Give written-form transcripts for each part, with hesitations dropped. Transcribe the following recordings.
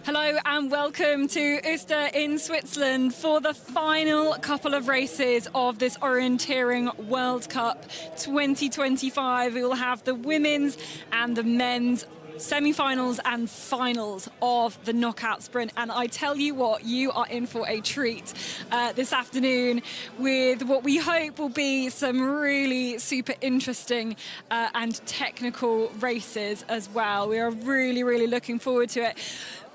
Hello and welcome to Uster in Switzerland for the final couple of races of this Orienteering World Cup 2025. We will have the women's and the men's semi-finals and finals of the knockout sprint, and I tell you what, you are in for a treat this afternoon with what we hope will be some really super interesting and technical races as well. We are really looking forward to it.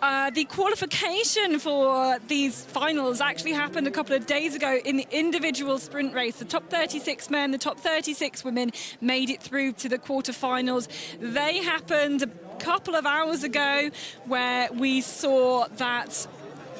The qualification for these finals actually happened a couple of days ago in the individual sprint race. The top 36 men, the top 36 women made it through to the quarterfinals. They happened a couple of hours ago, where we saw that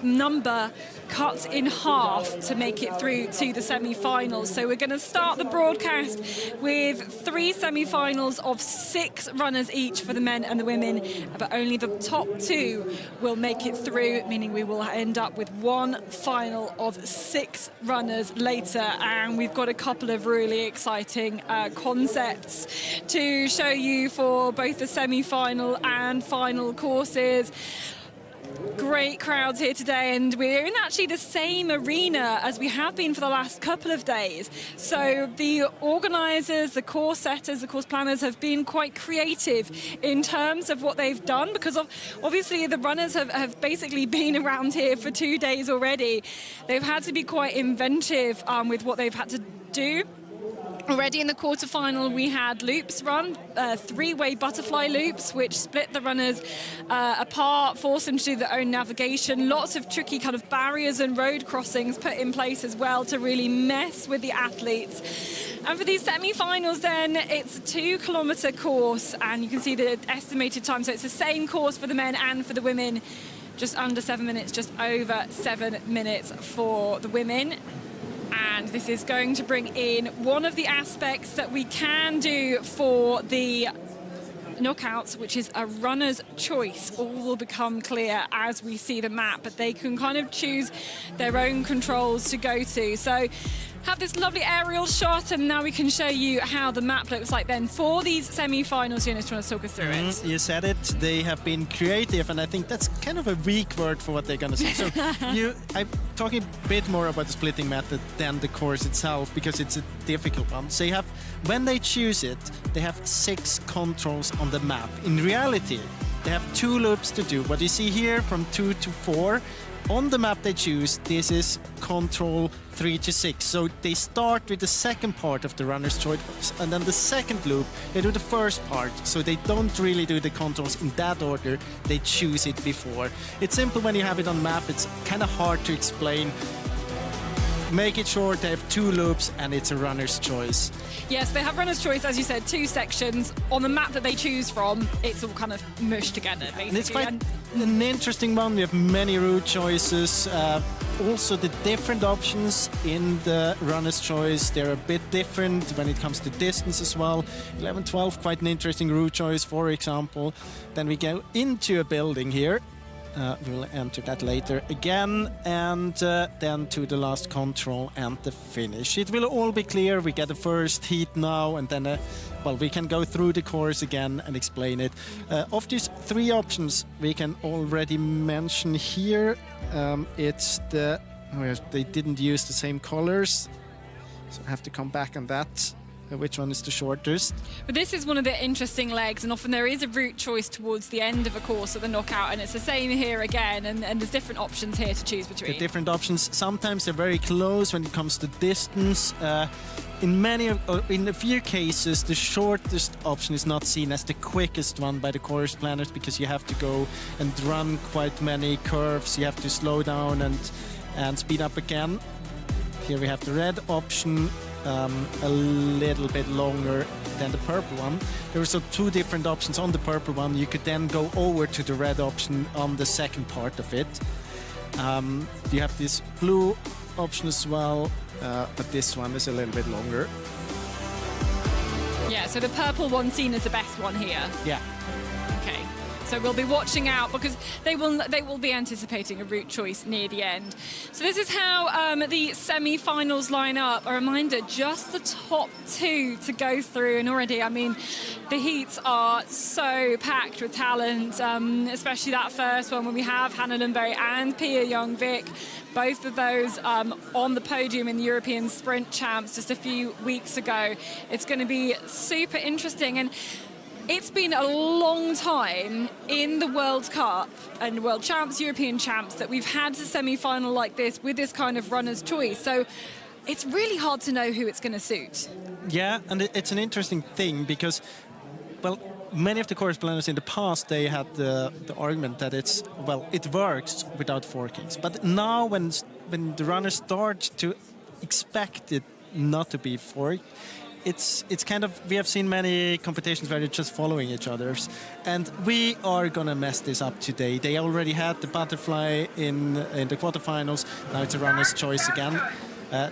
number cut in half to make it through to the semi-finals. So we're going to start the broadcast with 3 semi-finals of 6 runners each for the men and the women, but only the top 2 will make it through, meaning we will end up with one final of 6 runners later. And we've got a couple of really exciting concepts to show you for both the semi-final and final courses. Great crowds here today, and we're in actually the same arena as we have been for the last couple of days. So the organisers, the course setters, the course planners have been quite creative in terms of what they've done, because obviously the runners have basically been around here for 2 days already. They've had to be quite inventive with what they've had to do. Already in the quarterfinal, we had loops run, 3-way butterfly loops, which split the runners apart, forced them to do their own navigation. Lots of tricky kind of barriers and road crossings put in place as well to really mess with the athletes. And for these semi-finals then, it's a 2-kilometre course, and you can see the estimated time. So it's the same course for the men and for the women, just under 7 minutes, just over 7 minutes for the women. And this is going to bring in one of the aspects that we can do for the knockouts, which is a runner's choice. All will become clear as we see the map, but they can kind of choose their own controls to go to. So have this lovely aerial shot, and now we can show you how the map looks like then for these semi-finals. Jonas, do you want to talk us through it? You said it. They have been creative, and I think that's kind of a weak word for what they're going to say. So I'm talking a bit more about the splitting method than the course itself, because it's a difficult one. So you have, when they choose it, they have 6 controls on the map. In reality, they have 2 loops to do. What you see here from 2 to 4, on the map they choose, this is control 3 to 6. So they start with the second part of the runner's choice, and then the second loop, they do the first part. So they don't really do the controls in that order, they choose it before. It's simple when you have it on map, it's kind of hard to explain. Make it short, they have 2 loops, and it's a runner's choice. Yes, they have runner's choice, as you said, 2 sections. On the map that they choose from, it's all kind of mushed together, basically. And it's quite an interesting one. We have many route choices. Also, the different options in the runner's choice, they're a bit different when it comes to distance as well. 11-12, quite an interesting route choice, for example. Then we go into a building here. We'll enter that later again, and then to the last control and the finish. It will all be clear. We get the first heat now, and then well, we can go through the course again and explain it. Of these 3 options, we can already mention here, it's the, they didn't use the same colors, so I have to come back on that. Which one is the shortest? But this is one of the interesting legs, and often there is a route choice towards the end of a course of the knockout, and it's the same here again, and there's different options here to choose between. The different options, sometimes they're very close when it comes to distance. In a few cases, the shortest option is not seen as the quickest one by the course planners, because you have to go and run quite many curves. You have to slow down and speed up again. Here we have the red option, a little bit longer than the purple one. There are also 2 different options on the purple one. You could then go over to the red option on the second part of it. You have this blue option as well, but this one is a little bit longer. Yeah, so the purple one seen as the best one here. Yeah. Okay. So we'll be watching out because they will be anticipating a route choice near the end. So this is how the semi-finals line up. A reminder, just the top 2 to go through, and already, I mean, the heats are so packed with talent, especially that first one when we have Hanna Lundberg and Pia Young-Vik, both of those on the podium in the European Sprint Champs just a few weeks ago. It's going to be super interesting, and it's been a long time in the World Cup and World Champs, European Champs, that we've had a semi-final like this with this kind of runner's choice. So it's really hard to know who it's going to suit. Yeah, and it's an interesting thing because, well, many of the correspondents in the past, they had the argument that it works without forkings. But now when the runners start to expect it not to be forked, it's kind of, we have seen many competitions where they're just following each other's, and we are gonna mess this up today. They already had the butterfly in the quarterfinals. Now it's a runner's choice again.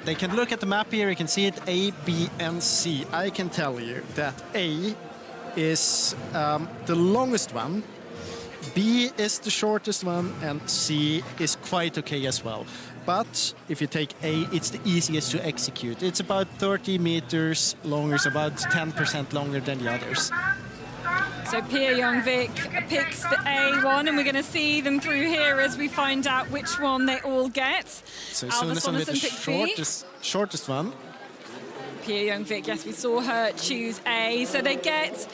They can look at the map here. You can see it A, B, and C. I can tell you that A is the longest one, B is the shortest one, and C is quite okay as well. But if you take A, it's the easiest to execute. It's about 30 meters longer, it's about 10% longer than the others. So Pia Young-Vik picks the A one, and we're going to see them through here as we find out which one they all get. So Sunesson with the shortest one. Pia Young-Vik, yes, we saw her choose A. So they get,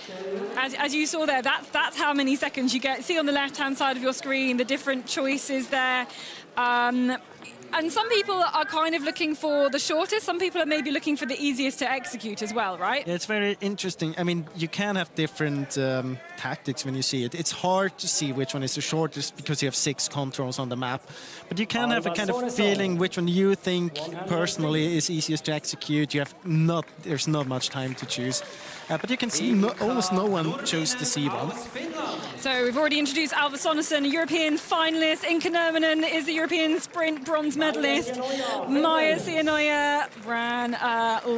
as you saw there, that's how many seconds you get. See on the left-hand side of your screen the different choices there. And some people are kind of looking for the shortest. Some people are maybe looking for the easiest to execute as well, right? Yeah, it's very interesting. I mean, you can have different tactics when you see it. It's hard to see which one is the shortest because you have 6 controls on the map. But you can have a kind of feeling which one you think personally is easiest to execute. There's not much time to choose. But you can see almost no one chose the C one. So we've already introduced Alva Sonesson, a European finalist. Inka Nurminen is the European sprint bronze medalist. Maja Sienoja ran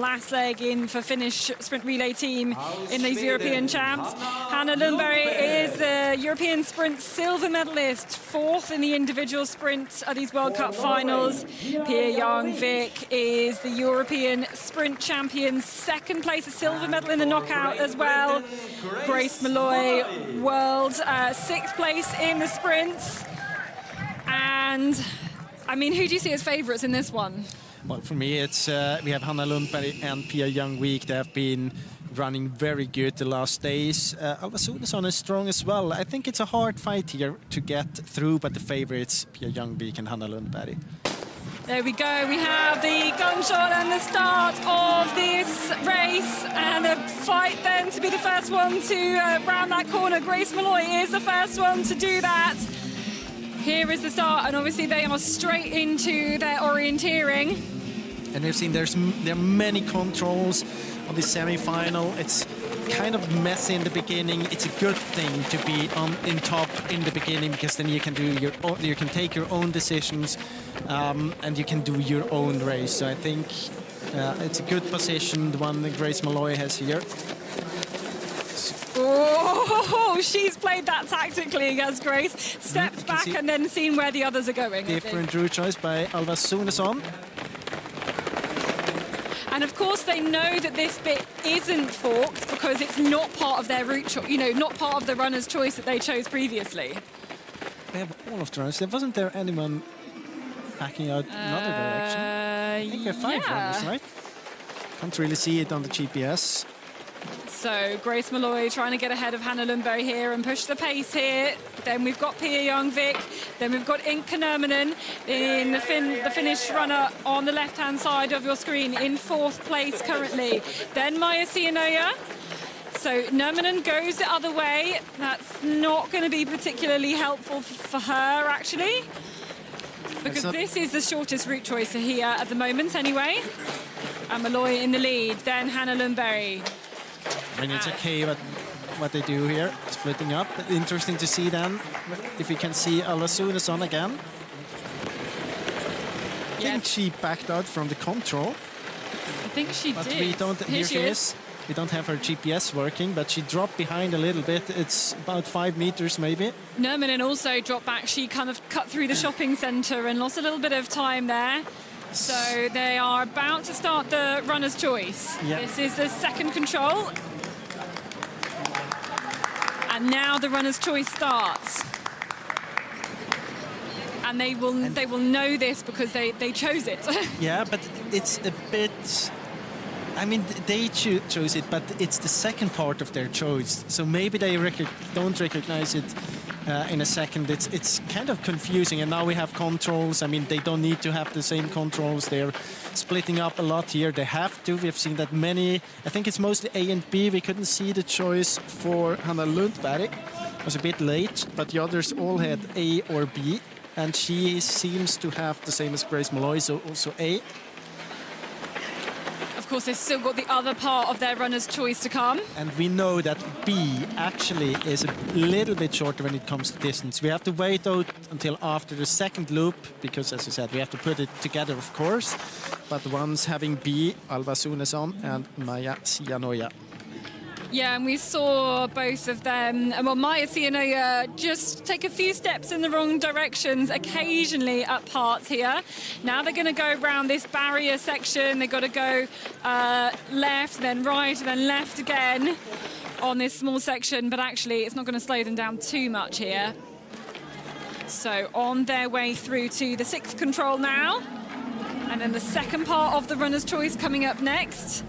last leg in for Finnish sprint relay team in these European champs. Hanna Lundberg is the European sprint silver medalist, 4th in the individual sprint of these World Cup finals. Pia Young-Vik is the European sprint champion, 2nd place, a silver medal in the knockout as well. Grace Molloy, world 6th place in the sprints. And I mean, who do you see as favourites in this one? Well, for me, it's we have Hanna Lundberg and Pia Young-Vik. They have been running very good the last days. Alva Sonesson is strong as well. I think it's a hard fight here to get through, but the favourites, Pia Young-Vik and Hanna Lundberg. There we go. We have the gunshot and the start of this race, and the fight then to be the first one to round that corner. Grace Molloy is the first one to do that. Here is the start, and obviously they are straight into their orienteering. And we've seen there are many controls on the semi-final. It's kind of messy in the beginning. It's a good thing to be in top in the beginning, because then you can take your own decisions, and you can do your own race. So I think it's a good position, the one that Grace Molloy has here. Oh, she's played that tactically as Grace. Stepped back and then seen where the others are going. Different route choice by Alva Sonesson. And of course they know that this bit isn't forked because it's not part of their route choice, not part of the runner's choice that they chose previously. They have all of the runners. Wasn't there anyone backing out another direction? I think we have 5 runners, right? Can't really see it on the GPS. So Grace Molloy trying to get ahead of Hanna Lundberg here and push the pace here. Then we've got Pia Young-Vik. Then we've got Inka Nurminen in the Finnish runner on the left-hand side of your screen in 4th place currently. Then Maja Sienoja. So Nurminen goes the other way. That's not going to be particularly helpful for her, actually, because this is the shortest route choice here at the moment anyway. And Molloy in the lead. Then Hanna Lundberg. I mean, it's okay what they do here, splitting up. Interesting to see then, if we can see Alva Sonesson again. I think she backed out from the control. I think she did. We don't. Here she is. We don't have her GPS working, but she dropped behind a little bit. It's about 5 meters maybe. Nurminen also dropped back. She kind of cut through the shopping centre and lost a little bit of time there. So they are about to start the runner's choice. Yeah. This is the second control. And now the runner's choice starts. And they will know this because they chose it. Yeah, but it's a bit... I mean, they chose it, but it's the second part of their choice. So maybe they don't recognize it in a second. It's kind of confusing. And now we have controls. I mean, they don't need to have the same controls. They're splitting up a lot here. They have to. We've seen that many. I think it's mostly A and B. We couldn't see the choice for Hanna Lundberg. It was a bit late, but the others all had A or B. And she seems to have the same as Grace Molloy, so also A. Of course, they've still got the other part of their runner's choice to come. And we know that B actually is a little bit shorter when it comes to distance. We have to wait out until after the second loop, because, as I said, we have to put it together, of course. But the ones having B, Alva Sunesson and Maja Sianoja. Yeah, and we saw both of them. Well, Maja Sianoja just take a few steps in the wrong directions occasionally at parts here. Now they're going to go around this barrier section. They've got to go left, then right, then left again on this small section. But actually, it's not going to slow them down too much here. So on their way through to the sixth control now. And then the second part of the runner's choice coming up next.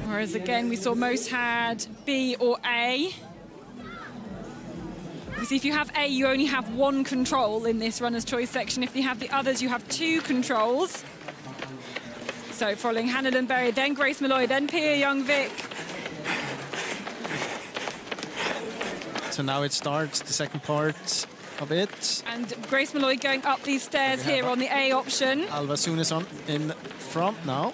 Whereas again, we saw most had B or A. Because if you have A, you only have one control in this runner's choice section. If you have the others, you have two controls. So following Hanna Lundberg, then Grace Molloy, then Pia Young-Vik. So now it starts, the second part of it. And Grace Molloy going up these stairs here on the A option. Alva Sunesson in front now.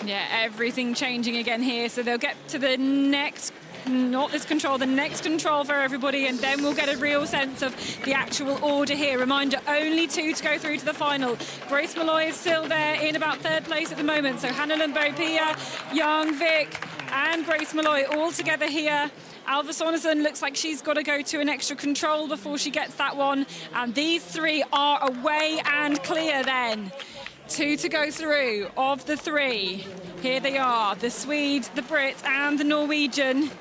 Yeah, everything changing again here. So they'll get to the next, not this control, the next control for everybody, and then we'll get a real sense of the actual order here. Reminder, only 2 to go through to the final. Grace Molloy is still there in about third place at the moment. So Hanna Lundberg, Pia Young-Vik and Grace Molloy all together here. Alva Sunesson looks like she's got to go to an extra control before she gets that one. And these three are away and clear then. 2 to go through of the 3. Here they are, the Swede, the Brit and the Norwegian.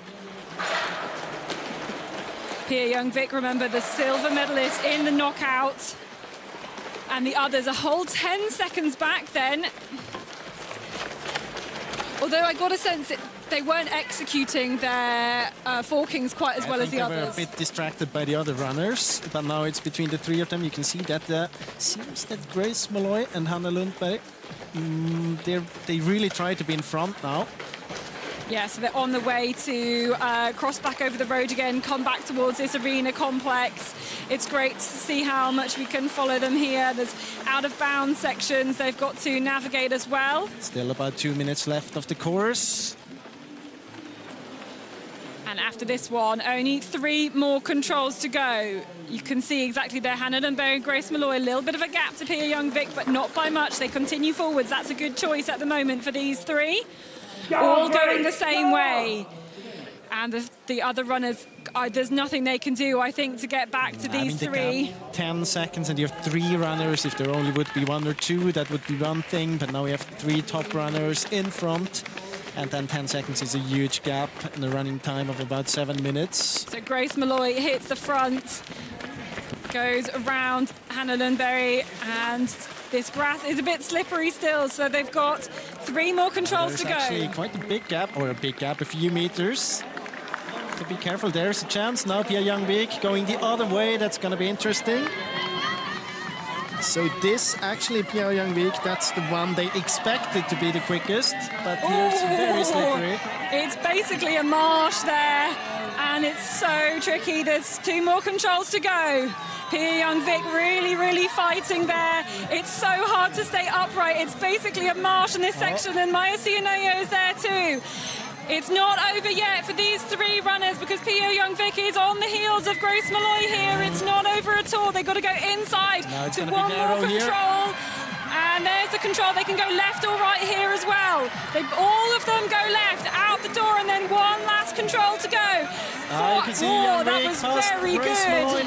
Pia Young-Vik, remember, the silver medalist in the knockout. And the others a whole 10 seconds back then. Although I got a sense that they weren't executing their forkings quite as well as the others. They were a bit distracted by the other runners, but now it's between the 3 of them. You can see that seems that Grace Molloy and Hanna Lundberg, they really try to be in front now. Yeah, so they're on the way to cross back over the road again, come back towards this arena complex. It's great to see how much we can follow them here. There's out-of-bounds sections they've got to navigate as well. Still about 2 minutes left of the course. And after this one, only 3 more controls to go. You can see exactly there, Hanna Lundberg and Grace Molloy, a little bit of a gap to Pia Young-Vik, but not by much. They continue forwards. That's a good choice at the moment for these 3. All going the same way. And the other runners, there's nothing they can do, I think, to get back to these 3. 10 seconds and you have 3 runners. If there only would be 1 or 2, that would be one thing. But now we have 3 top runners in front. And then 10 seconds is a huge gap in the running time of about 7 minutes. So Grace Molloy hits the front, goes around Hanna Lundberg, and this grass is a bit slippery still, so they've got 3 more controls to go. There's actually quite a big gap, a few meters. So be careful, there's a chance now. Pia Young-Vik going the other way, that's going to be interesting. So this, actually, Pia Young-Vik, that's the one they expected to be the quickest, but here's very slippery. It's basically a marsh there, and it's so tricky. There's 2 more controls to go. Pia Young-Vik really fighting there. It's so hard to stay upright. It's basically a marsh in this section, and Maja Sianoja is there too. It's not over yet for these 3 runners because Pia Young-Vik is on the heels of Grace Molloy here. It's not over at all. They've got to go inside to 1 more control. And there's the control. They can go left or right here as well. All of them go left, out the door, and then one last control to go. That was very good.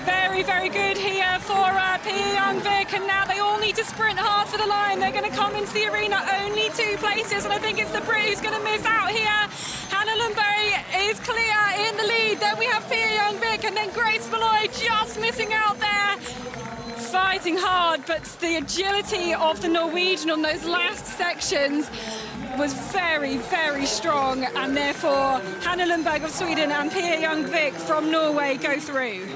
Very, very good here for Pia Young-Vik, and now they all need to sprint hard for the line. They're going to come into the arena only 2 places, and I think it's the Brit who's going to miss out here. Hannah Lundberg is clear in the lead. Then we have Pia Young-Vik, and then Grace Malloy just missing out there. Fighting hard, but the agility of the Norwegian on those last sections was very, very strong, and therefore Hannah Lundberg of Sweden and Pia Young-Vik from Norway go through.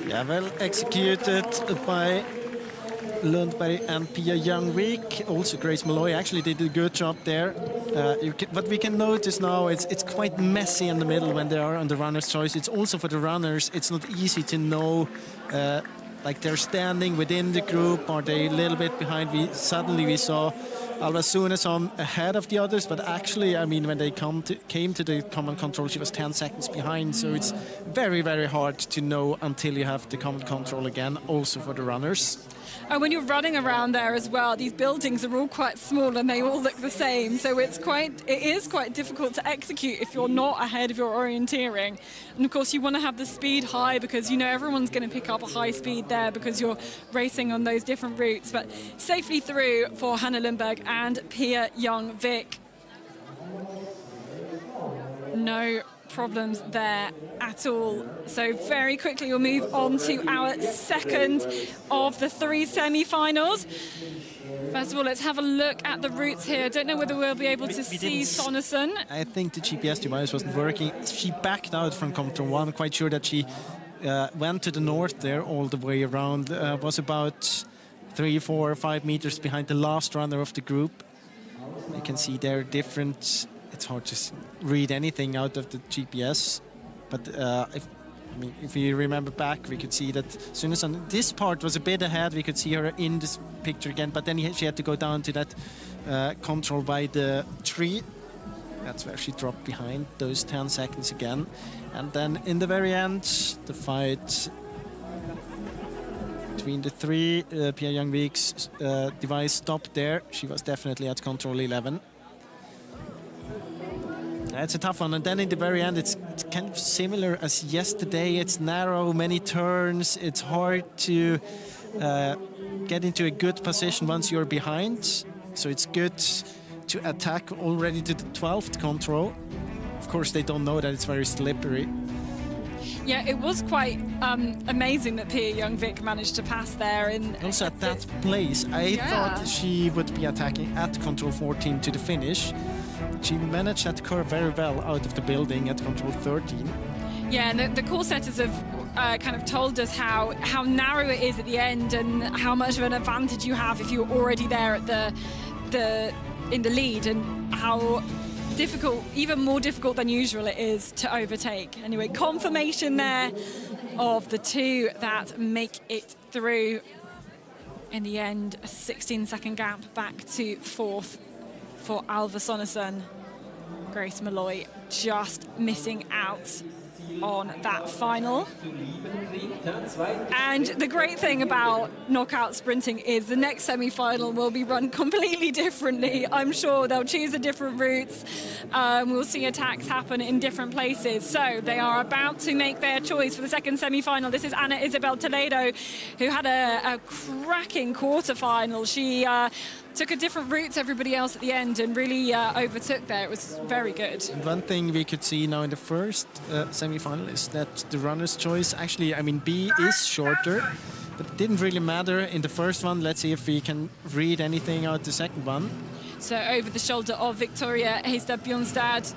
Yeah, well executed by Lundberg and Pia Young-Vik. Also Grace Malloy actually did a good job there. What we can notice now, it's quite messy in the middle when they are on the runner's choice. It's also for the runners, it's not easy to know like they're standing within the group, are they a little bit behind. Suddenly we saw Alva Sunesson ahead of the others, but actually, I mean, when they came to the common control, she was 10 seconds behind. So it's very, very hard to know until you have the common control again, also for the runners. And when you're running around there as well, these buildings are all quite small and they all look the same. So it is quite difficult to execute if you're not ahead of your orienteering. And of course, you want to have the speed high because you know everyone's going to pick up a high speed there because you're racing on those different routes. But safely through for Hannah Lundberg and Pia Young-Vik. No problems there at all. So very quickly we'll move on to our second of the 3 semi-finals. First of all, let's have a look at the routes here. I don't know whether we'll be able to see Sonesson. I think the GPS device wasn't working. She backed out from Control 1. Quite sure that she went to the north there all the way around. Was about 3, 4, 5 meters behind the last runner of the group. You can see they're different. It's hard to read anything out of the GPS, but if you remember back, we could see that Sunesson, this part was a bit ahead. We could see her in this picture again, but then she had to go down to that control by the tree. That's where she dropped behind those 10 seconds again. And then in the very end, the fight between the 3, Pia Young-Vik's device stopped there. She was definitely at control 11. It's a tough one, and then in the very end it's kind of similar as yesterday. It's narrow, many turns, it's hard to get into a good position once you're behind, so it's good to attack already to the 12th control. Of course they don't know that it's very slippery. Yeah, it was quite amazing that Pia Young-Vik managed to pass there. And also at that place, I thought she would be attacking at control 14 to the finish. She managed that curve very well out of the building at control 13. Yeah, and the call setters have kind of told us how narrow it is at the end and how much of an advantage you have if you're already there at in the lead, and how difficult, even more difficult than usual it is to overtake. Anyway, confirmation there of the 2 that make it through. In the end, a 16-second gap back to 4th. For Alva Sonesson. Grace Malloy just missing out on that final. And the great thing about knockout sprinting is the next semi-final will be run completely differently. I'm sure they'll choose a different routes. We'll see attacks happen in different places. So they are about to make their choice for the second semi-final. This is Anna Isabel Toledo, who had a cracking quarter-final. She took a different route to everybody else at the end and really overtook there. It was very good. One thing we could see now in the first semi-final is that the runner's choice, actually, I mean, B is shorter, but it didn't really matter in the first one. Let's see if we can read anything out the second one. So over the shoulder of Victoria Heistad-Bjornstad,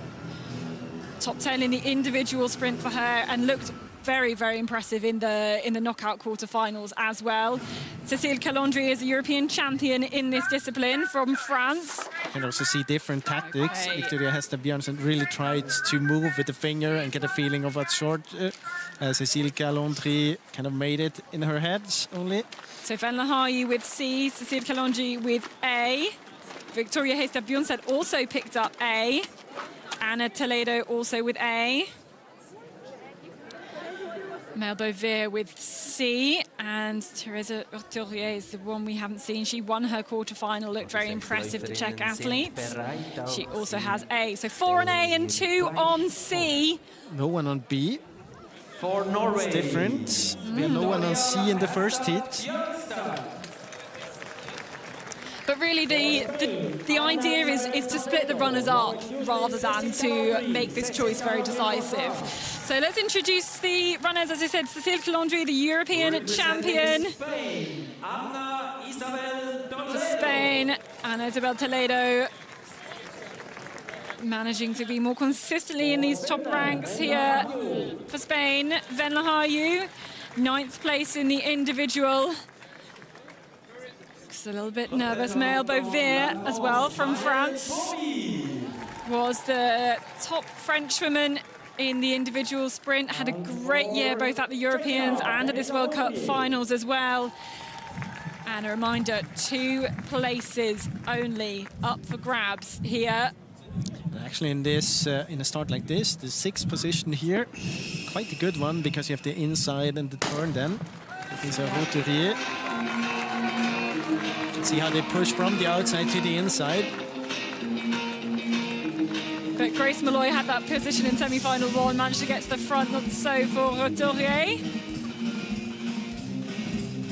top 10 in the individual sprint for her, and looked very, very impressive in the knockout quarterfinals as well. Cécile Calandry is a European champion in this discipline from France. You can also see different tactics. Okay. Victoria Heistad-Bjornstad really tried to move with the finger and get a feeling of what's short. Cécile Calandry kind of made it in her head only. So Van Lahaye with C, Cécile Calandry with A. Victoria Heistad-Bjornstad also picked up A. Anna Toledo also with A. Mel Beauvais with C, and Teresa Orturier is the one we haven't seen. She won her quarterfinal, looked very impressive, the Czech athlete. She also has A. So 4 on A and 2 on C. No one on B. For Norway. It's different. We have no one on C in the first heat. But really, the idea is to split the runners up rather than to make this choice very decisive. So let's introduce the runners. As I said, Cécile Calandry, the European champion for Spain. Ana Isabel Toledo managing to be more consistently in these top ranks here for Spain. Ven Lahayu, 9th place in the individual. A little bit nervous. Mel Beauvais as well from France was the top Frenchwoman in the individual sprint. Had a great year both at the Europeans and at this World Cup Finals as well. And a reminder, 2 places only up for grabs here. Actually, in this, in a start like this, the 6th position here, quite a good one because you have the inside and the turn. Then these are Roturier. See how they push from the outside to the inside. But Grace Malloy had that position in semi-final 1, managed to get to the front, not so for Roturier.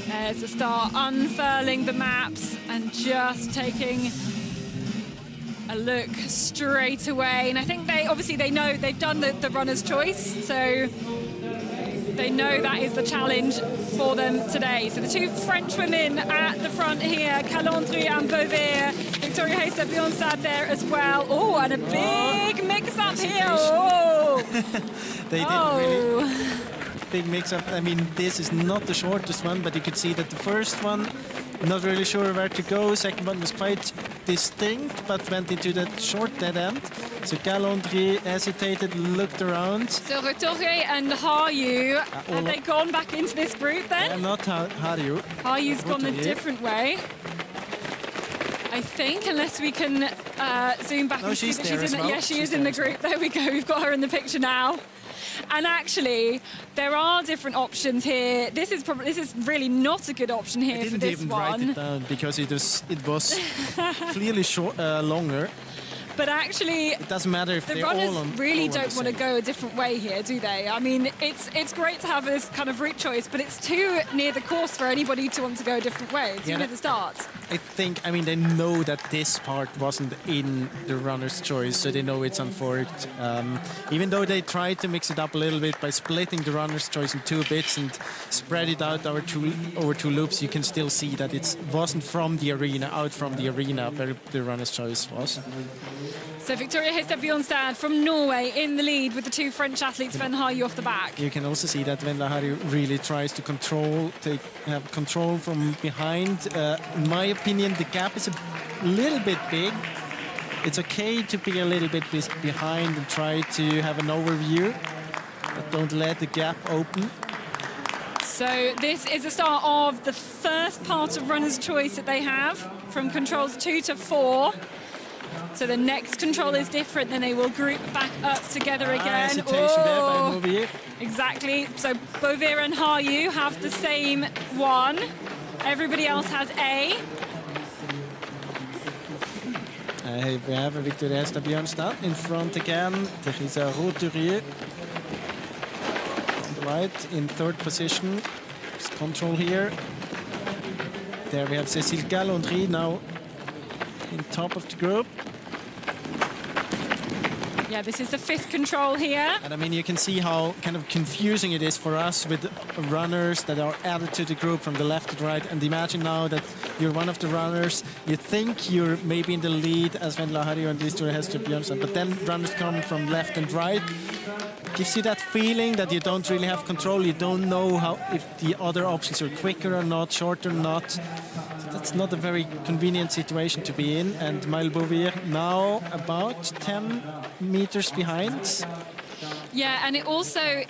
There's the start, unfurling the maps and just taking a look straight away. And I think they know they've done the runner's choice, so they know that is the challenge for them today. So the 2 French women at the front here, Calandry and Beauvais. Victoria Hestad-Bjornstad there as well. Oh, and a big mix-up here. Oh, they didn't really big mix-up. I mean, this is not the shortest one, but you could see that the first one, not really sure where to go. Second one was quite distinct, but went into that short dead end. So Calandry hesitated, looked around. So Roturier and Hayu, have they gone back into this group then? Not Hayu. Hayu's gone a different way, I think, unless we can zoom back and see that she's in. Yeah, she is in the group. There we go. We've got her in the picture now. And actually, there are different options here. This is really not a good option here for this one. I didn't even write it down because it was clearly longer. But actually, it doesn't matter if the runners really don't want to go a different way here, do they? I mean, it's great to have this kind of route choice, but it's too near the course for anybody to want to go a different way. It's too near the start. I mean, they know that this part wasn't in the runner's choice, so they know it's unforked. Even though they tried to mix it up a little bit by splitting the runner's choice in 2 bits and spread it out over two loops, you can still see that it wasn't from the arena, out from the arena where the runner's choice was. So Victoria Hestad-Bjornstad from Norway in the lead with the 2 French athletes, Ven Lahayu off the back. You can also see that Ven Lahayu really tries to have control from behind. In my opinion, the gap is a little bit big. It's okay to be a little bit behind and try to have an overview, but don't let the gap open. So this is the start of the first part of runner's choice that they have, from controls 2 to 4. So the next control is different, then they will group back up together again. Hesitation there by Beauvais. Exactly. So Beauvais and Hayu have the same one. Everybody else has A. We have Victoria Hestad-Bjornstad in front again. Teresa Roturier on the right in 3rd position. Control here. There we have Cécile Calandry now in top of the group. Yeah, this is the 5th control here. And I mean, you can see how kind of confusing it is for us with runners that are added to the group from the left to right. And imagine now that you're one of the runners, you think you're maybe in the lead as Ven Lahayu and Victoria Hestad-Bjornstad, but then runners come from left and right. Gives you that feeling that you don't really have control. You don't know if the other options are quicker or not, shorter or not. So that's not a very convenient situation to be in. And Mel Beauvais now about 10 meters behind. Yeah, and it also,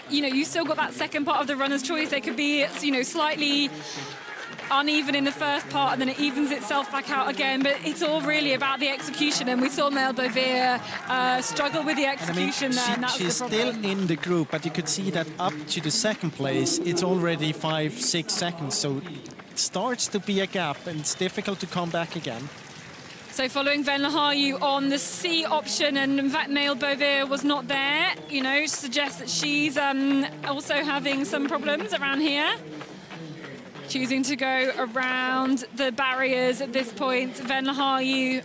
you know, you still got that second part of the runner's choice. They could be, you know, slightly uneven in the first part, and then it evens itself back out again. But it's all really about the execution, and we saw Mel Beauvais struggle with the execution there, and that's she's the problem. still in the group, but you could see that up to the second place, it's already 5-6 seconds. So it starts to be a gap, and it's difficult to come back again. So following Ven Lahayu on the C option, and in fact Mel Beauvais was not there, you know, suggests that she's also having some problems around here. Choosing to go around the barriers at this point. Ven Lahayu.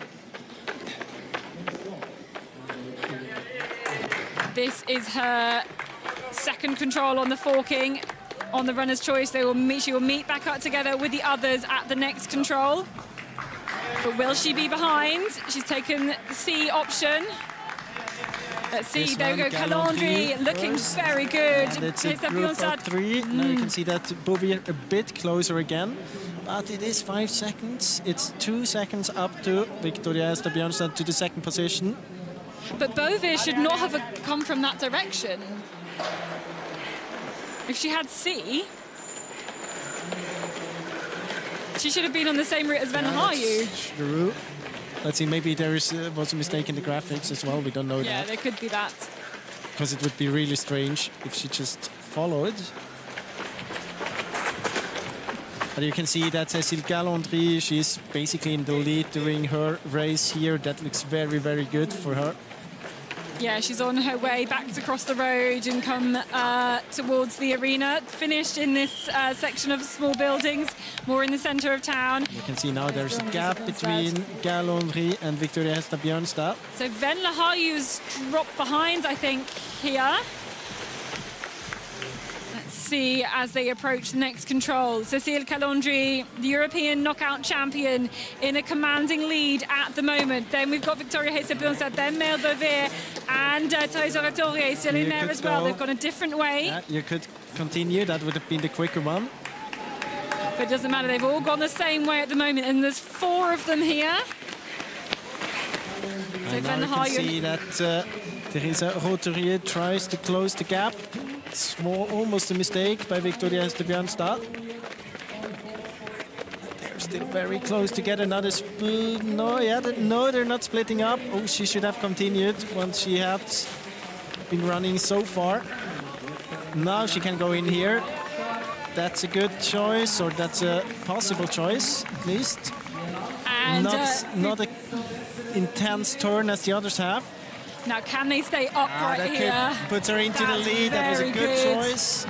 This is her second control on the forking. On the runner's choice, she will meet back up together with the others at the next control. But will she be behind? She's taken the C option. Let's see, there we go, Calandry looking very good. It's a group of 3. Now you can see that Beauvais a bit closer again. But it is 5 seconds. It's 2 seconds up to Victoria Hester Bjørnstad to the second position. But Beauvais should not have come from that direction. If she had C, she should have been on the same route as Ven Lahayu. Let's see, maybe there was a mistake in the graphics as well. We don't know that. Yeah, there could be that. Because it would be really strange if she just followed. But you can see that Cécile Calandry, she's basically in the lead during her race here. That looks very, very good for her. Yeah, she's on her way back to cross the road and come towards the arena. Finished in this section of small buildings, more in the centre of town. You can see now there's a gap between Calandry and Victoria Hester Bjørnstad. So Ven Lahayu's dropped behind, I think, here. Let's see as they approach the next control. Cécile Calandry, the European knockout champion, in a commanding lead at the moment. Then we've got Victoria Hester Bjørnstad, then Mel Beauvais, and Thérèse Oratorier still in there as well. They've gone a different way. Yeah, you could continue. That would have been the quicker one. But it doesn't matter. They've all gone the same way at the moment, and there's 4 of them here. So and now you can see that Thérèse Oratorier tries to close the gap. Small, almost a mistake by Victoria Hester Bjørnstad. They're still very close to get another spoon. No, they're not splitting up. Oh, she should have continued once she had been running so far. Now she can go in here. That's a good choice, or that's a possible choice, at least. And not an intense turn as the others have. Now, can they stay upright that here? Puts her into the lead. That was a good choice.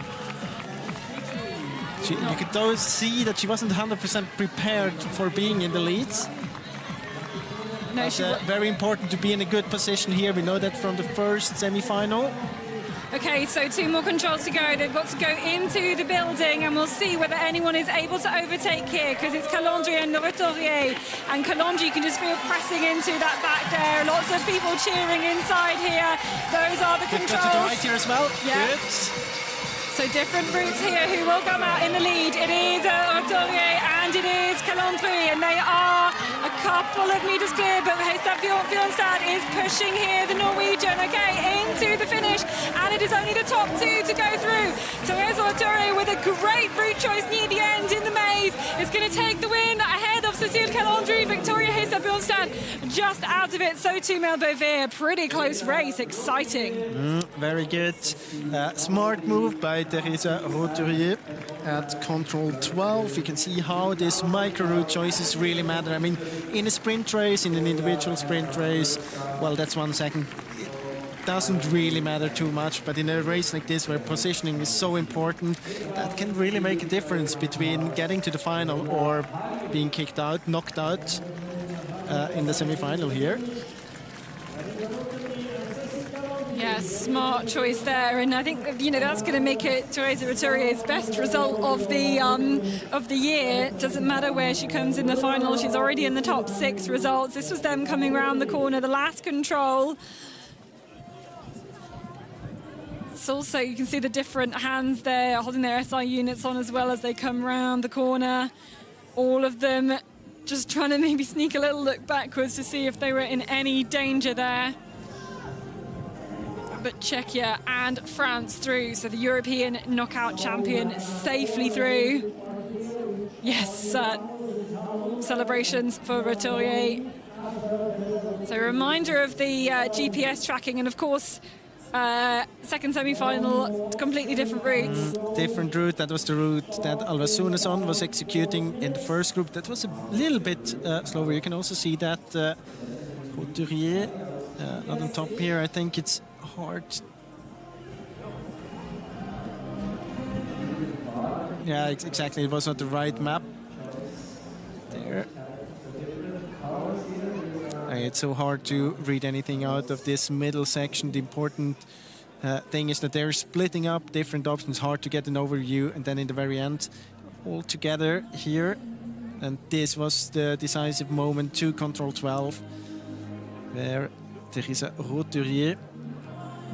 You could see that she wasn't 100% prepared for being in the lead. No, very important to be in a good position here. We know that from the first semi-final. Okay, so 2 more controls to go. They've got to go into the building, and we'll see whether anyone is able to overtake here, because it's Calandry and Oratorier. And Calandry, you can just feel pressing into that back there. Lots of people cheering inside here. Those are the controls. Got to the right here as well. Yeah. Good. So different routes here. Who will come out in the lead? It is Oratorier and it is Calandry, and they are a couple of metres clear, but Hester Bjørnstad is pushing here, the Norwegian, okay, into the finish, and it is only the top 2 to go through. Thérèse Oratorier with a great route choice near the end in the maze is going to take the win ahead of Cécile Calandry. Victoria Hester Bjørnstad just out of it. So too Mel Beauvais. A pretty close race. Exciting. Very good. Smart move by Thérèse Oratorier at control 12. You can see how these micro route choices really matter. I mean, in a sprint race, in an individual sprint race, well, that's 1 second. It doesn't really matter too much, but in a race like this where positioning is so important, that can really make a difference between getting to the final or being kicked out, knocked out in the semi-final here. Yeah, smart choice there, and I think that's going to make it Thérèse Oratorier's best result of the year. Doesn't matter where she comes in the final; she's already in the top 6 results. This was them coming around the corner, the last control. It's also, you can see the different hands there holding their SI units on as well as they come round the corner. All of them just trying to maybe sneak a little look backwards to see if they were in any danger there. But Czechia and France through, so the European knockout champion safely through. Yes, celebrations for Roturier. So a reminder of the GPS tracking, and of course, second semi-final, completely different routes. Different route. That was the route that Alva Sunesson was executing in the first group. That was a little bit slower. You can also see that Roturier not on top here. I think it's hard. Yeah, exactly. It was not the right map. There. It's so hard to read anything out of this middle section. The important thing is that they're splitting up different options. Hard to get an overview, and then in the very end, all together here. And this was the decisive moment to control 12, where Theresa Roturier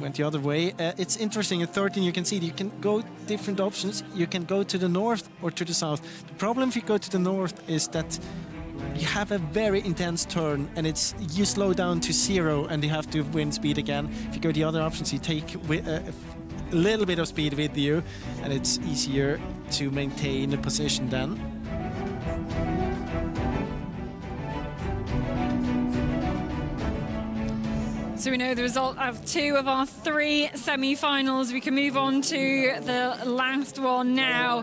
went the other way. It's interesting, at 13 you can see you can go different options. You can go to the north or to the south. The problem if you go to the north is that you have a very intense turn, and it's you slow down to 0 and you have to win speed again. If you go the other options, you take a little bit of speed with you, and it's easier to maintain a position then. So we know the result of 2 of our 3 semi-finals. We can move on to the last one now,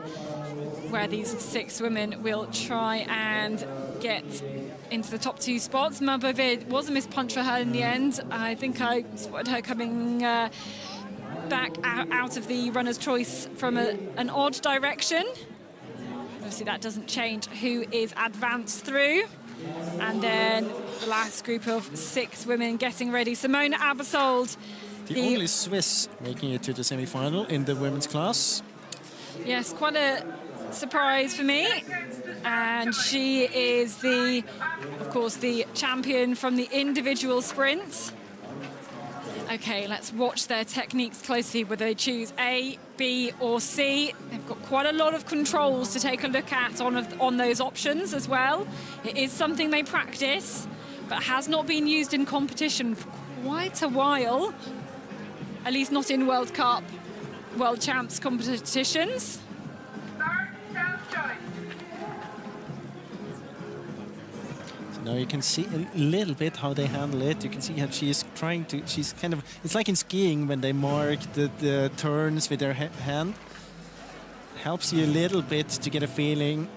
where these 6 women will try and get into the top 2 spots. Mabove was a missed punch for her in the end. I think I spotted her coming back out of the runner's choice from an odd direction. Obviously that doesn't change who is advanced through. And then the last group of 6 women getting ready. Simona Aebersold. The only Swiss making it to the semi-final in the women's class. Yes, quite a surprise for me. And she is of course, the champion from the individual sprint. Okay, let's watch their techniques closely, whether they choose A, B or C. They've got quite a lot of controls to take a look at on those options as well. It is something they practice, but has not been used in competition for quite a while, at least not in World Cup, World Champs competitions. Now you can see a little bit how they handle it. You can see how she's trying to, she's kind of, it's like in skiing when they mark the turns with their hand. Helps you a little bit to get a feeling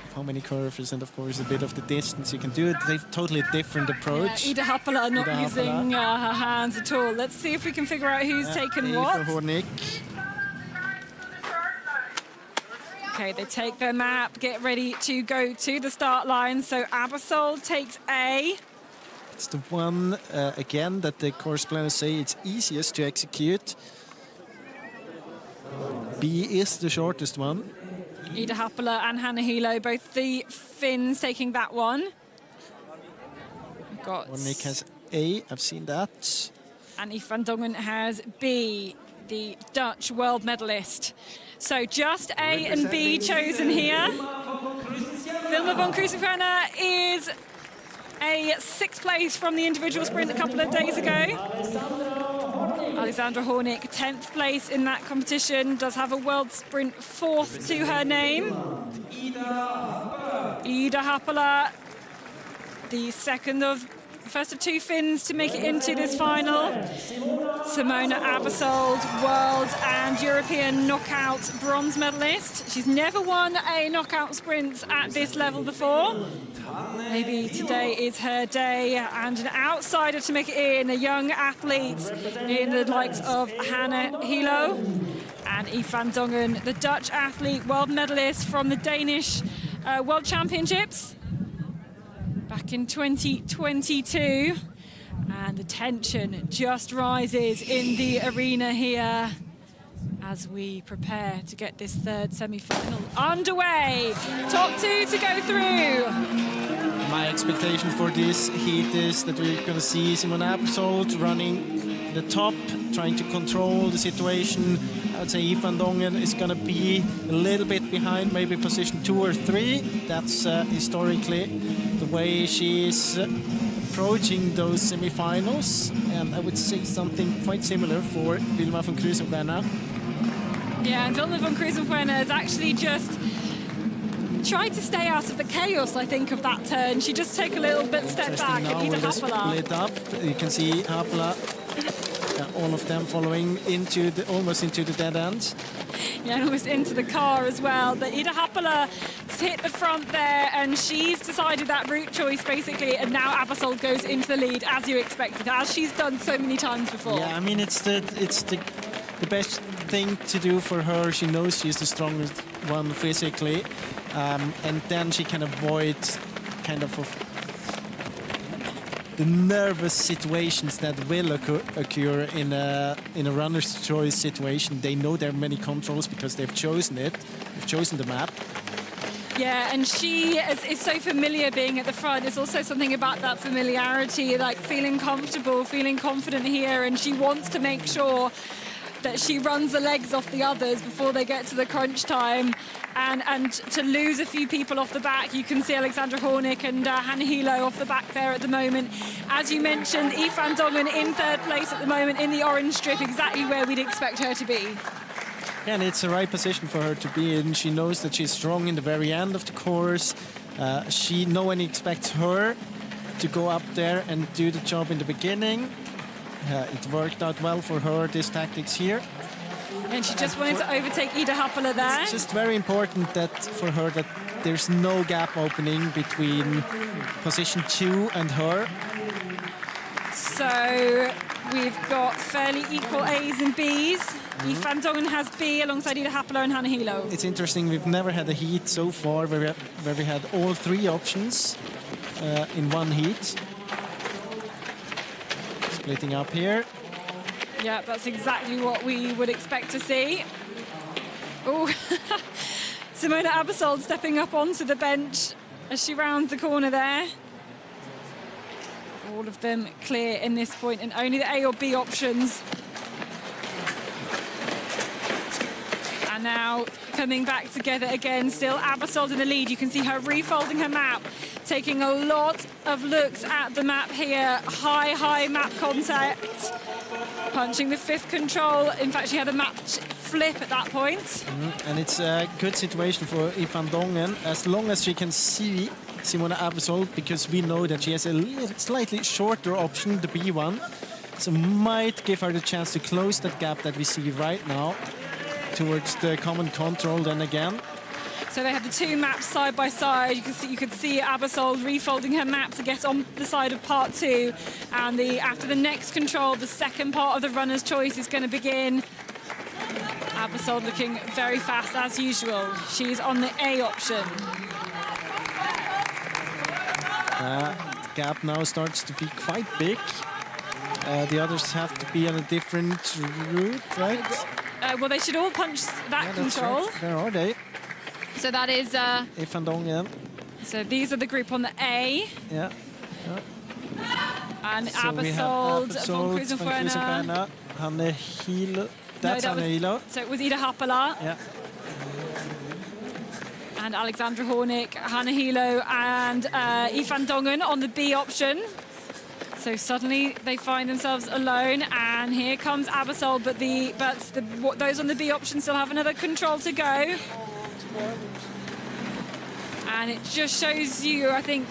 of how many curves and of course a bit of the distance you can do it. They've totally different approach. Yeah, Ida Happala not using her hands at all. Let's see if we can figure out who's taken what. Okay, they take their map, get ready to go to the start line. So Aebersold takes A. It's the one, again, that the course planners say it's easiest to execute. B is the shortest one. Ida Happala and Hanna Hilo, both the Finns taking that one. Nick has A, I've seen that. And Yves van Dongen has B, the Dutch world medalist. So just A and B chosen here. Wilma van Krusenferne is a 6th place from the individual sprint a couple of days ago. Alexandra Hornick, 10th place in that competition, does have a world sprint 4th to her name. Ida Happala, the first of 2 Finns to make it into this final. Simona Aebersold, world and European knockout bronze medalist. She's never won a knockout sprint at this level before. Maybe today is her day, and an outsider to make it in, a young athlete in the likes of Hanna Hilo and Yves van Dongen, the Dutch athlete, world medalist from the Danish World Championships back in 2022. And the tension just rises in the arena here as we prepare to get this 3rd semi-final underway. Top 2 to go through. My expectation for this heat is that we're going to see Simona Aebersold running the top, trying to control the situation. I would say Yves van Dongen is going to be a little bit behind, maybe position 2 or 3. That's historically the way she's approaching those semi-finals, and I would say something quite similar for Wilma van Krusenferne. Yeah, and Wilma van Krusenferne has actually just tried to stay out of the chaos, I think, of that turn. She just took a little bit step back and Ida Haapala. Split up. You can see Haapala, all of them following into almost into the dead end. Yeah, and almost into the car as well. But Ida Haapala hit the front there, and she's decided that route choice basically, and now Abersold goes into the lead as you expected, as she's done so many times before. Yeah, I mean it's the best thing to do for her. She knows she's the strongest one physically, and then she can avoid kind of the nervous situations that will occur in a runner's choice situation. They know there are many controls because they've chosen it. They've chosen the map. Yeah, and she is so familiar being at the front. There's also something about that familiarity, like feeling comfortable, feeling confident here, and she wants to make sure that she runs the legs off the others before they get to the crunch time. And to lose a few people off the back, you can see Alexandra Hornick and Hannah Hilo off the back there at the moment. As you mentioned, Eve van Dongen in third place at the moment in the orange strip, exactly where we'd expect her to be. Yeah, and it's the right position for her to be in. She knows that she's strong in the very end of the course. No one expects her to go up there and do the job in the beginning. It worked out well for her, these tactics here. And she just wanted to overtake Ida Haapala there. It's just very important for her that there's no gap opening between position 2 and her. So we've got fairly equal A's and B's. Eve van Dongen has B alongside Ida Haapala and Hannah Hilo. It's interesting, we've never had a heat so far where we had all 3 options in one heat. Splitting up here. Yeah, that's exactly what we would expect to see. Oh, Simona Abersold stepping up onto the bench as she rounds the corner there. All of them clear in this point, and only the A or B options. And now coming back together again, still Abersold in the lead. You can see her refolding her map, taking a lot of looks at the map here. High map contact, punching the 5th control. In fact, she had a map flip at that point. And it's a good situation for Eve van Dongen, as long as she can see Simona Abersold, because we know that she has a slightly shorter option, the B1. So might give her the chance to close that gap that we see right now towards the common control then again. So they have the 2 maps side by side. You could see Abersold refolding her map to get on the side of part 2. And after the next control, the second part of the runner's choice is going to begin. Abersold looking very fast as usual. She's on the A option. The gap now starts to be quite big. The others have to be on a different route, right? Well, they should all punch that control. Right. Where are they? So that is... Eve van Dongen. So these are the group on the A. Yeah. And so Abersold, von Krusenfuerner. Hannah Hilo. That's Hannah Hilo. So it was Ida Haapala. Yeah. And Alexandra Hornick, Hannah Hilo, and Eve van Dongen on the B option. So suddenly they find themselves alone, and here comes Abersold, but those on the B option still have another control to go. And it just shows you, I think,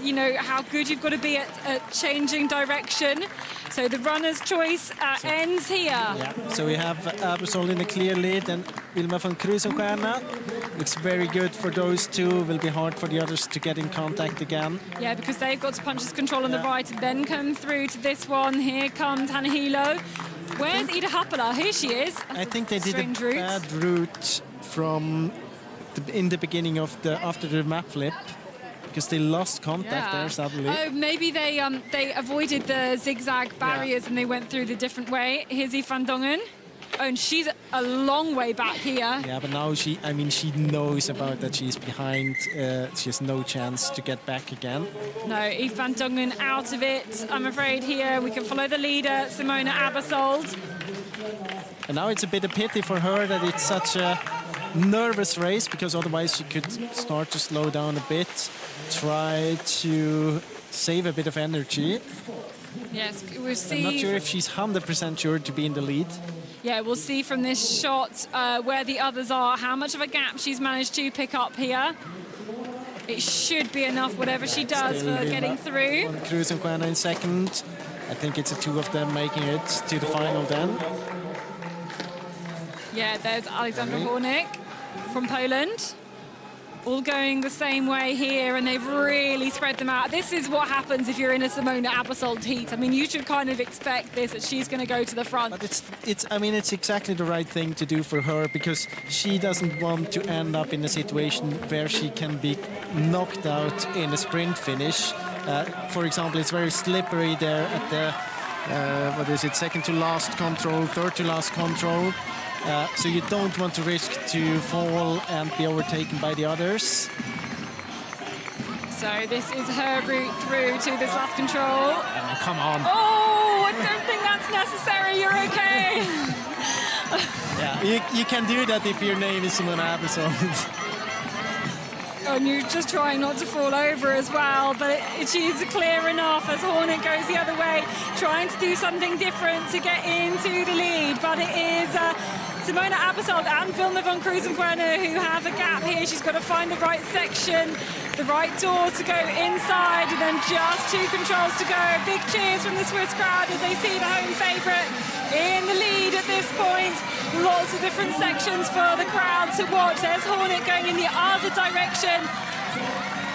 you know, how good you've got to be at changing direction. So the runner's choice ends here. Yeah. So we have Abersold in the clear lead, and Wilma von Krusenfuerner. Looks very good for those 2. Will be hard for the others to get in contact again. Yeah, because they've got to punch this control on the right and then come through to this one. Here comes Hannah Hilo. Where's Ida Haapala? Here she is. I think they did a bad route from in the beginning of after the map flip, because they lost contact there suddenly. Oh, maybe they avoided the zigzag barriers and they went through the different way. Here's Eve van Dongen. Oh, and she's a long way back here. Yeah, but now she knows about that she's behind. She has no chance to get back again. No, Eve van Dongen out of it, I'm afraid, here. We can follow the leader, Simona Abersold. And now it's a bit of pity for her that it's such a nervous race, because otherwise she could start to slow down a bit, try to save a bit of energy. Yes, we'll see. I'm not sure if she's 100% sure to be in the lead. Yeah, we'll see from this shot where the others are, how much of a gap she's managed to pick up here. It should be enough, whatever she does, for getting through. Cruz and Quena in second. I think it's the two of them making it to the final then. Yeah, there's Alexandra Hornick from Poland. All going the same way here, and they've really spread them out. This is what happens if you're in a Simona Aebersold heat. I mean, you should kind of expect this, that she's going to go to the front. But it's exactly the right thing to do for her, because she doesn't want to end up in a situation where she can be knocked out in a sprint finish. For example, it's very slippery there at the, second to last control, third to last control. So you don't want to risk to fall and be overtaken by the others. So this is her route through to this last control. Come on. Oh, I don't think that's necessary. You're okay. Yeah, you can do that if your name is Simona Aebersold. And you're just trying not to fall over as well, but she's clear enough as Hornet goes the other way, trying to do something different to get into the lead. But it is Simona Aebersold and Vilma von Krusenquerner who have a gap here. She's got to find the right section, the right door to go inside, and then just 2 controls to go. Big cheers from the Swiss crowd as they see the home favourite in the lead at this point. Lots of different sections for the crowd to watch. There's Hornet going in the other direction.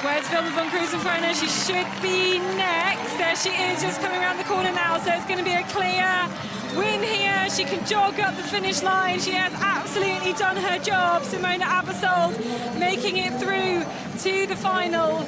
Where's Vilma von Krusenquerner? She should be next. There she is, just coming around the corner now. So it's going to be a clear win here. She can jog up the finish line. She has absolutely done her job. Simona Aebersold making it through to the final.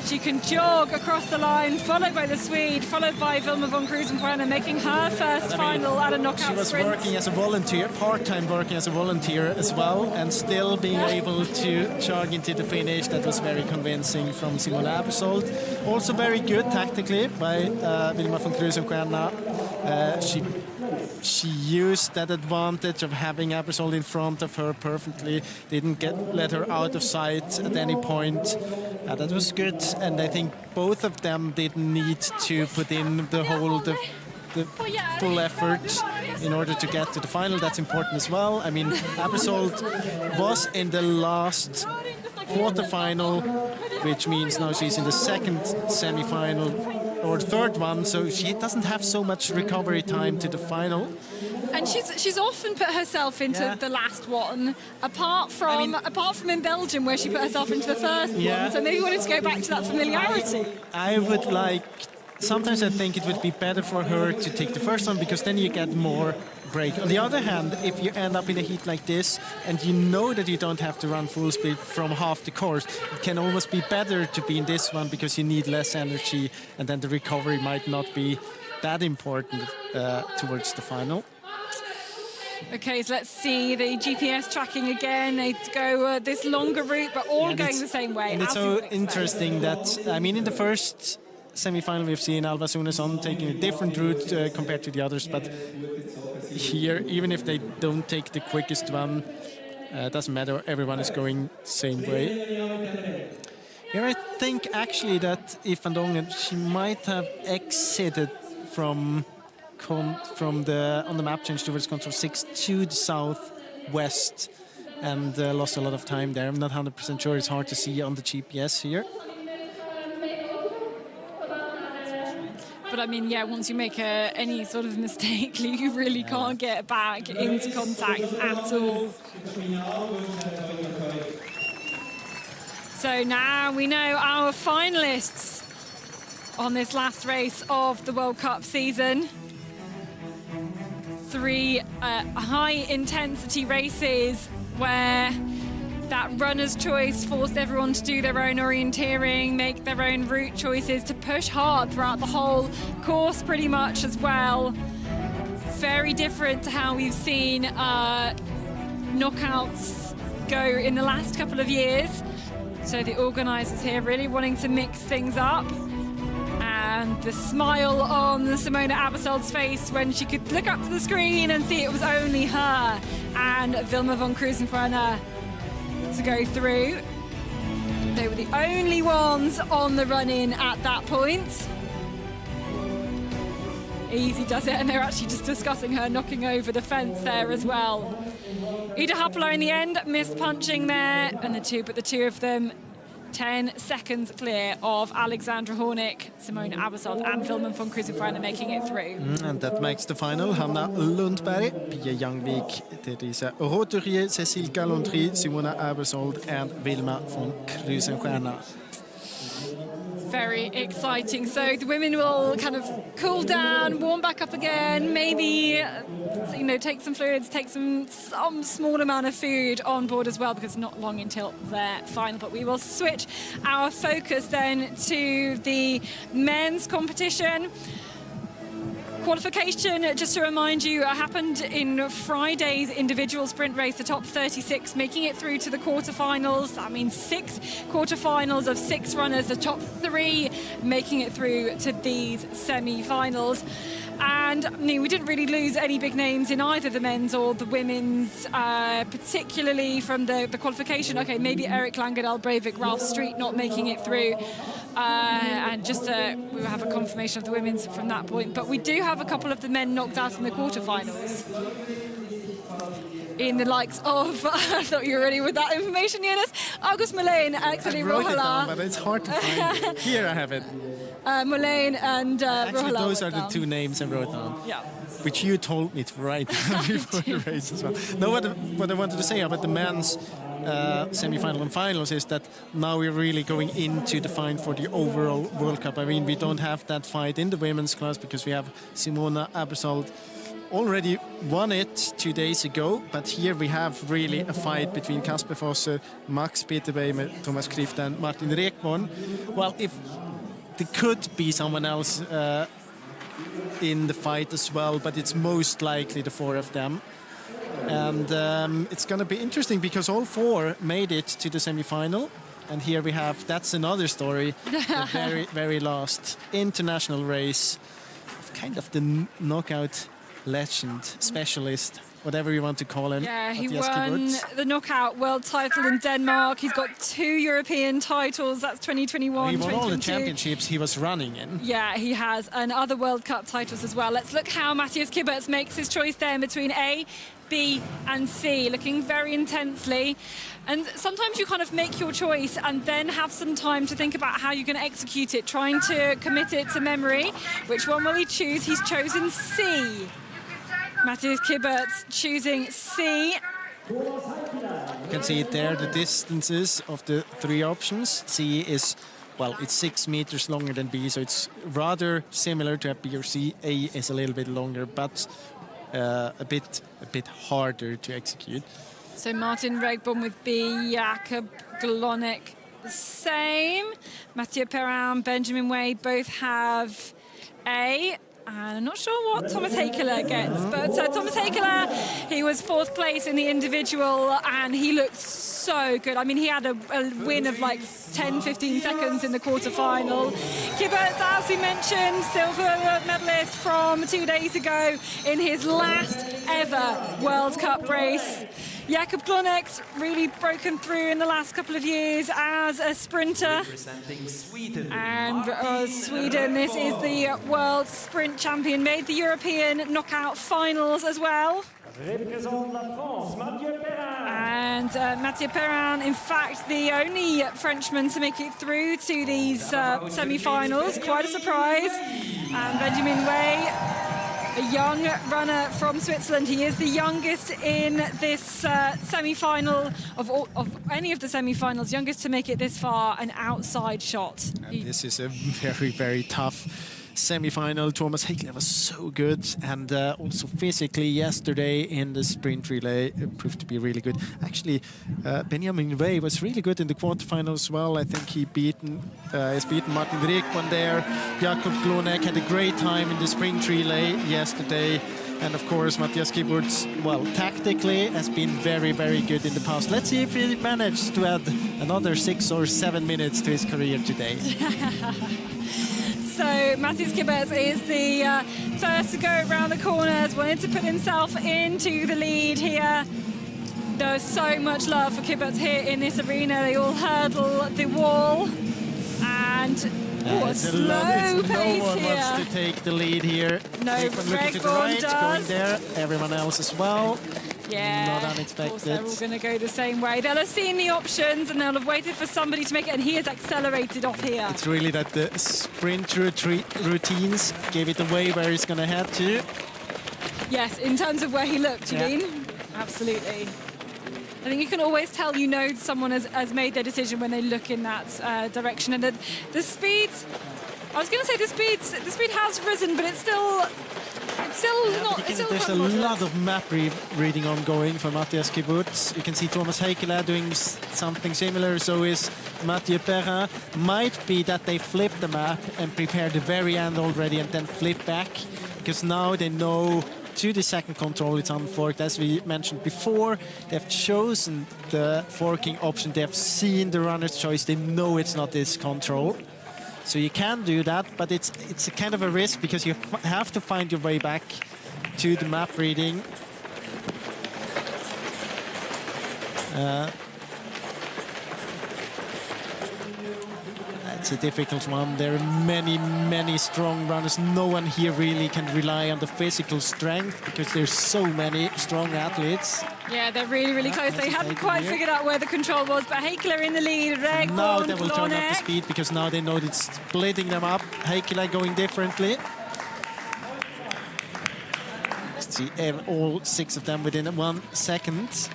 She can jog across the line, followed by the Swede, followed by Vilma von Krusenquerner, making her first final at a knockout sprint. She was working as a volunteer, part-time working as a volunteer as well, and still being able to jog into the finish. That was very convincing from Simona Aebersold. Also very good tactically by Vilma von Krusenquerner. She used that advantage of having Aebersold in front of her perfectly. Didn't let her out of sight at any point. That was good, and I think both of them didn't need to put in the full effort in order to get to the final. That's important as well. I mean, Aebersold was in the last quarterfinal, which means now she's in the second semi-final or third one, so she doesn't have so much recovery time to the final. And she's often put herself into the last one, apart from in Belgium where she put herself into the first one. So maybe wanted to go back to that familiarity. I would like. Sometimes I think it would be better for her to take the first one, because then you get more break. On the other hand, if you end up in a heat like this and you know that you don't have to run full speed from half the course, it can almost be better to be in this one because you need less energy, and then the recovery might not be that important towards the final. Okay, so let's see the GPS tracking again. They go this longer route, but all going the same way. And it's so interesting that, I mean, in the first semi-final we've seen Alva Sunesson taking a different route compared to the others, but here, even if they don't take the quickest one, it doesn't matter, everyone is going the same way. Here I think actually that Yves van Dongen, she might have exited from on the map change towards control 6 to the southwest and lost a lot of time there. I'm not 100% sure, it's hard to see on the GPS here. But I mean, yeah, once you make any sort of mistake, you really can't get back into contact at all. So now we know our finalists on this last race of the World Cup season. 3 high-intensity races where that runner's choice forced everyone to do their own orienteering, make their own route choices, to push hard throughout the whole course pretty much as well. Very different to how we've seen knockouts go in the last couple of years. So the organisers here really wanting to mix things up. And the smile on Simona Aebersold's face when she could look up to the screen and see it was only her and Vilma von Krusenquerner to go through. They were the only ones on the run-in at that point. Easy does it, and they're actually just discussing her knocking over the fence there as well. Ida Hapola in the end missed punching there, and the two of them 10 seconds clear of Alexandra Hornick, Simone Abersold and Vilma von Krusenfreiner making it through. And that makes the final. Hanna Lundberg, Pia Youngvik, Theresa Roturier, Cécile Gallandry, Simona Abersold and Vilma von Krusenfreiner. Very exciting. So the women will kind of cool down, warm back up again, maybe, you know, take some fluids, take some small amount of food on board as well, because it's not long until their final. But we will switch our focus then to the men's competition. Qualification, just to remind you, happened in Friday's individual sprint race. The top 36 making it through to the quarterfinals. That means 6 quarterfinals of 6 runners. The top 3 making it through to these semi-finals. And I mean, we didn't really lose any big names in either the men's or the women's, particularly from the qualification. Okay, maybe Erik Langedal, Breivik, Ralph Street not making it through. And just we have a confirmation of the women's from that point. But we do have a couple of the men knocked out in the quarterfinals. In the likes of, I thought you were ready with that information, Jonas. August Mulane, actually I wrote it down, Rohala. but it's hard to find it. Here I have it. Mulane and Actually, Rohala those are the down. 2 names I wrote down. Yeah. Which you told me to write before the race as well. No, what I wanted to say about the men's semi-final and finals is that now we're really going into the fight for the overall World Cup. I mean, we don't have that fight in the women's class because we have Simona Abersold already won it 2 days ago, but here we have really a fight between Kasper Fosse, Max Peter Weimer, Thomas Krift and Martin Rekborn. Well, if there could be someone else in the fight as well, but it's most likely the 4 of them. And it's going to be interesting because all 4 made it to the semi-final. And here we have, that's another story, the very, very last international race of kind of the knockout legend, specialist, whatever you want to call him. Yeah, he Matthias won Kyburz. the knockout world title in Denmark. He's got 2 European titles. That's 2021, He won all the 2022. championships he was running in. Yeah, he has, and other World Cup titles as well. Let's look how Matthias Kyburz makes his choice there between A, B and C, looking very intensely. And sometimes you kind of make your choice and then have some time to think about how you're going to execute it, trying to commit it to memory. Which one will he choose? He's chosen C. Matthias Kyburz choosing C. You can see it there, the distances of the 3 options. C is, well, it's 6 meters longer than B, so it's rather similar to B or C. A is a little bit longer, but a bit harder to execute. So Martin Rekborn with B, Jakob Glonek the same. Mathieu Perrin, Benjamin Way both have A. And I'm not sure what Thomas Hakeler gets, but Thomas Hakeler, he was 4th place in the individual and he looked so good. I mean, he had a win of like 10-15 seconds in the quarterfinal. Kyburz, as we mentioned, silver medalist from 2 days ago in his last ever World Cup race. Jakob Glonek's really broken through in the last couple of years as a sprinter. Representing Sweden. And Sweden, this is the world sprint champion, made the European knockout finals as well. And Mathieu Perrin, in fact, the only Frenchman to make it through to these semi-finals. Quite a surprise. And Benjamin Way, a young runner from Switzerland. He is the youngest in this semi-final of any of the semi-finals, youngest to make it this far, an outside shot. And this is a very, very tough semi-final. Thomas Hakeler was so good, and also physically yesterday in the sprint relay proved to be really good. Actually, Benjamin Way was really good in the quarterfinals as well. I think he has beaten Martin Rekborn there. Jakob Glonek had a great time in the sprint relay yesterday. And of course, Matthias Kyburz, well, tactically has been very, very good in the past. Let's see if he managed to add another 6 or 7 minutes to his career today. So Matthias Kyburz is the first to go around the corners, wanted to put himself into the lead here. There's so much love for Kyburz here in this arena. They all hurdle the wall, and a slow pace no one here. wants to take the lead here. No, Rekborn looking to the Rekborn right, does. going there. Everyone else as well. Yeah. Not expected. Of course, they're all going to go the same way. They'll have seen the options and they'll have waited for somebody to make it, and he has accelerated off here. It's really that the sprint routines gave it away where he's going to head to. Yes, in terms of where he looked, you mean? Absolutely. I think you can always tell, you know, someone has made their decision when they look in that direction. And the speed, I was going to say the speed has risen, but it's still not. It's still there's a lot of map reading ongoing for Matthias Kyburz. You can see Thomas Heikela doing something similar. So is Mathieu Perrin. Might be that they flip the map and prepare the very end already and then flip back, because now they know to the second control it's unforked. As we mentioned before, they've chosen the forking option. They've seen the runner's choice. They know it's not this control. So you can do that, but it's a kind of a risk, because you have to find your way back to the map reading. It's a difficult one. There are many strong runners. No one here really can rely on the physical strength, because there's so many strong athletes. Yeah, they're really close. They haven't quite figured out where the control was, but Heikela in the lead. Now they will turn up the speed, because now they know it's splitting them up. Heikela going differently. See all 6 of them within 1 second.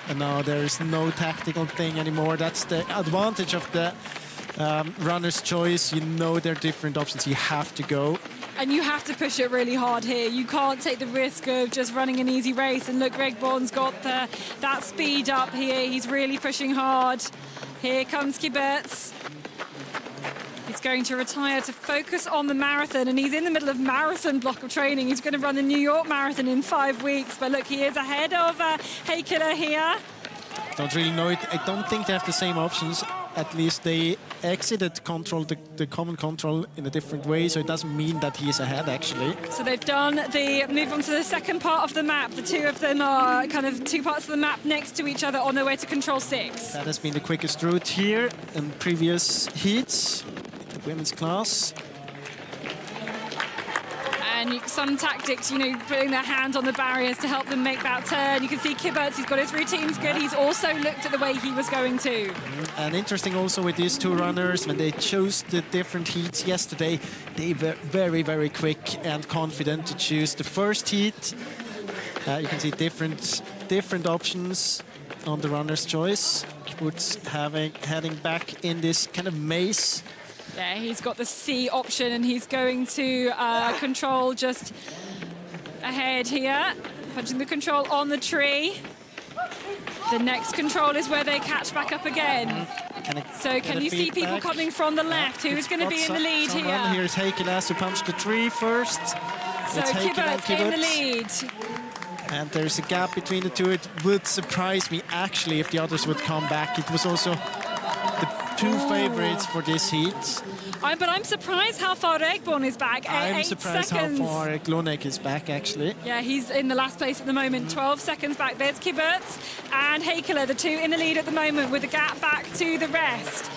And now there is no tactical thing anymore. That's the advantage of the runner's choice. You know there are different options. You have to go. And you have to push it really hard here. You can't take the risk of just running an easy race. And look, Regborn's got that speed up here. He's really pushing hard. Here comes Kyburz. He's going to retire to focus on the marathon, and he's in the middle of marathon block of training. He's going to run the New York Marathon in 5 weeks. But look, he is ahead of Heikela here. Don't really know it. I don't think they have the same options. At least they exited control, the common control, in a different way, so it doesn't mean that he is ahead, actually. So they've done the move on to the second part of the map. The 2 of them are kind of 2 parts of the map next to each other on their way to control 6. That has been the quickest route here in previous heats, the women's class. And some tactics, you know, putting their hand on the barriers to help them make that turn. You can see Kyburz, he's got his routines good. He's also looked at the way he was going to. And interesting also with these 2 runners, when they chose the different heats yesterday, they were very quick and confident to choose the first heat. You can see different options on the runner's choice. Kyburz heading back in this kind of maze. Yeah, he's got the C option, and he's going to control just ahead here. Punching the control on the tree. The next control is where they catch back up again. So can you see people coming from the left? Who is going to be in the lead here? Here's Heikela who punched the tree first. So Kyburz in the lead. And there's a gap between the 2. It would surprise me, actually, if the others would come back. It was also the 2 favorites for this heat. But I'm surprised how far Regborn is back. I'm surprised how far Glonek is back, actually. Yeah, he's in the last place at the moment, 12 seconds back. There's Kyburz and Heikela, the 2 in the lead at the moment, with the gap back to the rest.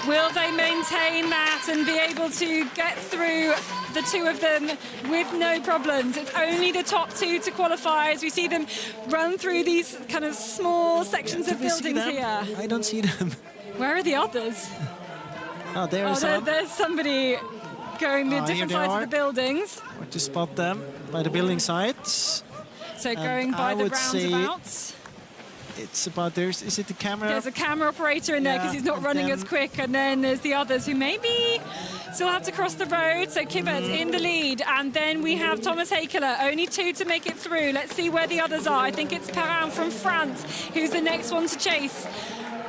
Will they maintain that and be able to get through the 2 of them with no problems? It's only the top 2 to qualify, as we see them run through these kind of small sections of buildings here. I don't see them. Where are the others? Oh, there's somebody going the different sides of the buildings. Where to spot them? By the building sites. So going by the roundabouts. It's about is it the camera? There's a camera operator in there because he's not running as quick, and then there's the others who maybe still have to cross the road. So Kyburz in the lead, and then we have Thomas Heikela, only 2 to make it through. Let's see where the others are. I think it's Perrin from France who's the next one to chase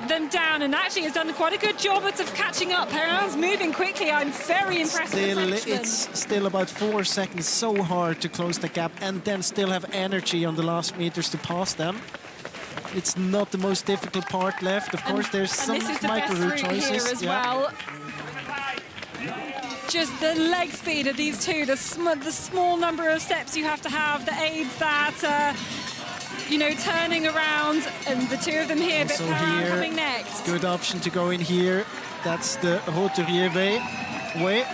them down, and actually has done quite a good job of catching up. Perrin's moving quickly. I'm very impressed with the Frenchman. It's still about 4 seconds. So hard to close the gap and then still have energy on the last meters to pass them. It's not the most difficult part left. Of course, there's some micro route choices here as well. Just the leg speed of these 2, the small number of steps you have to have, the aids that you know, turning around, and the 2 of them here, but Perrin coming next. Good option to go in here. That's the Orienteering way.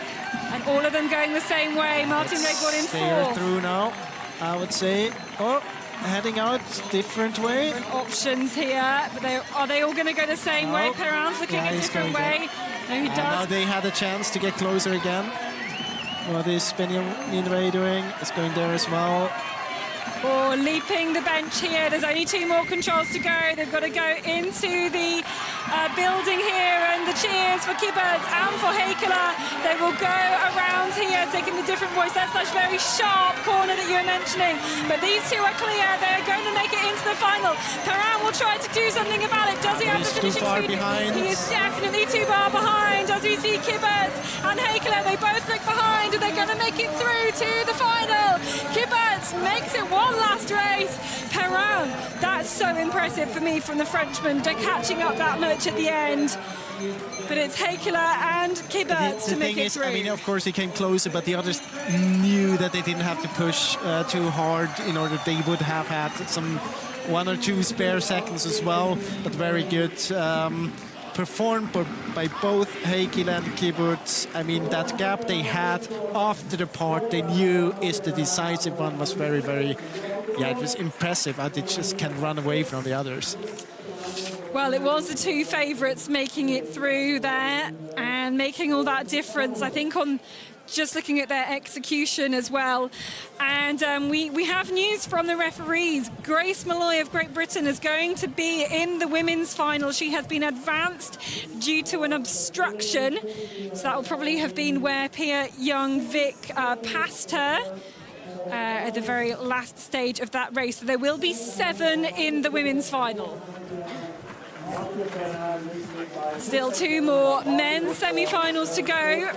And all of them going the same way. Martin Regborn in 4th. They are through now, I would say. Oh, heading out different way. Different options here, but are they all going to go the same way? Perrin's looking a different way. No, he does. Now they had a chance to get closer again. What is Benjamin doing? It's going there as well. Or leaping the bench here. There's only 2 more controls to go. They've got to go into the building here, and the cheers for Kyburz and for Heikkilä. They will go around here, taking the different voice. That's that very sharp corner that you were mentioning. But these 2 are clear. They're going to make it into the final. Perrin will try to do something about it. Does he have the finishing speed? Behind. He is definitely too far behind. As we see Kyburz and Heikkilä, they both look behind, and they're going to make it through to the final. Kyburz makes it one last race. Perrin, that's so impressive for me from the Frenchman. They're catching up that much at the end. But it's Heikkilä and Kyburz to make it through. I mean, of course, he came closer, but the others knew that they didn't have to push too hard in order. They would have had some 1 or 2 spare seconds as well, but very good. Performed by both Heikkilä and Kyburz. I mean, that gap they had after the part they knew is the decisive one was very, very, it was impressive how they just can run away from the others. Well, it was the 2 favourites making it through there and making all that difference, I think, on just looking at their execution as well. And we have news from the referees. Grace Malloy of Great Britain is going to be in the women's final. She has been advanced due to an obstruction. So that will probably have been where Pia Young-Vick passed her at the very last stage of that race. So there will be 7 in the women's final. Still 2 more men's semi-finals to go.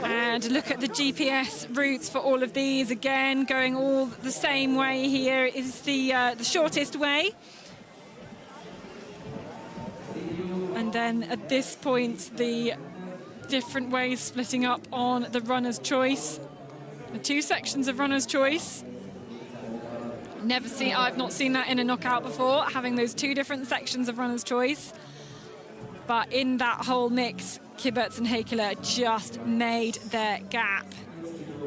And look at the GPS routes for all of these. Again, going all the same way here is the shortest way. And then at this point, the different ways splitting up on the runner's choice. The 2 sections of runner's choice. I've not seen that in a knockout before, having those 2 different sections of runner's choice. But in that whole mix, Kyburz and Heikkilä just made their gap.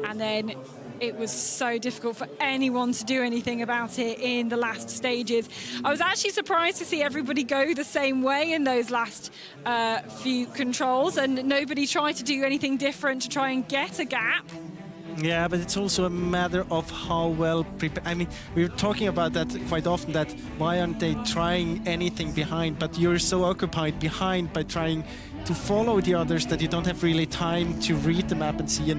And then it was so difficult for anyone to do anything about it in the last stages. I was actually surprised to see everybody go the same way in those last few controls, and nobody tried to do anything different to try and get a gap. Yeah, but it's also a matter of how well prepared. I mean, we're talking about that quite often, that why aren't they trying anything behind? But you're so occupied behind by trying to follow the others that you don't have really time to read the map and see,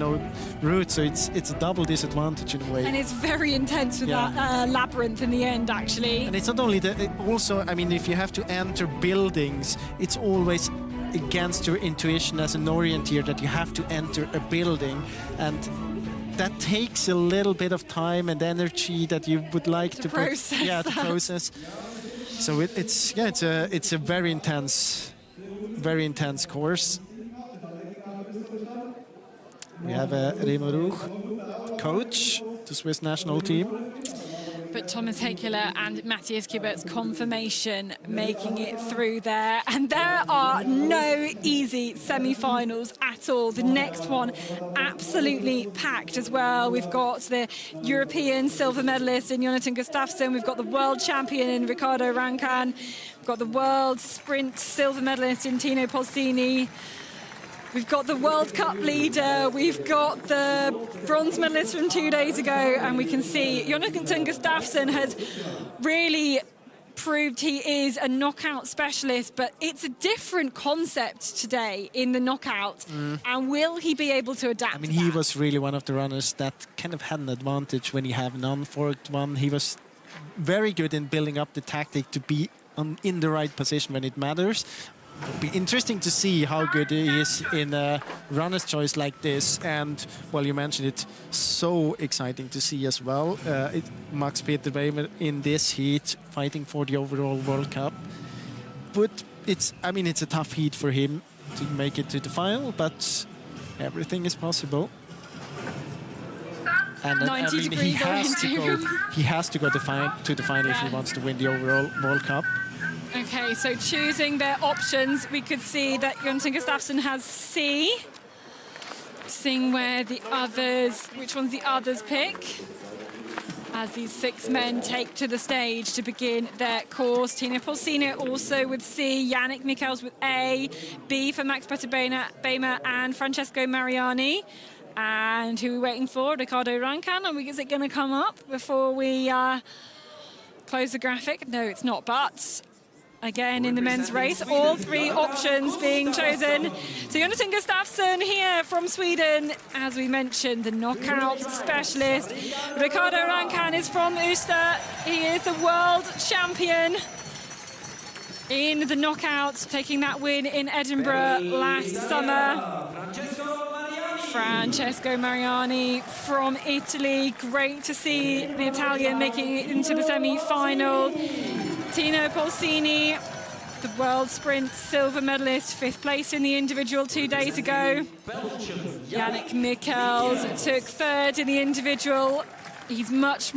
routes. So it's a double disadvantage in a way. And it's very intense with that labyrinth in the end, actually. And it's not only that, also, I mean, if you have to enter buildings, it's always against your intuition as an orienteer that you have to enter a building, and that takes a little bit of time and energy that you would like to process. To process. So it's a very intense course. We have Remo Ruch, coach, the Swiss national team. But Thomas Heikkilä and Matthias Kyburz confirmation making it through there. And there are no easy semi-finals at all. The next one absolutely packed as well. We've got the European silver medalist in Jonathan Gustafsson. We've got the world champion in Ricardo Rancan. We've got the world sprint silver medalist in Tino Polsini. We've got the World Cup leader, we've got the bronze medalist from 2 days ago, and we can see Jonathan Gustafsson has really proved he is a knockout specialist, but it's a different concept today in the knockout. And will he be able to adapt? I mean, he was really one of the runners that kind of had an advantage when you have an unforked one. He was very good in building up the tactic to be in the right position when it matters. It'll be interesting to see how good he is in a runner's choice like this. And, well, you mentioned it, so exciting to see as well. Max Peter Weimer in this heat, fighting for the overall World Cup. But it's a tough heat for him to make it to the final, but everything is possible. And he has to go to the final if he wants to win the overall World Cup. Okay, so choosing their options, we could see that Jonathan Gustafsson has C. Seeing which ones the others pick. as these 6 men take to the stage to begin their course. Tina Polsini also with C, Yannick Michels with A, B for Max Petter-Bejma and Francesco Mariani. And who are we waiting for? Ricardo Rancan. Is it going to come up before we close the graphic? No, it's not, but again in the men's race, all 3 options being chosen. So Jonathan Gustafsson here from Sweden, as we mentioned, the knockout specialist. Ricardo Rancan is from Uster. He is the world champion in the knockouts, taking that win in Edinburgh last summer. Francesco Mariani from Italy. Great to see the Italian making it into the semi-final. Tina Polsini, the world sprint silver medalist, 5th place in the individual 2 days ago. Yannick Michels took 3rd in the individual. He's much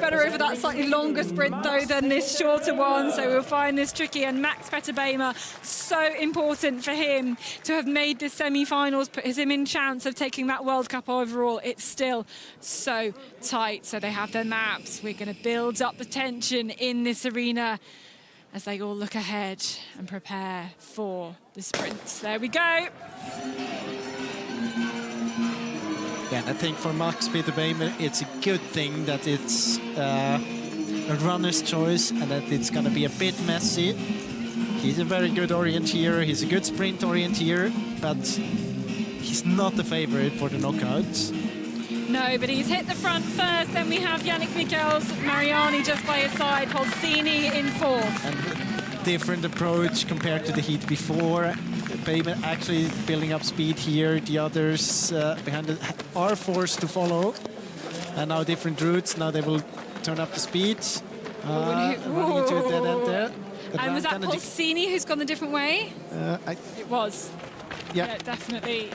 better over that slightly longer sprint though than this shorter one, so we'll find this tricky. And Max Petter-Bejma, so important for him to have made this semi-finals, puts him in chance of taking that World Cup overall. It's still so tight, so they have their maps. We're going to build up the tension in this arena as they all look ahead and prepare for the sprints. There we go. Yeah, and I think for Max Petter-Bejma, it's a good thing that it's a runner's choice and that it's going to be a bit messy. He's a very good orienteer, he's a good sprint orienteer, but he's not the favorite for the knockouts. No, but he's hit the front first. Then we have Yannick Michels, Mariani just by his side, Polsini in 4th. And a different approach compared to the heat before. Bejma actually building up speed here. The others behind it are forced to follow. And now different routes. Now they will turn up the speed. Running into a dead end there. And was that Polsini who's gone the different way? It was. Yeah, definitely.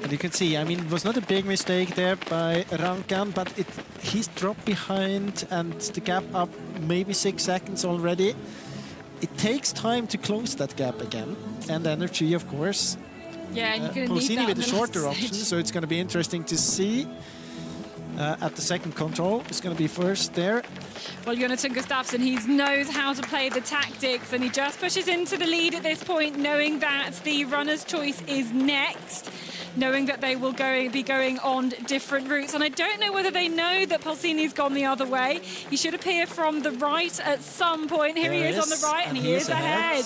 And you can see, I mean, it was not a big mistake there by Rancan, but he's dropped behind and the gap up maybe 6 seconds already. It takes time to close that gap again, and energy, of course. Yeah, and you're going to need Polsini that with the shorter option, so it's going to be interesting to see. At the second control, it's going to be first there. Well, Jonathan Gustafsson, he knows how to play the tactics, and he just pushes into the lead at this point, knowing that the runner's choice is next, knowing that they will be going on different routes. And I don't know whether they know that Polsini's gone the other way. He should appear from the right at some point. Here he is on the right, and he is ahead.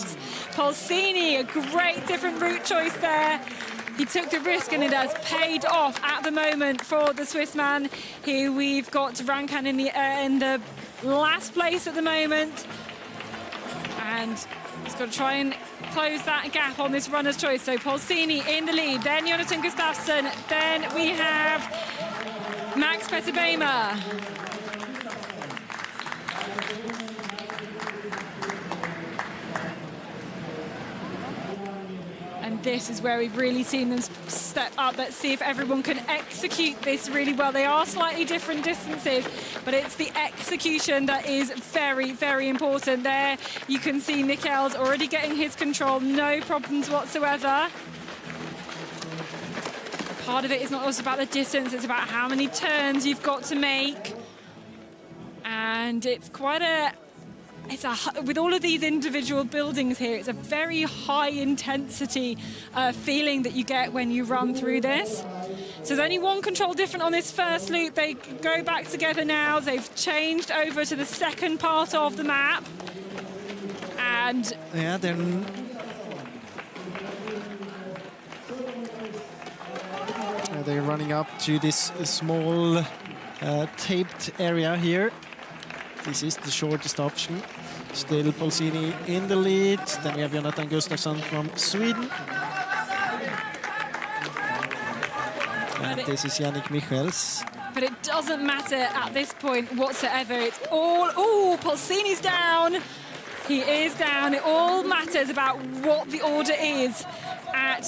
Polsini, a great different route choice there. He took the risk and it has paid off at the moment for the Swiss man. Here we've got Rancan in the last place at the moment. And he's got to try and close that gap on this runner's choice. So Polsini in the lead, then Jonathan Gustafsson, then we have Max Petter-Bejma. And this is where we've really seen them step up. Let's see if everyone can execute this really well. They are slightly different distances, but it's the execution that is very, very important. There you can see Michels already getting his control, no problems whatsoever. Part of it is not just about the distance, it's about how many turns you've got to make. And it's quite with all of these individual buildings here, it's a very high intensity feeling that you get when you run through this. So there's only one control different on this first loop. They go back together now. They've changed over to the second part of the map. And yeah, they're running up to this small taped area here. This is the shortest option. Still Polsini in the lead. Then we have Jonathan Gustafsson from Sweden. And this is Yannick Michels. But it doesn't matter at this point whatsoever. It's all, oh, Polsini's down. He is down. It all matters about what the order is at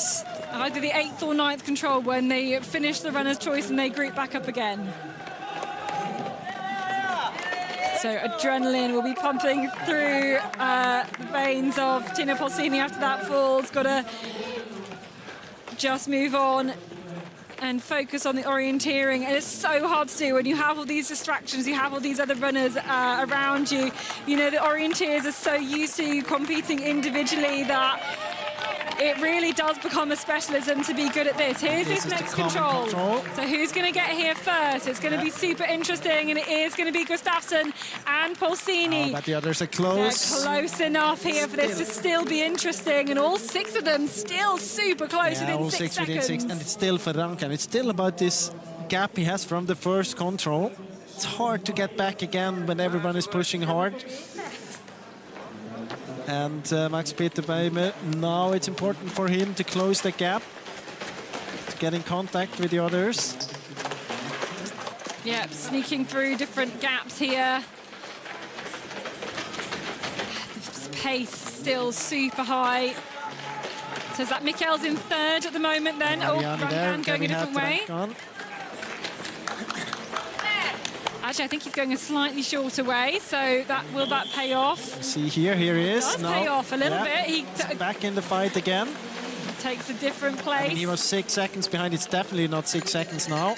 either the 8th or 9th control when they finish the runner's choice and they group back up again. So adrenaline will be pumping through the veins of Tina Polsini after that fall. It's got to just move on and focus on the orienteering. And it's so hard to do when you have all these distractions, you have all these other runners around you. You know, the orienteers are so used to competing individually that it really does become a specialism to be good at this. Here's this next control. So who's going to get here first? It's going to be super interesting, and it is going to be Gustafsson and Polsini. But the others are close. They're close enough here for this to still be interesting, and all 6 of them still super close within all 6 6 seconds. within 6, and it's still for Rankan. It's still about this gap he has from the first control. It's hard to get back again when everyone is pushing hard. And Max Peter Beimer, now it's important for him to close the gap, to get in contact with the others. Yep, sneaking through different gaps here. The pace still super high. So is that Mikkel's in 3rd at the moment then? Rankan going a different way. Actually, I think he's going a slightly shorter way, so will that pay off? See here he is. It does pay off a little bit. He's back in the fight again. Takes a different place. I mean, he was 6 seconds behind. It's definitely not 6 seconds now.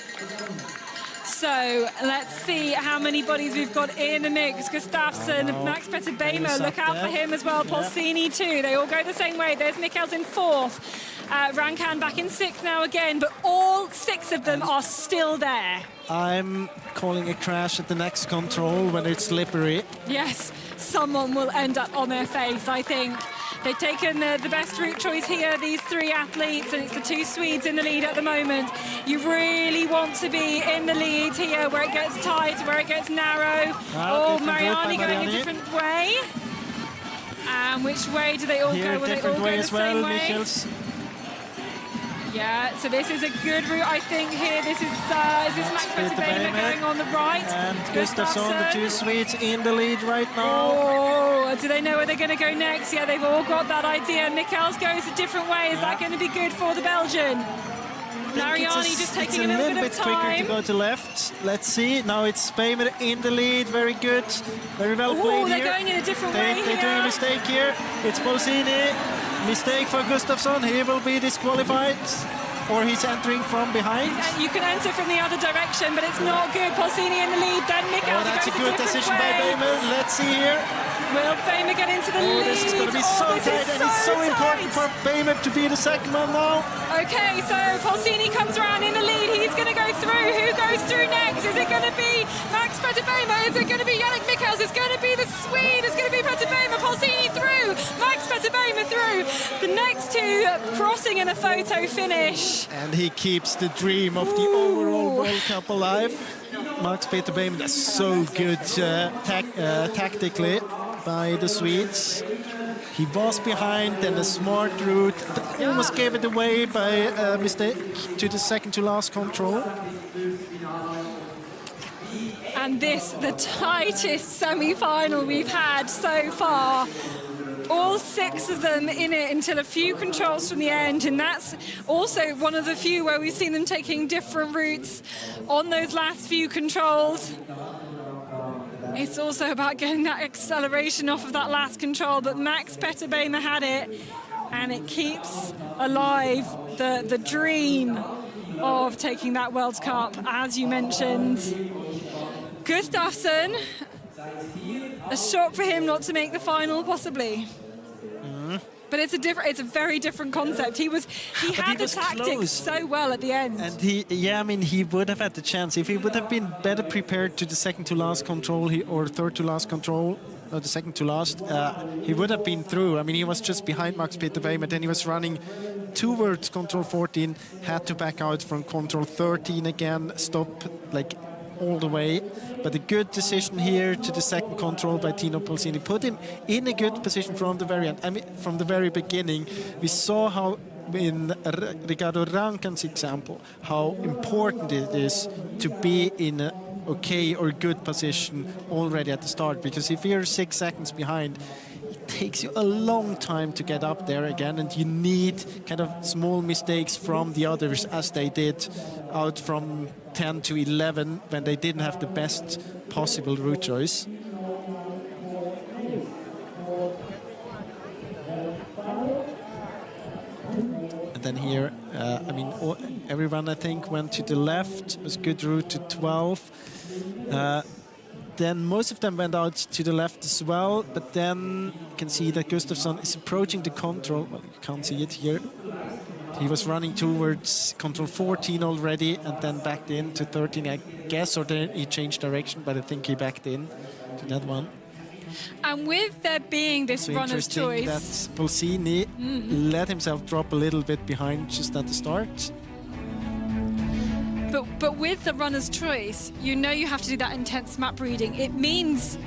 So let's see how many bodies we've got in the mix. Gustafsson, Max Peter Beimer, look out for him as well. Polsini too. They all go the same way. There's Mikkel's in 4th. Rankan back in 6th now again, but all 6 of them are still there. I'm calling a crash at the next control when it's slippery. Yes, someone will end up on their face, I think. They've taken the best route choice here, these 3 athletes, and it's the 2 Swedes in the lead at the moment. You really want to be in the lead here, where it gets tight, where it gets narrow. Mariani going a different way. And which way do they all go? Will they all go the same way? Michels. Yeah, so this is a good route, I think, here. This is Max Peter Beimer going on the right. And Gustafsson, the 2 Swedes in the lead right now. Oh, do they know where they're going to go next? Yeah, they've all got that idea. Mikkels goes a different way. Is that going to be good for the Belgian? Mariani just taking a little bit of time. Quicker to go to left. Let's see. Now it's Beimer in the lead. Very good. Very well played here. They're going in a different way They're doing a mistake here. It's Polsini. Mistake for Gustafsson. He will be disqualified. Or he's entering from behind. You can enter from the other direction, but it's not good. Polsini in the lead. Then Mikkels that's a good decision by Beimer. Let's see here. Will Beimer get into the lead? This is going to be so tight, and it's so important for Beimer to be the second one now. Okay, so Polsini comes around in the lead. He's going to go through. Who goes through next? Is it going to be Max Peter Beimer? Is it going to be Yannick Mikkels? It's going to be the Swede. It's going to be Peter Beimer. Polsini through. Max Peter Beimer through. The next 2 crossing in a photo finish. And he keeps the dream of the overall World Cup alive. Max Peter Beimer, that's so good tactically by the Swedes. He was behind, and a smart route almost gave it away by a mistake to the second to last control. And this, the tightest semi-final we've had so far. All 6 of them in it until a few controls from the end, and that's also one of the few where we've seen them taking different routes on those last few controls. It's also about getting that acceleration off of that last control, but Max Peter Beimer had it, and it keeps alive the dream of taking that World Cup, as you mentioned. Gustafsson, a shock for him not to make the final, possibly. But it's a very different concept. He had the tactics so well at the end. And he would have had the chance if he would have been better prepared to the second to last control or third to last control. Or the second to last, he would have been through. I mean, he was just behind Max Peter Beimer, then he was running towards control 14, had to back out from control 13 again, stop like all the way. But a good decision here to the second control by Tino Polsini. Put him in a good position from the very end. I mean, from the very beginning, we saw how in Ricardo Rankan's example, how important it is to be in a okay or good position already at the start. Because if you're 6 seconds behind, it takes you a long time to get up there again, and you need kind of small mistakes from the others, as they did out from 10 to 11 when they didn't have the best possible route choice. And then here, I mean, Everyone, I think, went to the left. It was a good route to 12. Then most of them went out to the left as well, but then you can see that Gustafsson is approaching the control. Well, you can't see it here. He was running towards control 14 already and then backed in to 13, I guess, or then he changed direction, but I think he backed in to that one. And with there being this so runner's choice, that Polsini let himself drop a little bit behind just at the start. But with the runner's choice, you know you have to do that intense map reading. It means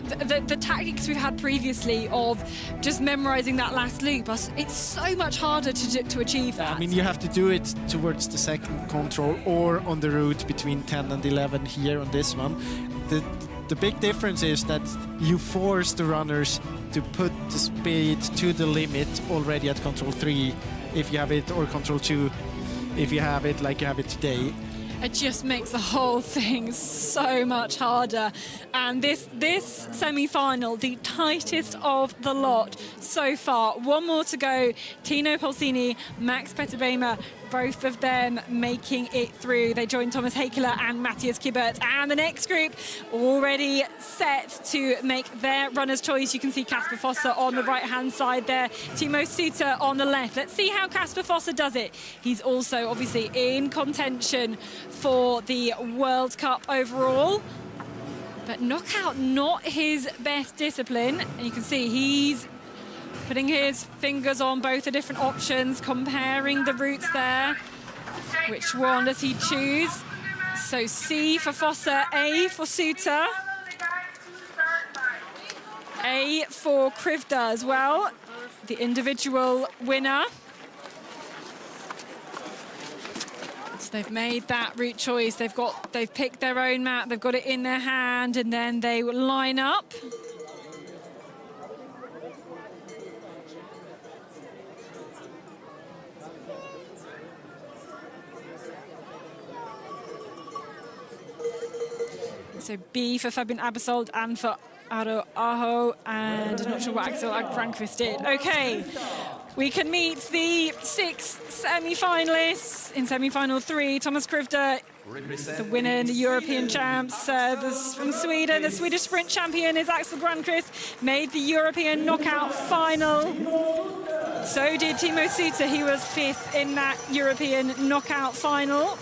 the tactics we've had previously of just memorizing that last loop, it's so much harder to achieve that. I mean, you have to do it towards the second control or on the route between 10 and 11 here on this one. The big difference is that you force the runners to put the speed to the limit already at control 3 if you have it, or control 2 if you have it like you have it today. It just makes the whole thing so much harder. And this semi-final, the tightest of the lot so far. One more to go. Tino Polsini, Max Petterbeimer, both of them making it through. They join Thomas Häkkilä and Matthias Kyburz. And the next group already set to make their runner's choice. You can see Kasper Fosse on the right-hand side there. Timo Suter on the left. Let's see how Kasper Fosse does it. He's also obviously in contention for the World Cup overall. But knockout, not his best discipline. And you can see he's putting his fingers on both the different options, comparing the routes there. Which one does he choose? So C for Fosse, A for Suter, A for Krivda as well, the individual winner. So they've made that route choice. They've picked their own map. They've got it in their hand, and then they will line up. So B for Fabian Abersold and for Aro Aho, and I'm not sure what Axel Granqvist did. Okay, we can meet the 6 semi-finalists in semi-final 3. Thomas Krivda, the winner in the European champs. From Sweden, the Swedish sprint champion is Axel Granqvist, made the European knockout final. So did Timo Suter, he was 5th in that European knockout final.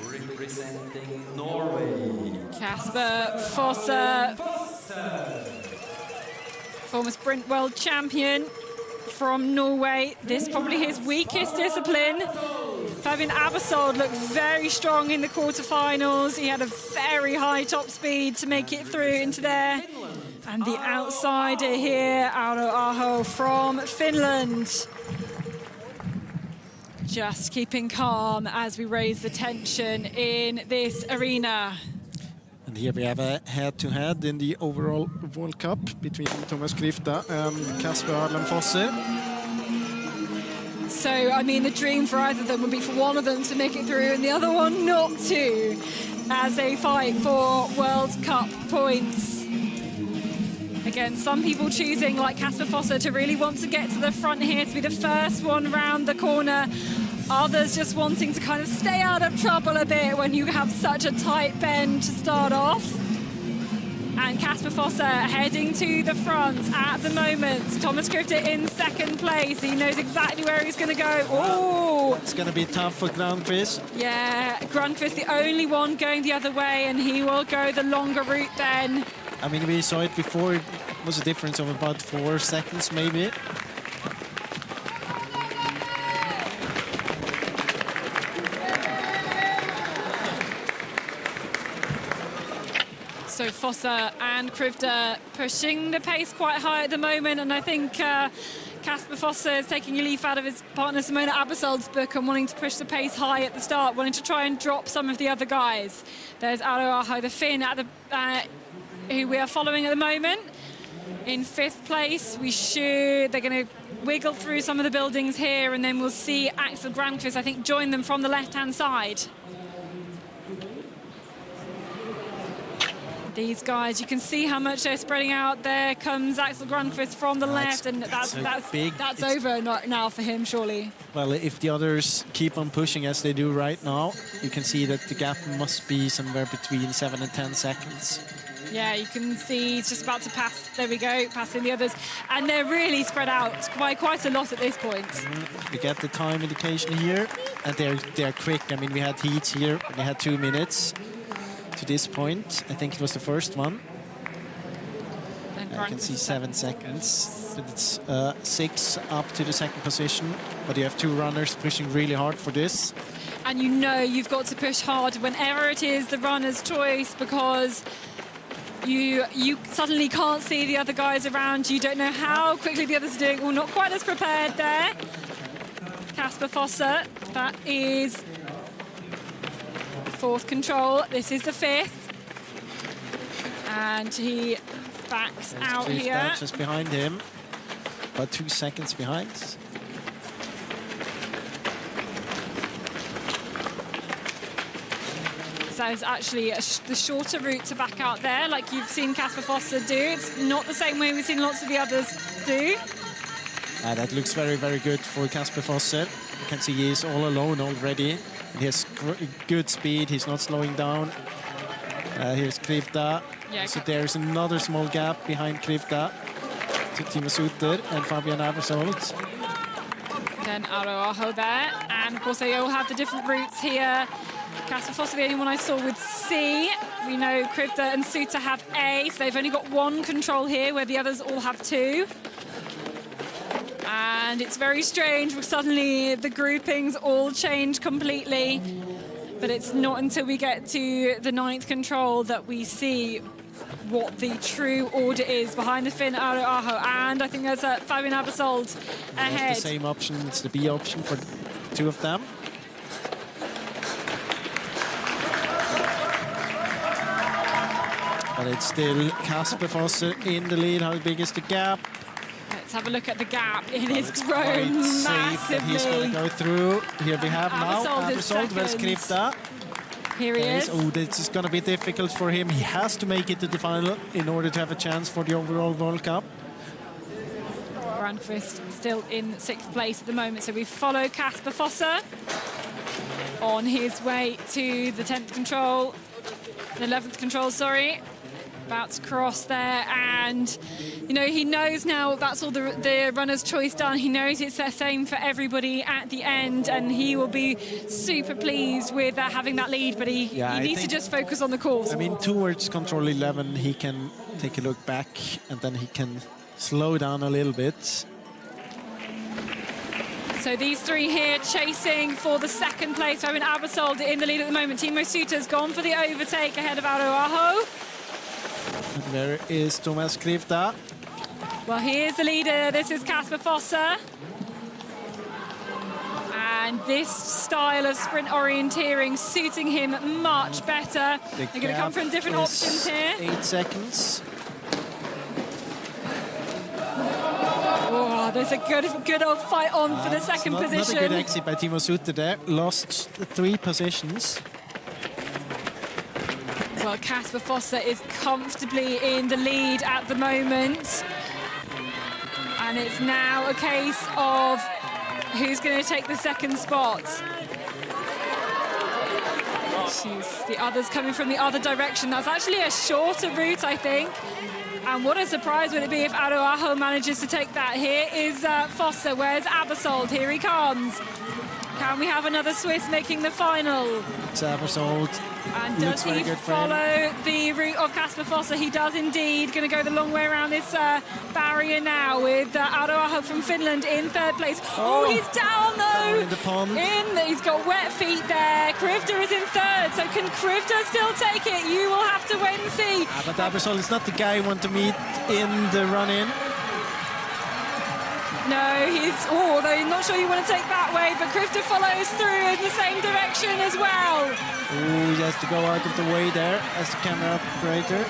Representing Norway, Kasper Fosse, former sprint world champion from Norway. This is probably his weakest discipline. Fabian Abersold looked very strong in the quarterfinals. He had a very high top speed to make it through into there. And the outsider here, Aro Aho from Finland. Just keeping calm as we raise the tension in this arena. And here we have a head-to-head in the overall World Cup between Thomas Krivda and Kasper Adlan Fosse. So, I mean, the dream for either of them would be for one of them to make it through and the other one not to, as they fight for World Cup points. Again, some people choosing, like Kasper Fosse, to really want to get to the front here, to be the first one round the corner. Others just wanting to kind of stay out of trouble a bit when you have such a tight bend to start off. And Kasper Fosse heading to the front at the moment. Thomas Krivda in 2nd place. He knows exactly where he's going to go. Oh! It's going to be tough for Granqvist. Yeah, Granqvist the only one going the other way, and he will go the longer route then. I mean, we saw it before. It was a difference of about 4 seconds, maybe. So Fosse and Krivda pushing the pace quite high at the moment, and I think Kasper Fosse is taking a leaf out of his partner Simona Abersold's book and wanting to push the pace high at the start, wanting to try and drop some of the other guys. There's Aro Aho, the Finn, at the, who we are following at the moment. In 5th place, they're going to wiggle through some of the buildings here, and then we'll see Axel Granqvist, I think, join them from the left-hand side. These guys, you can see how much they're spreading out. There comes Axel Grönqvist from the left, and that's over now for him, surely. Well, if the others keep on pushing as they do right now, you can see that the gap must be somewhere between 7 and 10 seconds. Yeah, you can see he's just about to pass. There we go, passing the others. And they're really spread out by quite a lot at this point. We get the time indication here, and they're quick. I mean, we had heats here. We had 2 minutes to this point. I think it was the first one. And you can see 7 seconds. But it's 6 up to the second position. But you have 2 runners pushing really hard for this. And you know you've got to push hard whenever it is the runner's choice, because you suddenly can't see the other guys around. You don't know how quickly the others are doing. Well, not quite as prepared there. Kasper Fosse, that is 4th control. This is the 5th. And he backs out here. Just behind him, about 2 seconds behind. That is actually the shorter route to back out there, like you've seen Kasper Fosse do. It's not the same way we've seen lots of the others do. That looks very, very good for Kasper Fosse. You can see he is all alone already. And he has good speed. He's not slowing down. Here's Krivda. Yeah, so there's another small gap behind Krivda to Timo Suter and Fabian Abersold. Then Aro Aho there. And of course they all have the different routes here. Kasper Fosse, the only one I saw with C. We know Krivda and Suter have A, so they've only got 1 control here, where the others all have 2. And it's very strange, because suddenly the groupings all change completely. But it's not until we get to the 9th control that we see what the true order is behind the Finn Aro Aho. And I think there's Fabian Abersold ahead. It's the same option, it's the B option for 2 of them. But it's still Kasper Fosse in the lead. How big is the gap? Let's have a look at the gap. It is grown massively. He's going to go through. Here we have now Abersold versus Krivda. Here he is. Oh, this is going to be difficult for him. He has to make it to the final in order to have a chance for the overall World Cup. Grönqvist still in 6th place at the moment. So we follow Kasper Fosse on his way to the 10th control. The 11th control, sorry. About to cross there, and you know he knows now that's all the runner's choice done. He knows it's the same for everybody at the end, and he will be super pleased with having that lead, but he needs to just focus on the course. I mean, towards control 11 he can take a look back, and then he can slow down a little bit. So these 3 here chasing for the 2nd place. Fabian Abersold in the lead at the moment. Timo Suter's gone for the overtake ahead of Aro Aho. And there is Thomas Krivda. Well, he is the leader. This is Kasper Fosse. And this style of sprint orienteering suiting him much better. They're going to come from different options here. 8 seconds. Oh, there's a good old fight on for the 2nd position. Not a good exit by Timo Suter there. Lost 3 positions. Well, Kasper Fosse is comfortably in the lead at the moment. And it's now a case of who's going to take the 2nd spot. The others coming from the other direction. That's actually a shorter route, I think. And what a surprise would it be if Aro Aho manages to take that. Here is Fosse. Where's Abersold? Here he comes. Can we have another Swiss making the final? It's Abersold. And does he follow the route of Kasper Fosse? He does indeed. Going to go the long way around this barrier now with Aro Aho from Finland in 3rd place. Oh, he's down though. In the pond. He's got wet feet there. Krivda is in 3rd. So can Krivda still take it? You will have to wait and see. But Abersold is not the guy you want to meet in the run-in. No, although I'm not sure you want to take that way, but Krivda follows through in the same direction as well. He has to go out of the way there as the camera operator.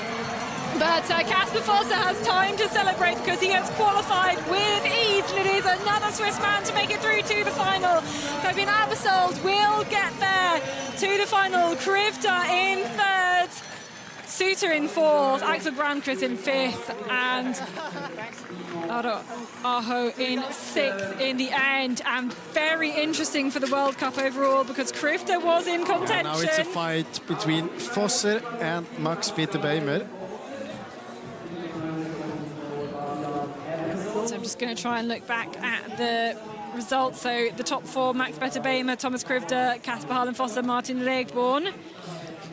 But Kasper Fosse has time to celebrate because he has qualified with ease, and it is another Swiss man to make it through to the final. Fabian Abersold will get there to the final. Krivda in 3rd. Suter in 4th, Axel Brandquist in 5th, and Aho in 6th in the end. And very interesting for the World Cup overall because Krifter was in contention. Now it's a fight between Fosse and Max Peter Beimer. So I'm just going to try and look back at the results. So the top 4, Max Peter Beimer, Thomas Krifter, Kasper Harlan Fosse, Martin Regborn.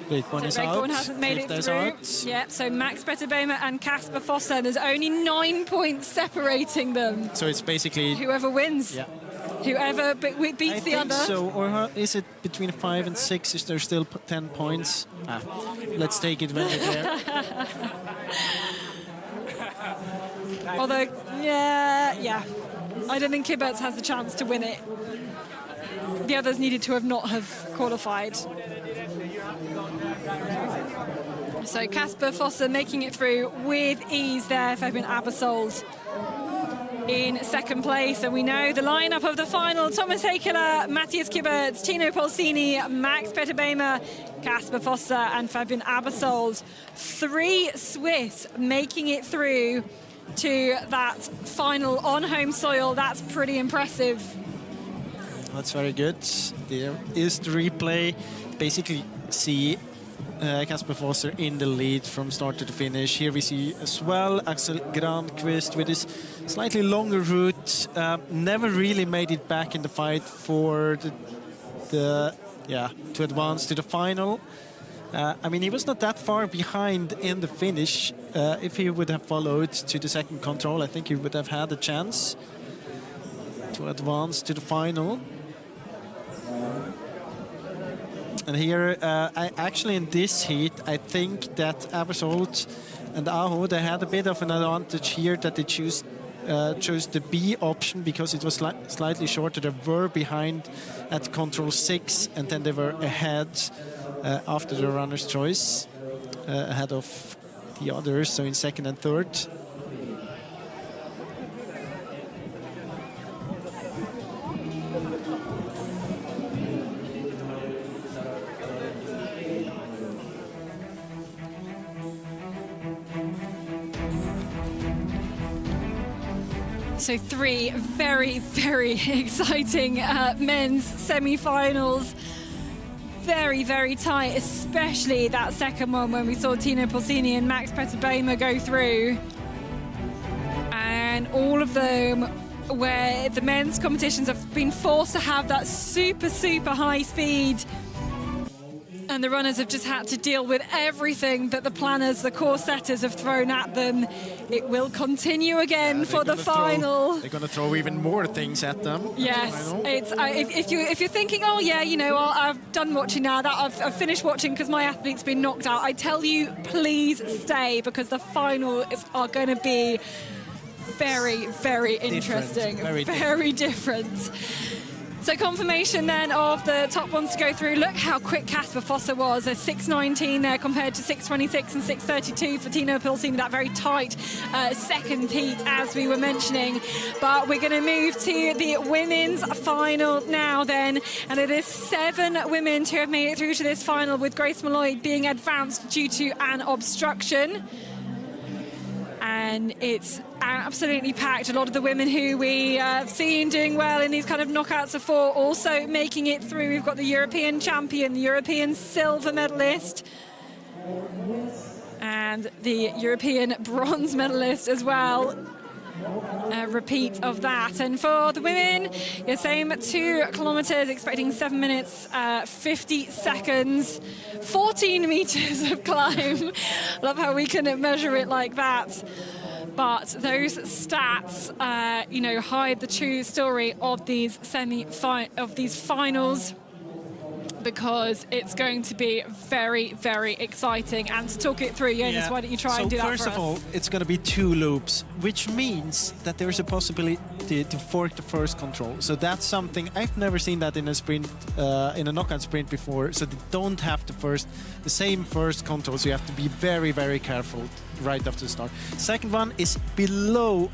Regborn is out. Regborn hasn't made it through. Out. Yeah, so Max Peter Beimer and Kasper Fosse, there's only 9 points separating them. So it's basically... whoever wins. Yeah. Whoever beats the other. So, or is it between 5 and 6? Is there still 10 points? Let's take it when we're there. Although, yeah. I don't think Kyburz has the chance to win it. The others needed to not have qualified. So Kasper Fosse making it through with ease there, Fabian Abersold in 2nd place. And we know the lineup of the final: Thomas Heikeler, Matthias Kyburz, Tino Polsini, Max Peter Beimer, Kasper Fosse and Fabian Abersold. 3 Swiss making it through to that final on home soil. That's pretty impressive. That's very good. There is the replay. Basically see Kasper Fosse in the lead from start to the finish. Here we see as well Axel Granqvist with his slightly longer route. Never really made it back in the fight for to advance to the final. I mean, he was not that far behind in the finish. If he would have followed to the second control, I think he would have had a chance to advance to the final. And here, actually in this heat, I think that Abersold and Aho, they had a bit of an advantage here that they chose the B option because it was slightly shorter. They were behind at control 6 and then they were ahead after the runner's choice, ahead of the others, so in 2nd and 3rd. So 3 very, very exciting men's semi-finals. Very, very tight, especially that second one when we saw Tino Polsini and Max Peter Beimer go through. And all of them where the men's competitions have been forced to have that super, super high speed. And the runners have just had to deal with everything that the planners, the course setters have thrown at them. It will continue again for the final. They're going to throw even more things at them. Yes, it's if you're thinking, oh yeah, you know, I've done watching now, that I've finished watching because my athlete's been knocked out. I tell you, please stay because the finals are going to be very, very interesting, very different. So confirmation then of the top ones to go through. Look how quick Kasper Fosse was, a 6:19 there compared to 6:26 and 6:32 for Tino Polsini, that very tight second heat as we were mentioning. But we're going to move to the women's final now then, and it is 7 women who have made it through to this final, with Grace Molloy being advanced due to an obstruction. And it's absolutely packed. A lot of the women who we have seen doing well in these kind of knockouts before also making it through. We've got the European champion, the European silver medalist, and the European bronze medalist as well. A repeat of that. And for the women, the same 2 kilometers, expecting 7 minutes 50 seconds, 14 meters of climb. Love how we can measure it like that. But those stats, you know, hide the true story of these finals, because it's going to be very, very exciting. And to talk it through, Jonas, why don't you try and do that for us? So first of all, it's going to be 2 loops, which means that there's a possibility to fork the first control. So that's something I've never seen that in a sprint, in a knockout sprint before. So they don't have the same first control. So you have to be very, very careful right after the start. Second one is below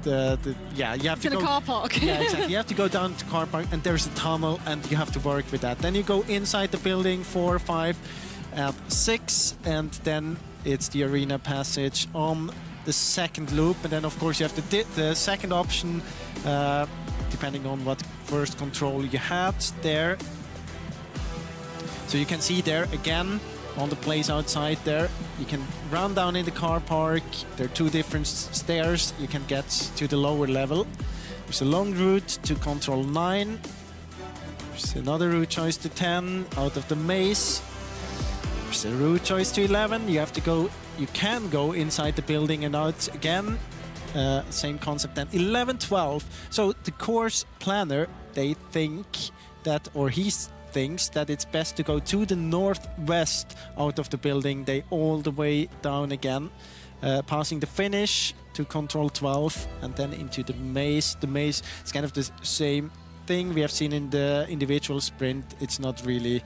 you have to go in a car park. Yeah, exactly. You have to go down to car park, and there's a tunnel, and you have to work with that. Then you go inside the building 4 or 5, at 6, and then it's the arena passage on the second loop. And then, of course, you have the second option, depending on what first control you had there. So you can see there again on the place outside there, you can run down in the car park. There are 2 different stairs. You can get to the lower level. There's a long route to control 9. There's another route choice to 10 out of the maze. There's a route choice to 11. You can go inside the building and out again. Same concept then. 11, 12. So the course planner, they think that, or he thinks that it's best to go to the northwest out of the building, they all the way down again, passing the finish to control 12, and then into the maze. The maze is kind of the same thing we have seen in the individual sprint. It's not really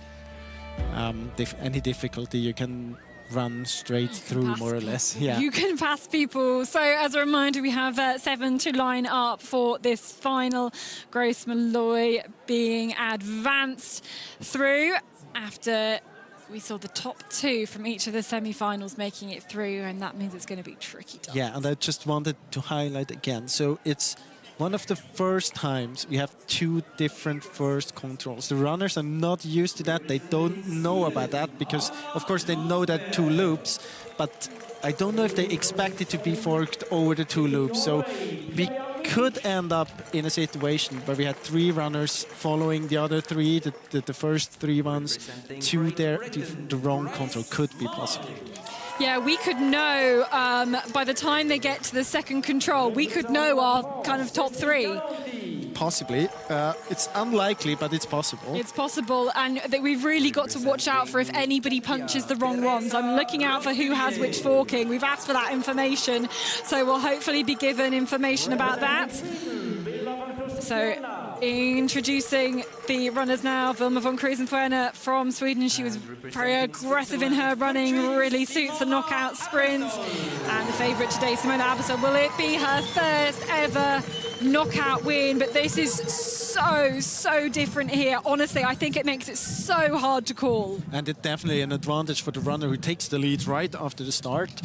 any difficulty. You can run straight through, more or less. Yeah. You can pass people. So as a reminder, we have 7 to line up for this final. Grace Malloy being advanced through after we saw the top 2 from each of the semi-finals making it through, and that means it's going to be tricky. Yeah, and I just wanted to highlight again. So it's one of the first times we have 2 different first controls. The runners are not used to that. They don't know about that because, of course, they know that 2 loops, but I don't know if they expect it to be forked over the 2 loops. So we could end up in a situation where we had 3 runners following the other 3, the first 3 ones, to the wrong control. Could be possible. Yeah, we could know by the time they get to the second control, we could know our kind of top 3. Possibly. It's unlikely, but it's possible. It's possible, and that we've really got to watch out for if anybody punches the wrong ones. I'm looking out for who has which forking. We've asked for that information, so we'll hopefully be given information about that. So introducing the runners now, Vilma von Krusenfuerne from Sweden. She was very aggressive in her running, really suits the knockout sprints. And the favourite today, Simona Abbasson. Will it be her first ever knockout win? But this is so different here. Honestly, I think it makes it so hard to call. And it's definitely an advantage for the runner who takes the lead right after the start.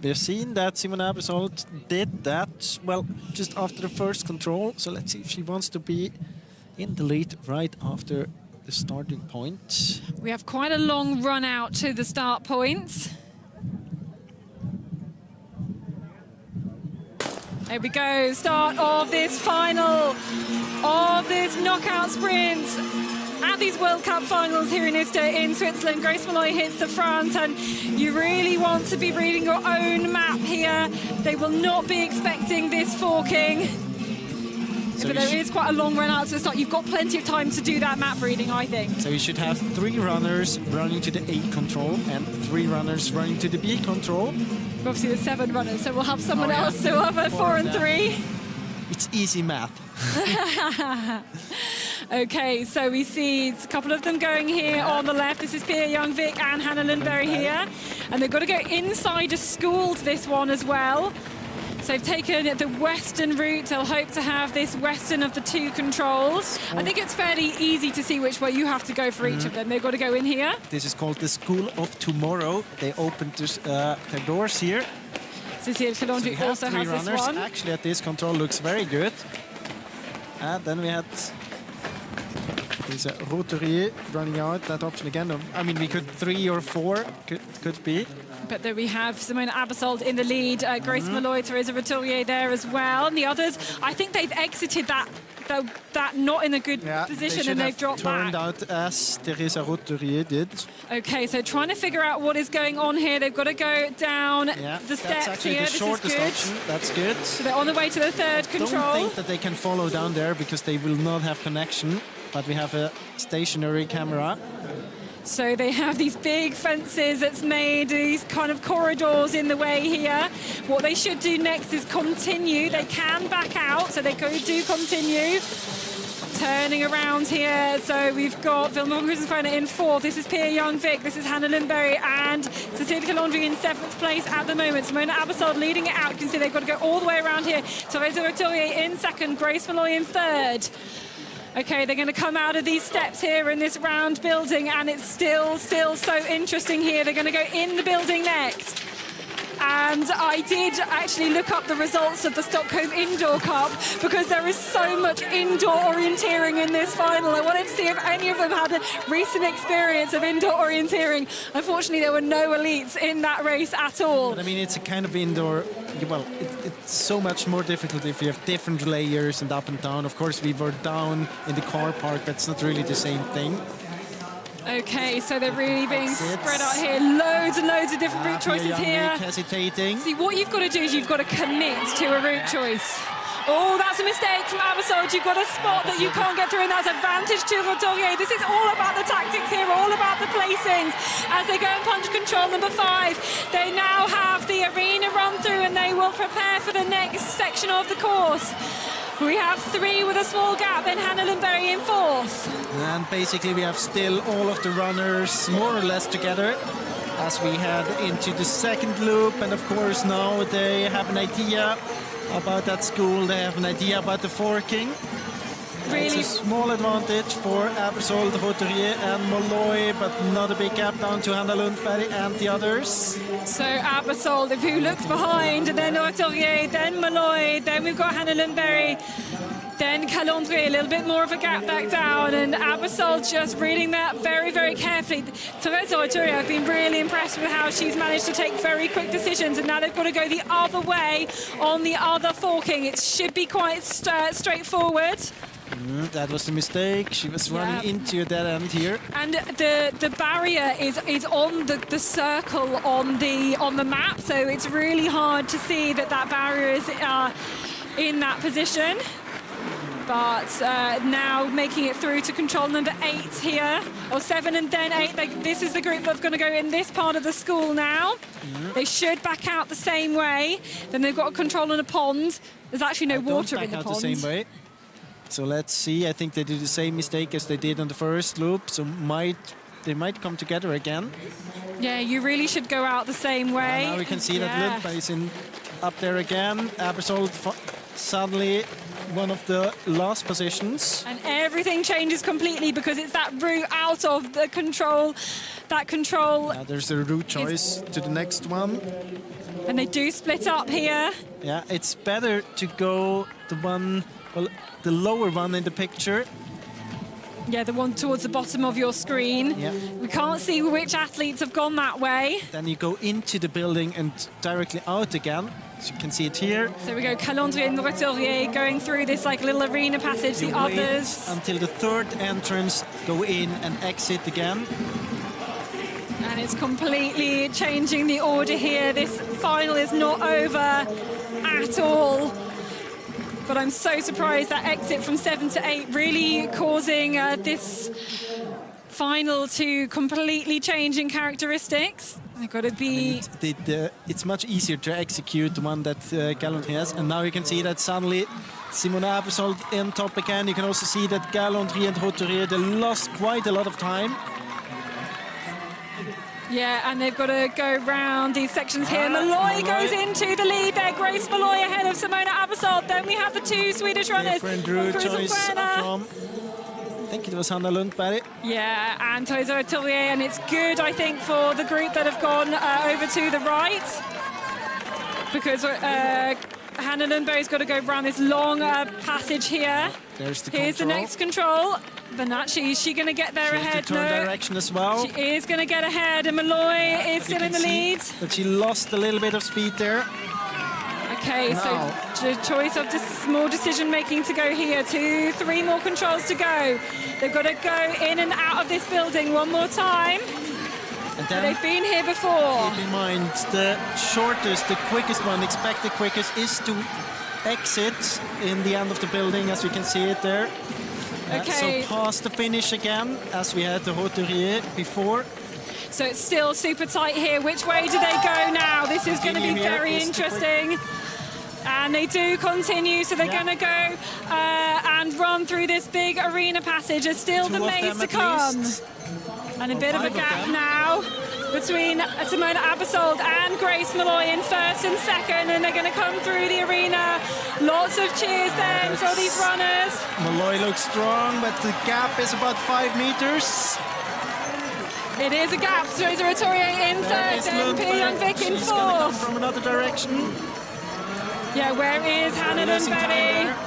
We've seen that Simona Abbasson did that, well, just after the first control. So let's see if she wants to be in the lead right after the starting point. We have quite a long run out to the start point. There we go, start of this final of this knockout sprint at these World Cup finals here in Uster in Switzerland. Grace Malloy hits the front, and you really want to be reading your own map here. They will not be expecting this forking. But there is quite a long run out to the start. You've got plenty of time to do that map reading, I think. So you should have 3 runners running to the A control and 3 runners running to the B control. Obviously there's 7 runners, so we'll have someone else who have a 4 and 3. It's easy math. Okay, so we see a couple of them going here on the left. This is Pia Youngvik and Hannah Lundberg here. And they've got to go inside a school to this one as well. So they've taken the western route. They'll hope to have this western of the 2 controls. I think it's fairly easy to see which way you have to go for each of them. They've got to go in here. This is called the School of Tomorrow. They opened their doors here. Cécile Calondry also has this one. Actually, at this control looks very good. And then we had Roturier running out, that option again. I mean, we could 3 or 4, could be. But there we have Simona Abbasson in the lead, Grace Malloy, Teresa Roturier there as well. And the others, I think they've exited that not in a good position, and they've dropped back. Turned out as Teresa Roturier did. Okay, so trying to figure out what is going on here. They've got to go down the steps here. This is the shortest option. That's good. So they're on the way to the 3rd control. I don't think that they can follow down there because they will not have connection. But we have a stationary camera. So they have these big fences that's made, these kind of corridors in the way here. What they should do next is continue. They can back out, so they do continue. Turning around here, so we've got Vilma von Krusenfuerne in 4th. This is Pia Youngvik, this is Hannah Lundberg, and Cécile Calondry in 7th place at the moment. Simona Abbasson leading it out. You can see they've got to go all the way around here. Teresa Roturier in 2nd, Grace Malloy in 3rd. Okay, they're going to come out of these steps here in this round building, and it's still so interesting here. They're going to go in the building next. And I did actually look up the results of the Stockholm Indoor Cup because there is so much indoor orienteering in this final. I wanted to see if any of them had a recent experience of indoor orienteering. Unfortunately, there were no elites in that race at all. But I mean, it's a kind of indoor, well, it's so much more difficult if you have different layers and up and down. Of course, we were down in the car park. That's not really the same thing. Okay, so they're really being spread out here. Loads and loads of different route choices here. Hesitating. See, what you've got to do is you've got to commit to a route choice. Oh, that's a mistake from Abersold. You've got a spot that you can't get through, and that's advantage to Rotorier. This is all about the tactics here, all about the placings. As they go and punch control number 5, they now have the arena run through, and they will prepare for the next section of the course. We have 3 with a small gap, then Hannah Lundberg in 4th. And basically we have still all of the runners more or less together as we head into the second loop. And of course now they have an idea about that school, they have an idea about the forking. Really? It's a small advantage for Abersold, Rotorier and Molloy, but not a big gap down to Hannah Lundberg and the others. So Abersold, if you look behind, and then Rotorier, then Molloy, then we've got Hannah Lundberg, then Calandre, a little bit more of a gap back down, and Abersold just reading that very, very carefully. Therese Rotorier, I've been really impressed with how she's managed to take very quick decisions, and now they've got to go the other way on the other forking. It should be quite straightforward. That was the mistake. She was running into a dead end here. And the barrier is on the circle on the map, so it's really hard to see that barrier is in that position. But now making it through to control number 8 here, or 7 and then 8. This is the group that's going to go in this part of the school now. They should back out the same way. Then they've got control on a pond. There's actually no water in the pond. The same way. So let's see. I think they did the same mistake as they did on the first loop. So they might come together again. Yeah, you really should go out the same way. Now we can see that Lundberg is up there again. Abersold suddenly one of the last positions. And everything changes completely because it's that route out of the control. That control. There's a route choice to the next one. And they do split up here. Yeah, it's better to go the lower one in the picture. Yeah, the one towards the bottom of your screen. Yeah. We can't see which athletes have gone that way. Then you go into the building and directly out again. So you can see it here. So we go Calandre and Rotorier going through this like little arena passage. You the wait others until the third entrance, go in and exit again. And it's completely changing the order here. This final is not over at all. But I'm so surprised that exit from 7 to 8 really causing this final to completely change in characteristics. They've got to be... it's much easier to execute the one that Calandre has. And now you can see that suddenly Simona Abersold in top again. You can also see that Calandre and Rotorier, they lost quite a lot of time. Yeah, and they've got to go round these sections here. Molloy goes into the lead there. Grace Molloy ahead of Simona Abersold. Then we have the 2 Swedish runners. Different route choice from, I think it was Hannah Lundberg. Yeah, and Therese Rotorier, and it's good, I think, for the group that have gone over to the right. Because Hannah Lundberg's got to go around this long passage here. Here's the next control. Bonacci, is she going to get there ahead? The turn direction as well. She is going to get ahead, and Molloy is still in the lead. But she lost a little bit of speed there. Okay, so the choice of more decision-making to go here. 2, 3 more controls to go. They've got to go in and out of this building one more time. And then they've been here before. Keep in mind, the shortest, the quickest one, expected quickest, is to exit in the end of the building, as we can see it there. Okay. So past the finish again, as we had the Rotorier before. So it's still super tight here. Which way do they go now? This is going to be very interesting. And they do continue, so they're going to go and run through this big arena passage. There's still the maze to come. And a bit of a gap now. between Simona Aebersold and Grace Molloy in first and second, and they're going to come through the arena. Lots of cheers then for these runners. Molloy looks strong, but the gap is about 5 meters. It is a gap. Theresa Roturier in third and Pia Young-Vik in fourth. From another direction. Yeah, where is Hannah Lundberg?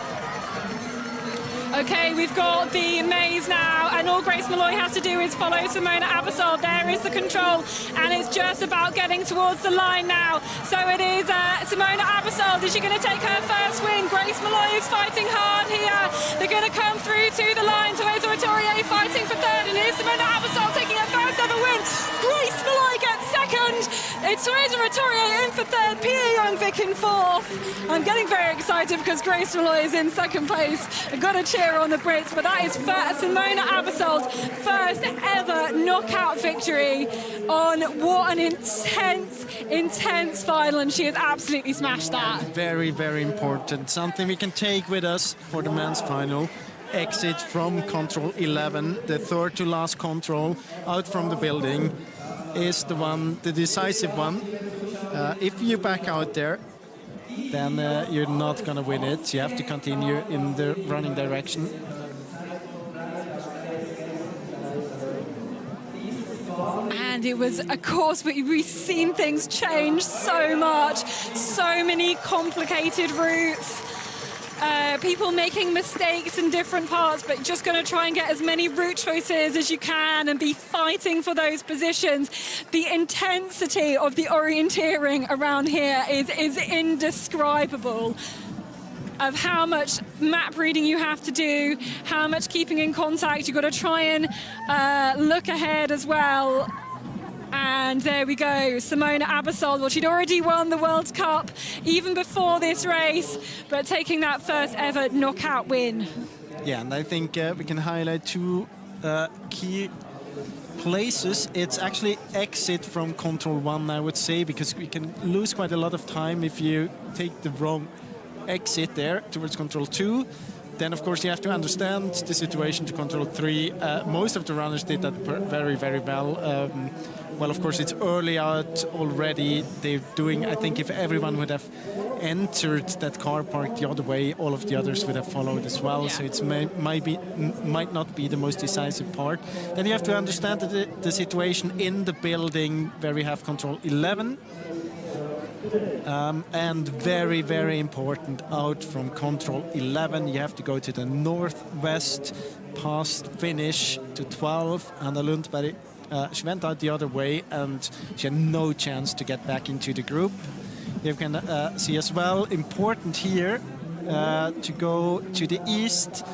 Okay, we've got the maze now, and all Grace Molloy has to do is follow Simona Aebersold. There is the control, and it's just about getting towards the line now. So it is Simona Aebersold. Is she going to take her first win? Grace Molloy is fighting hard here. They're going to come through to the line. Theresa Roturier fighting for third, and here's Simona Aebersold taking her first ever win. Grace Molloy gets second. It's Theresa Roturier in for third, Pia Young-Vik in fourth. I'm getting very excited because Grace Molloy is in second place. I've got to cheer on the Brits, but that is Simona Aebersold's first ever knockout victory on what an intense final, and she has absolutely smashed that. Very, very important. Something we can take with us for the men's final. Exit from control 11, the third to last control out from the building is the decisive one. If you back out there, then you're not going to win it. You have to continue in the running direction. And it was, of course, we've seen things change so much, so many complicated routes. People making mistakes in different parts, but just going to try and get as many route choices as you can and be fighting for those positions. The intensity of the orienteering around here is indescribable. Of how much map reading you have to do, how much keeping in contact. You've got to try and look ahead as well. And there we go, Simona Aebersold. Well, she'd already won the World Cup even before this race, but taking that first ever knockout win. Yeah, and I think we can highlight two key places. It's actually exit from control 1, I would say, because we can lose quite a lot of time if you take the wrong exit there towards control 2. Then, of course, you have to understand the situation to control 3. Most of the runners did that very, very well. Well, of course, it's early out already. They're doing, I think if everyone would have entered that car park the other way, all of the others would have followed as well. Yeah. So it might not be the most decisive part. Then you have to understand the situation in the building where we have control 11. And very, very important, out from control 11, you have to go to the northwest past finish to 12. Anna Lundberg, she went out the other way and she had no chance to get back into the group. You can see as well, important here to go to the east.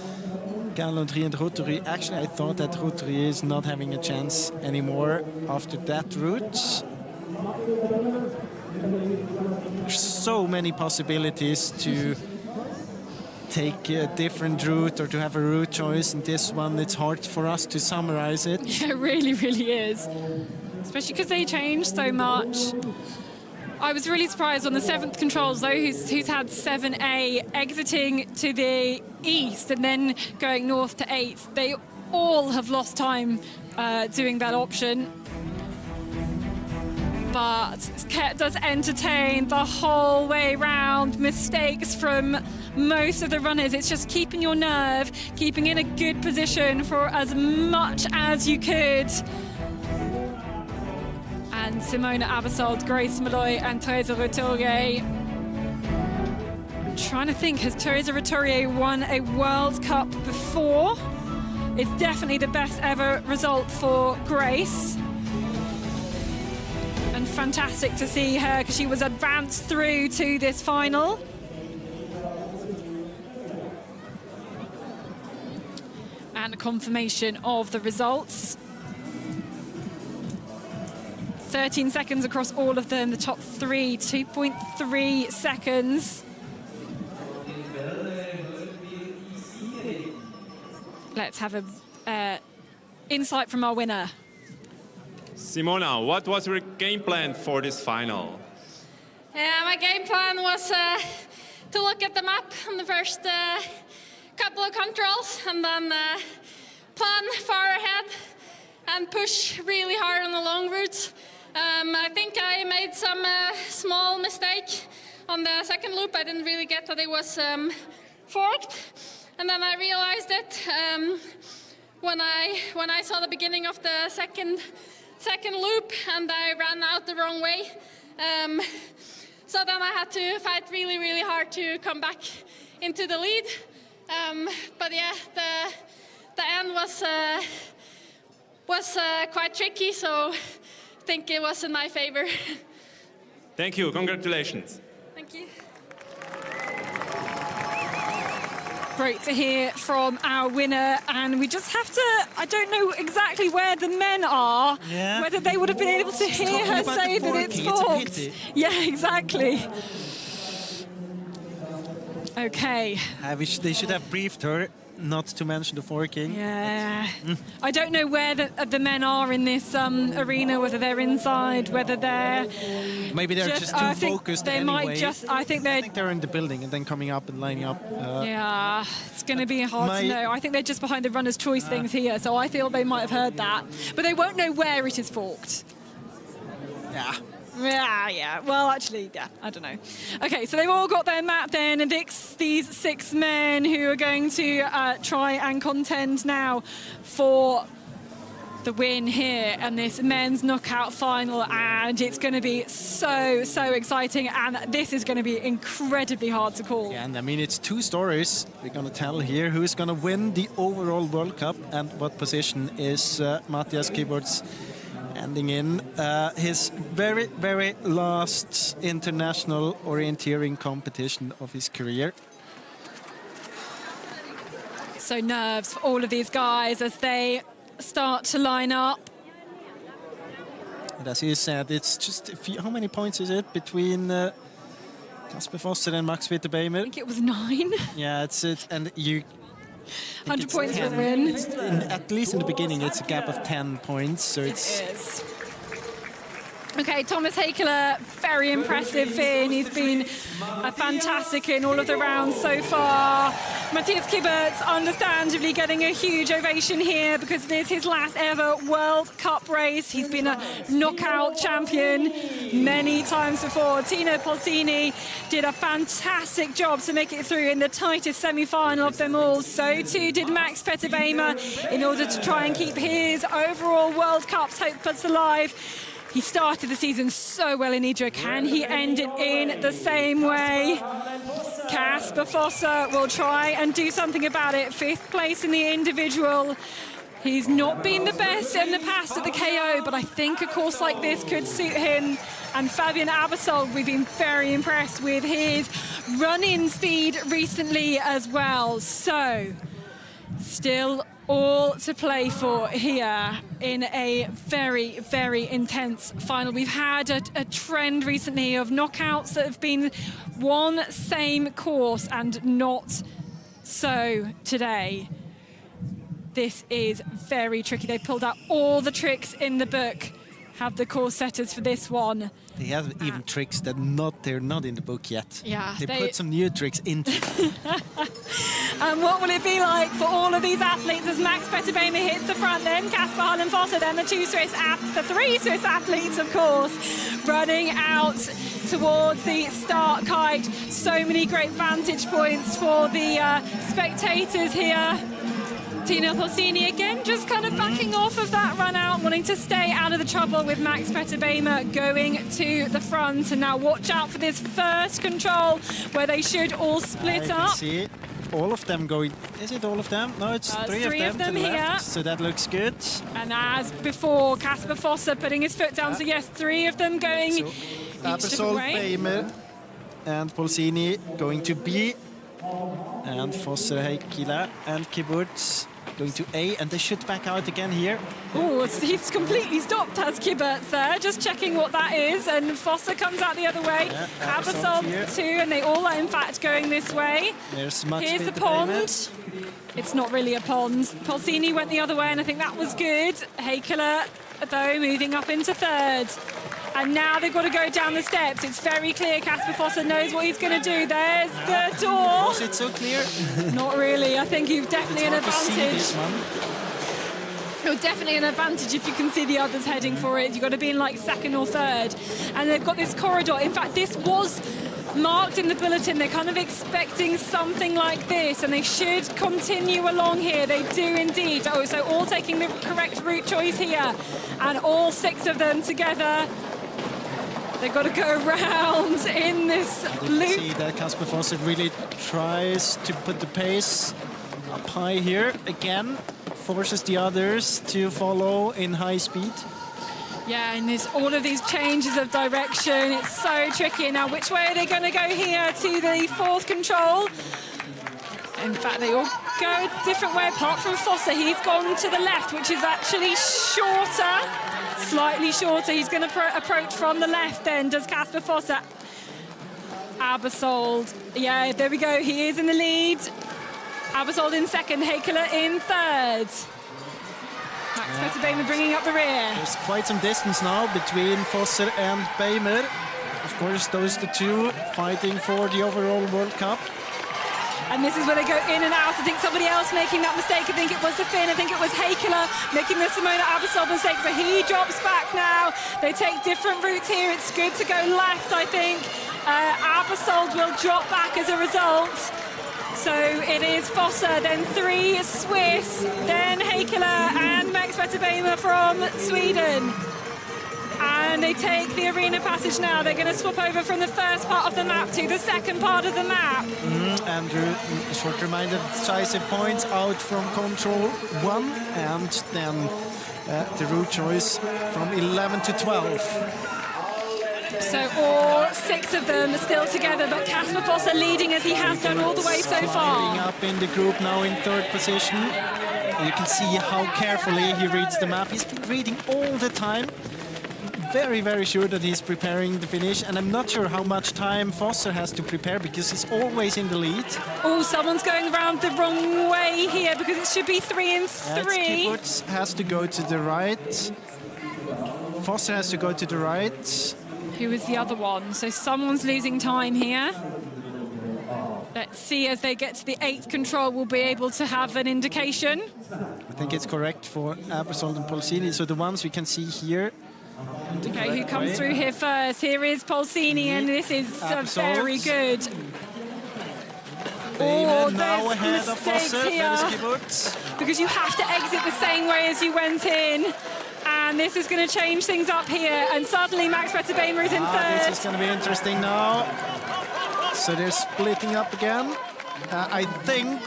Gallandry and Rotary. Actually, I thought that Rotary is not having a chance anymore after that route. There's so many possibilities to take a different route or to have a route choice, and this one, it's hard for us to summarize it. Yeah, it really, really is. Especially because they change so much. I was really surprised on the 7th controls, though, who's had 7A exiting to the east and then going north to 8th. They all have lost time doing that option. But it's kept us entertained the whole way round. Mistakes from most of the runners. It's just keeping your nerve, keeping in a good position for as much as you could. And Simona Aebersold, Grace Molloy and Theresa Roturier. I'm trying to think, has Theresa Roturier won a World Cup before? It's definitely the best ever result for Grace. And fantastic to see her because she was advanced through to this final. And a confirmation of the results. 13 seconds across all of them, the top 3, 2.3 seconds. Let's have a insight from our winner. Simona, what was your game plan for this final? My game plan was to look at the map on the first couple of controls and then plan far ahead and push really hard on the long routes I think I made some small mistake on the second loop. I didn't really get that it was forked, and then I realized it when I saw the beginning of the second loop, and I ran out the wrong way. So then I had to fight really, really hard to come back into the lead. But yeah, the end was quite tricky, so I think it was in my favor. Thank you. Congratulations. Thank you. Great to hear from our winner, and we just have to, I don't know exactly where the men are, whether they would have been able to hear her say that it's forked. Yeah, exactly. Okay. They should have briefed her not to mention the forking. Yeah. I don't know where the men are in this arena, whether they're inside, whether they're... Maybe they're just too focused they anyway. might just, I think they're in the building and then coming up and lining up. Yeah, it's going to be hard to know. I think they're just behind the runner's choice things here, so I feel they might have heard that. But they won't know where it is forked. Yeah. Yeah. Well, actually, yeah, I don't know. Okay, so they've all got their map then, and it's these 6 men who are going to try and contend now for the win here and this men's knockout final, and it's going to be so exciting, and this is going to be incredibly hard to call. Yeah, and I mean, it's 2 stories we're going to tell here. Who's going to win the overall World Cup, and what position is Matthias Kyburz ending in his very last international orienteering competition of his career. So nerves for all of these guys as they start to line up. And as you said, it's just a few, how many points is it between Kasper Fosser and Max Witte-Beimer? I think it was 9. Yeah, it's it, and you 100 points for the win. At least in the beginning, it's a gap of 10 points, so it's... It is. Okay, Thomas Hakeler, very impressive Finn. He's been fantastic in all of the rounds so far. Matthias Kyburz, understandably, getting a huge ovation here because it is his last ever World Cup race. He's been a knockout champion many times before. Tino Polsini did a fantastic job to make it through in the tightest semi-final of them all. So too did Max Witte-Beimer in order to try and keep his overall World Cup's hopes alive. He started the season so well in Idre. Can he end it in the same way? Kasper Fosser will try and do something about it. 5th place in the individual. He's not been the best in the past at the KO, but I think a course like this could suit him. And Fabian Abersold, we've been very impressed with his run-in speed recently as well. So, still all to play for here in a very intense final. We've had a trend recently of knockouts that have been one same course, and not so today. This is very tricky. They pulled out all the tricks in the book, have the course setters for this one. They have even tricks that they're not in the book yet. Yeah, they put some new tricks into it. And what will it be like for all of these athletes as Max Witte-Beimer hits the front, then Kasper Harlem Fosser, then the 3 Swiss athletes, of course, running out towards the start kite. So many great vantage points for the spectators here. Tino Polsini again just kind of backing off of that run out, wanting to stay out of the trouble with Max Witte-Beimer going to the front. And now watch out for this first control where they should all split up. See all of them going. Is it all of them? No, it's 3 of them to the left, so that looks good. And as before, Kasper Fosser putting his foot down, so yes, 3 of them going each different way. Beimer and Polsini going to B, and Fosser, Hakeler and Kyburz going to A, and they should back out again here. Oh, he's completely stopped, has Kyburz there, just checking what that is, and Fosser comes out the other way. Yeah, Abersold too, and they all are in fact going this way. There's Max Here's the pond. It's not really a pond. Polsini went the other way, and I think that was good. Hakeler, though, moving up into 3rd. And now they've got to go down the steps. It's very clear Kasper Fosser knows what he's going to do. There's the door. Was it so clear? Not really. I think you've definitely an advantage. No, definitely an advantage if you can see the others heading for it. You've got to be in like second or third. And they've got this corridor. In fact, this was marked in the bulletin. They're kind of expecting something like this, and they should continue along here. They do indeed. Oh, so all taking the correct route choice here, and all 6 of them together. They've got to go around in this loop. See that Kasper Fosse really tries to put the pace up high here again, forces the others to follow in high speed. Yeah, and there's all of these changes of direction. It's so tricky. Now, which way are they going to go here to the 4th control? In fact, they all go a different way, apart from Fosse. He's gone to the left, which is actually shorter, slightly shorter. He's going to approach from the left then, does Kasper Fosse. Abersold, yeah, there we go. He is in the lead. Abersold in 2nd, Häkkilä in 3rd. Max Petter Bejmer bringing up the rear. There's quite some distance now between Fosse and Bejmer. Of course, those the 2 fighting for the overall World Cup. And this is where they go in and out. I think somebody else making that mistake. I think it was the Finn. I think it was Häkkilä making the Simona Abersold mistake. So he drops back now. They take different routes here. It's good to go left, I think. Abersold will drop back as a result. So it is Fosse, then 3 Swiss, then Häkkilä and Max Petter Bejmer from Sweden. And they take the arena passage now. They're going to swap over from the first part of the map to the second part of the map. Andrew, a short reminder, decisive points out from control 1, and then the route choice from 11 to 12. So all 6 of them are still together, but Kasper Fosse leading as he has done all the way so far. Up in the group now in 3rd position. You can see how carefully he reads the map. He's been reading all the time. Very, very sure that he's preparing the finish, and I'm not sure how much time Fosse has to prepare because he's always in the lead. Oh, someone's going around the wrong way here because it should be 3 and 3. Kyburz has to go to the right. Fosse has to go to the right. Who is the other one? So someone's losing time here. Let's see as they get to the 8th control, we'll be able to have an indication. I think it's correct for Abersold and Polsini. So the ones we can see here. Okay, who comes through here first? Here is Polsini, and this is very good. Oh, now ahead of Fosse, here. Because you have to exit the same way as you went in. And this is going to change things up here. And suddenly Max Petter Bejmer is in 3rd. This is going to be interesting now. So they're splitting up again. I think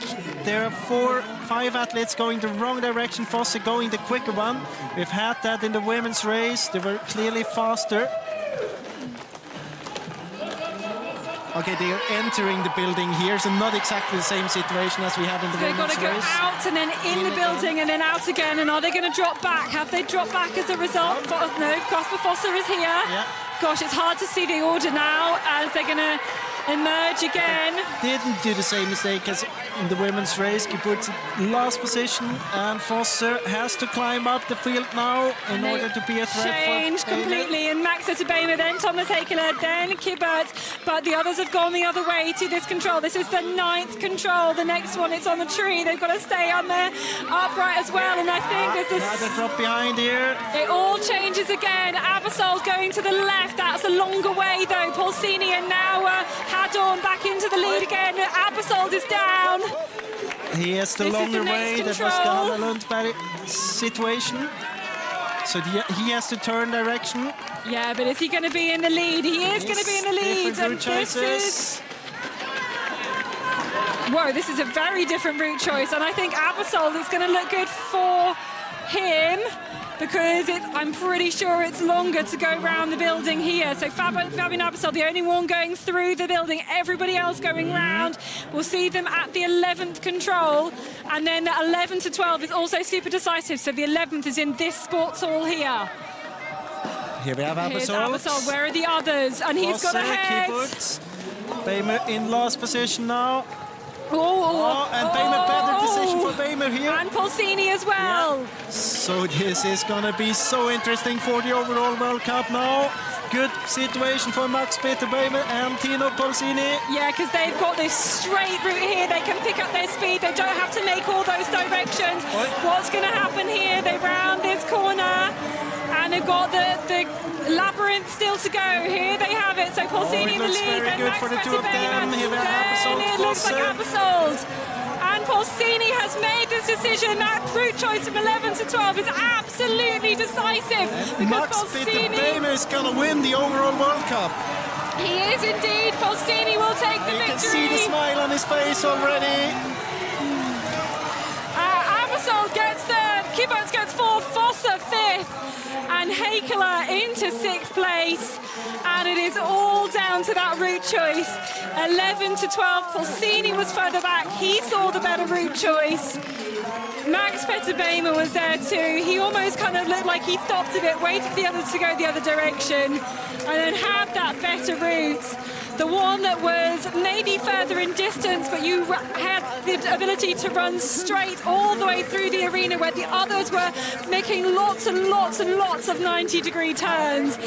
there are 5 athletes going the wrong direction. Fosse going the quicker one. We've had that in the women's race. They were clearly faster. Okay, they are entering the building here, so not exactly the same situation as we had in the women's race. They've got to go out and then in the building and then out again. And are they going to drop back? Have they dropped back as a result? No, Kasper Fosse is here. Yeah. Gosh, it's hard to see the order now as they're going to emerge again. Didn't do the same mistake as in the women's race. Kyburz last position, and Fosse has to climb up the field now in order to be a threat. Changed completely, and Max Petter Bejmer, then Thomas Häkkilä, then Kyburz, but the others have gone the other way to this control. This is the 9th control. The next one, it's on the tree. They've got to stay on there upright as well, and I think there's another drop behind here. It all changes again. Abersold going to the left. That's a longer way though. Polsini and now Hadorn back into the lead again. Abersold is down. He has the longer way. That was the Hanna Lundberg situation. So he has to turn direction. Yeah, but is he going to be in the lead? He is going to be in the lead. And this is... Whoa, this is a very different route choice. And I think Abersold is going to look good for him, because I'm pretty sure it's longer to go around the building here. So Fabian Abersold, the only one going through the building, everybody else going round. We'll see them at the 11th control, and then the 11 to 12 is also super decisive. So the 11th is in this sports hall here. Here we have Abersold. Here's Abersold. Where are the others? And he's got ahead. Bejmer in last position now. And Oh, Bejmer, better decision for Bejmer here. And Polsini as well. Yeah. So this is going to be so interesting for the overall World Cup now. good situation for Max-Peter Bäumer and Tino Polsini. Yeah, because they've got this straight route here. They can pick up their speed. They don't have to make all those directions. What's going to happen here? They round this corner. And they've got the labyrinth still to go. Here they have it. So Polsini in the lead, then Max-Peter Bäumer. Then it looks like Abersold. And Polsini has made this decision. That route choice from 11 to 12 is absolutely decisive. Max-Peter Bäumer is going to win the overall World Cup. He is indeed. Polsini will take the victory. You can see the smile on his face already. Abersold gets third, Kyburz gets fourth, Fossa fifth, and Hakeler into sixth place. And it is all down to that route choice. 11 to 12, Polsini was further back. He saw the better route choice. Max-Peter Bäumer was there too. He almost kind of looked like he stopped a bit, waited for the others to go the other direction, and then had that better route. The one that was maybe further in distance, but you had the ability to run straight all the way through the arena, where the others were making lots and lots and lots of 90-degree turns.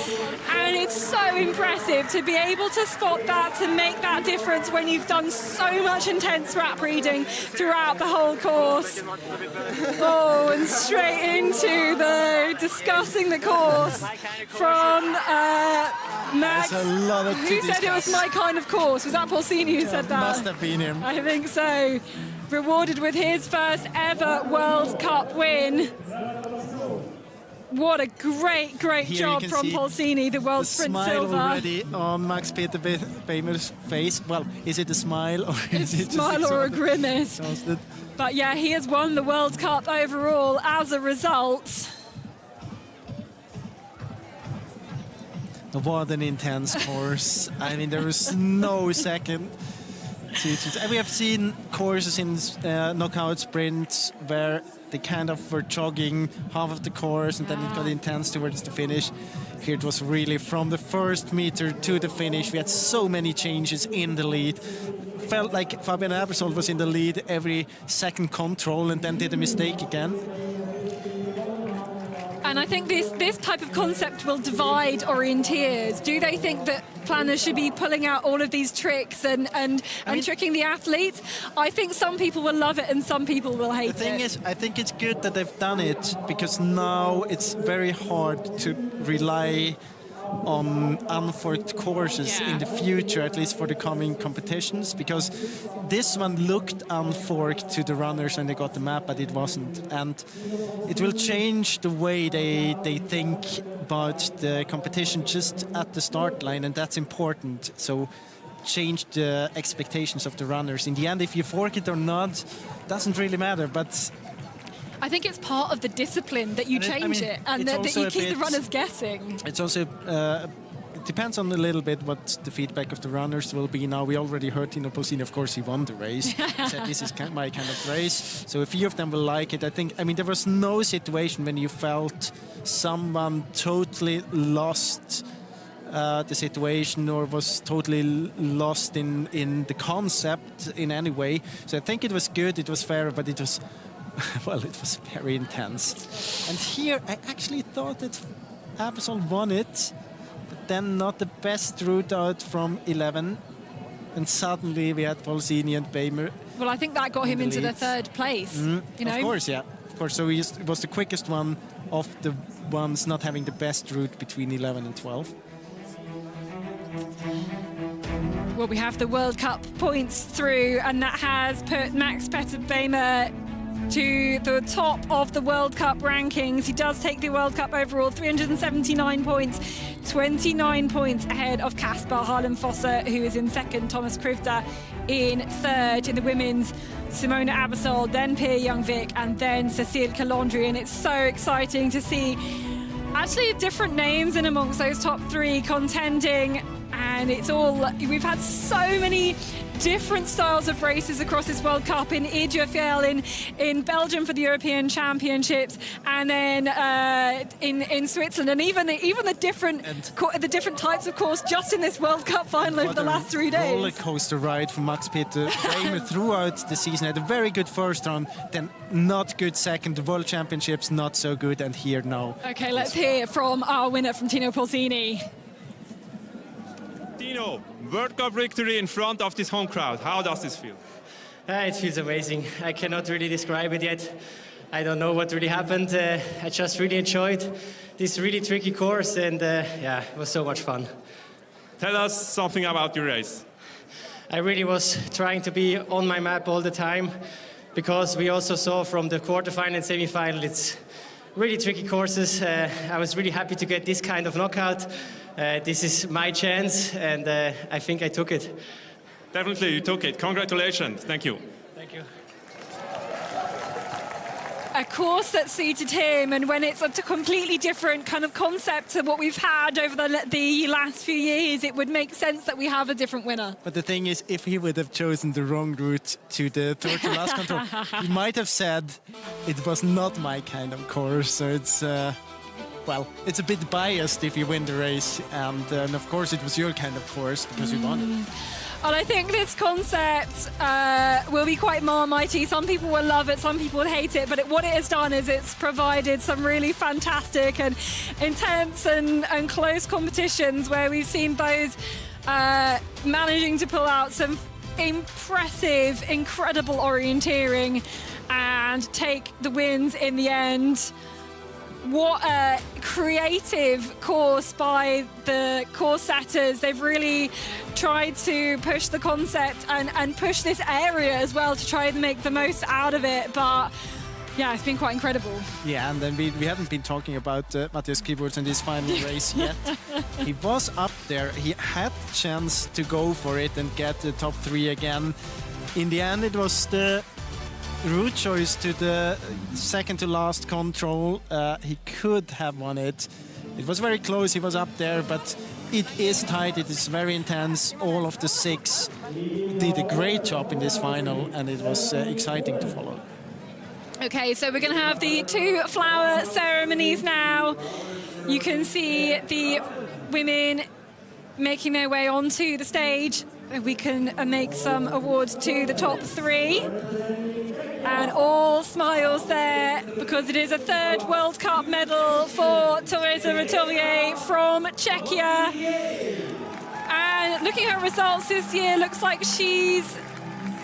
And it's so impressive to be able to spot that, to make that difference when you've done so much intense rap reading throughout the whole course. Oh, and straight into the discussing the course from Max, who said it was my kind of course. Was that Polsini who said that? Must have been him. I think so. Rewarded with his first ever World Cup win. What a great job from Polsini, the world sprint silver. Smile already on Max-Peter Bäumer's face. Well, is it a smile or is it a smile or a grimace? But yeah, he has won the World Cup overall as a result. What an intense course. I mean, there was no second. We have seen courses in knockout sprints where they kind of were jogging half of the course and then it got intense towards the finish. Here it was really from the first meter to the finish. We had so many changes in the lead. Felt like Fabian Abersold was in the lead every second control and then did a mistake again. And I think this type of concept will divide orienteers. Do they think that planners should be pulling out all of these tricks and tricking the athletes? I think some people will love it and some people will hate it. The thing is, I think it's good that they've done it, because now it's very hard to rely on unforked courses in the future, at least for the coming competitions, because this one looked unforked to the runners when they got the map, but it wasn't. And it will change the way they think about the competition just at the start line, and that's important. So change the expectations of the runners. In the end, if you fork it or not, doesn't really matter, but I think it's part of the discipline that you change it and that you keep the runners guessing. It's also, it depends on a little bit what the feedback of the runners will be. Now, we already heard Tino Polsini, of course, he won the race. He said, this is my kind of race. So a few of them will like it. I mean, there was no situation when you felt someone totally lost the situation or was totally lost in the concept in any way. So I think it was good, it was fair, but it was well, it was very intense. And here I actually thought that Abersold won it, but then not the best route out from 11. And suddenly we had Polsini and Bäumer. Well, I think that got him into the third place. You know? Of course, yeah. Of course, so it was the quickest one of the ones not having the best route between 11 and 12. Well, we have the World Cup points through, and that has put Max-Peter Bäumer to the top of the World Cup rankings. He does take the World Cup overall, 379 points, 29 points ahead of Kasper Harlem-Fossa, who is in second, Thomas Krivda in third. In the women's, Simona Abersold, then Pia Youngvik, and then Cécile Calandry. And it's so exciting to see actually different names in amongst those top three contending. And it's all, we've had so many different styles of races across this World Cup, in Idrefjell, in Belgium for the European Championships, and then in Switzerland, and even the different types of course just in this World Cup final over the last 3 days. Roller coaster ride for Max-Peter Bäumer throughout the season. Had a very good first round, then not good second. The World Championships not so good, and here now. Okay, let's hear from our winner, from Tino Polsini. Tino, World Cup victory in front of this home crowd. How does this feel? It feels amazing. I cannot really describe it yet. I don't know what really happened. I just really enjoyed this really tricky course, and yeah, it was so much fun. Tell us something about your race. I really was trying to be on my map all the time, because we also saw from the quarterfinal and semifinal, it's really tricky courses. I was really happy to get this kind of knockout. This is my chance, and I think I took it. Definitely, you took it. Congratulations. Thank you. Thank you. A course that suited him, and when it's a completely different kind of concept to what we've had over the last few years, it would make sense that we have a different winner. But the thing is, if he would have chosen the wrong route to the third to last control, he might have said it was not my kind of course. So it's, well, it's a bit biased if you win the race. And of course, it was your kind of course because you won it. And I think this concept will be quite marmitey. Some people will love it, some people will hate it. But what it has done is it's provided some really fantastic and intense and close competitions where we've seen those managing to pull out some impressive, incredible orienteering and take the wins in the end. What a creative course by the course setters. They've really tried to push the concept and push this area as well to try and make the most out of it. But yeah, it's been quite incredible. Yeah, and then we haven't been talking about Matthias Kyburz in this final race yet. He was up there. He had the chance to go for it and get the top 3 again. In the end, it was the route choice to the second to last control. He could have won it. It was very close, he was up there, but it is tight, it is very intense. All of the 6 did a great job in this final, and it was exciting to follow. Okay, so we're going to have the 2 flower ceremonies now. You can see the women making their way onto the stage. We can make some awards to the top 3. And all smiles there, because it is a 3rd World Cup medal for Teresa Retelier from Czechia. And looking at her results this year, looks like she's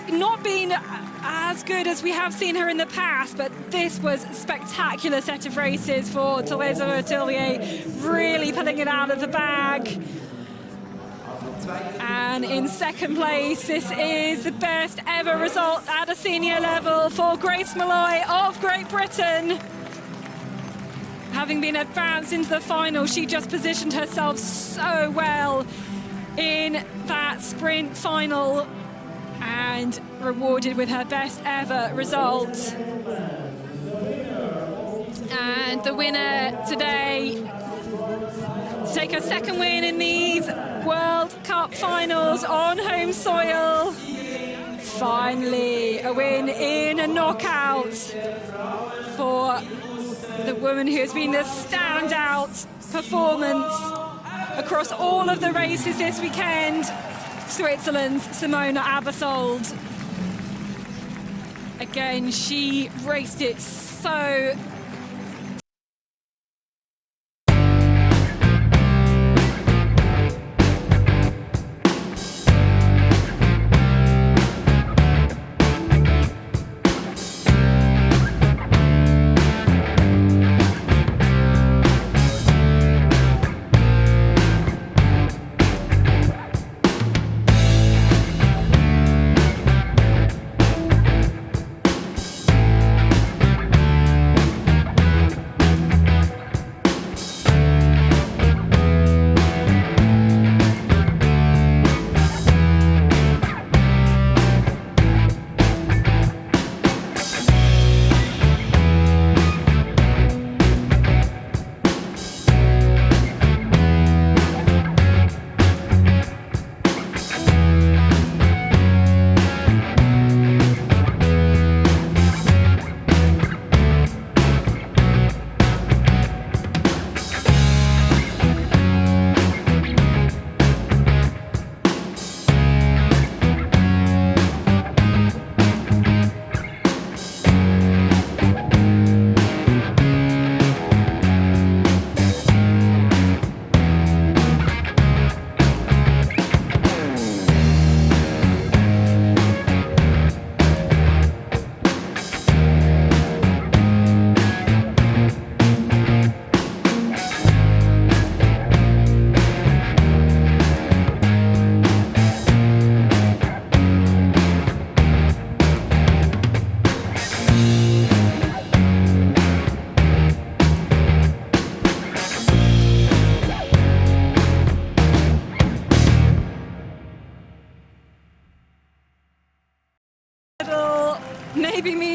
not been as good as we have seen her in the past, but this was a spectacular set of races for Teresa Retelier, really pulling it out of the bag. And in 2nd place, this is the best ever result at a senior level for Grace Malloy of Great Britain. Having been advanced into the final, she just positioned herself so well in that sprint final and rewarded with her best ever result. And the winner today to take her 2nd win in these World Cup finals on home soil. Finally, a win in a knockout for the woman who has been the standout performance across all of the races this weekend, Switzerland's Simona Aebersold. Again, she raced it so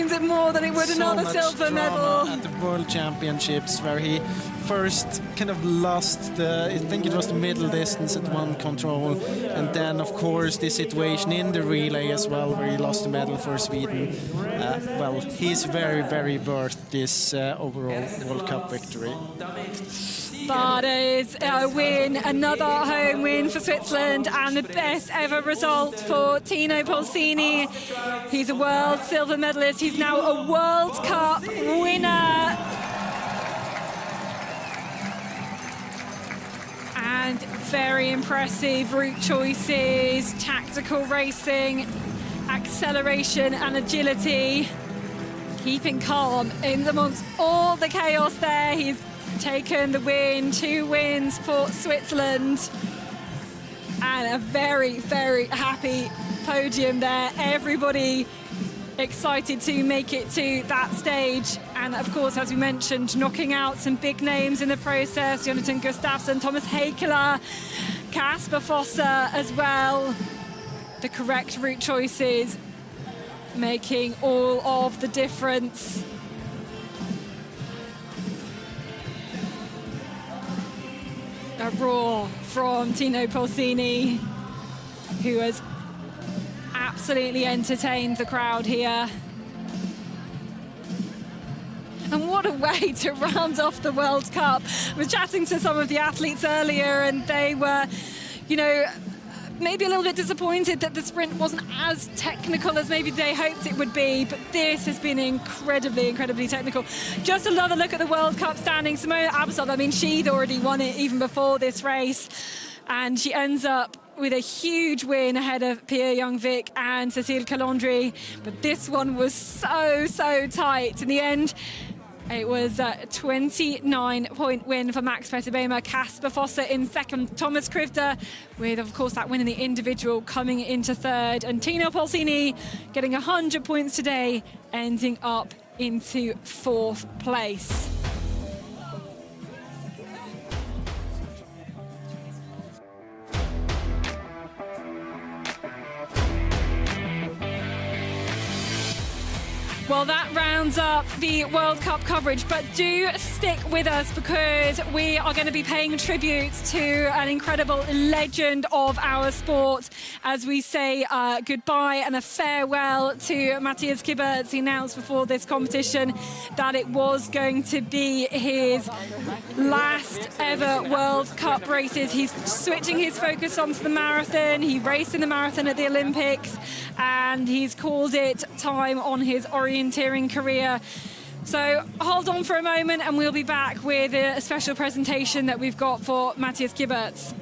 means it more than it would another silver medal. At the World Championships, where he first kind of lost I think it was the middle distance at one control, and then of course the situation in the relay as well, where he lost the medal for Sweden. Well, he's very worth this overall World Cup victory. But it's a win, another home win for Switzerland, and the best ever result for Tino Polsini. He's a world silver medalist. He's now a World Cup winner. And very impressive route choices, tactical racing, acceleration and agility. Keeping calm in amongst all the chaos there. He's taken the win, 2 wins for Switzerland, and a very happy podium there. Everybody excited to make it to that stage, and of course, as we mentioned, knocking out some big names in the process: Jonathan Gustafsson, Thomas Heikeler, Kasper Fosser as well. The correct route choices making all of the difference. A roar from Tino Polsini, who has absolutely entertained the crowd here. And what a way to round off the World Cup. I was chatting to some of the athletes earlier, and they were, you know, maybe a little bit disappointed that the sprint wasn't as technical as maybe they hoped it would be, but this has been incredibly technical. Just another look at the World Cup standing. Simona Abasov, I mean, she'd already won it even before this race, and she ends up with a huge win ahead of Pia Youngvik and Cécile Calandry, but this one was so tight. In the end, it was a 29-point win for Max Peterbema. Kasper Fosser in second. Thomas Krivda with, of course, that win in the individual coming into third. And Tino Polsini getting 100 points today, ending up into 4th place. Well, that rounds up the World Cup coverage, but do stick with us because we are going to be paying tribute to an incredible legend of our sport as we say goodbye and a farewell to Matthias Kyburz. He announced before this competition that it was going to be his last ever World Cup races. He's switching his focus onto the marathon. He raced in the marathon at the Olympics, and he's called it time on his orienteering career. So hold on for a moment and we'll be back with a special presentation that we've got for Matthias Kyburz.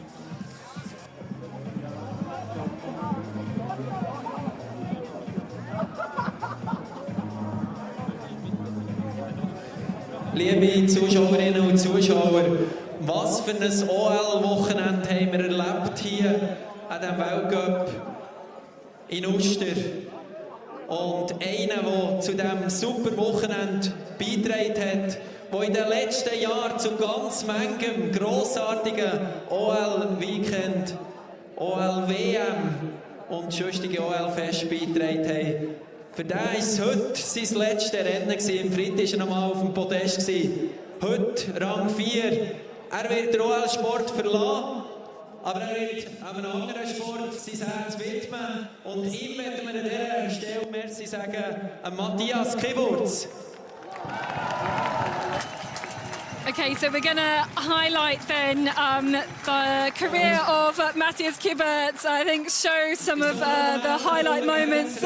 Liebe Zuschauerinnen und Zuschauer, was für ein OL-Wochenende haben wir erlebt hier an diesem Weltcup in Uster. Und einer, der zu diesem super Wochenende beigetragen hat, der in den letzten Jahren zu ganz manchem grossartigen OL-Weekend, OL-WM und sonstige OL-Fest beigetragen hat. Für den war es heute sein letztes Rennen. Im Freitag war er nochmal auf dem Podest. Heute Rang 4. Er wird den OL-Sport verlassen, aber er wird einem anderen Sport sein Herz widmen. Und ihm werden wir an dieser Stelle merci sagen, Matthias Kyburz. Okay, so we're going to highlight then the career of Matthias Kyburz. I think show some of the highlight moments.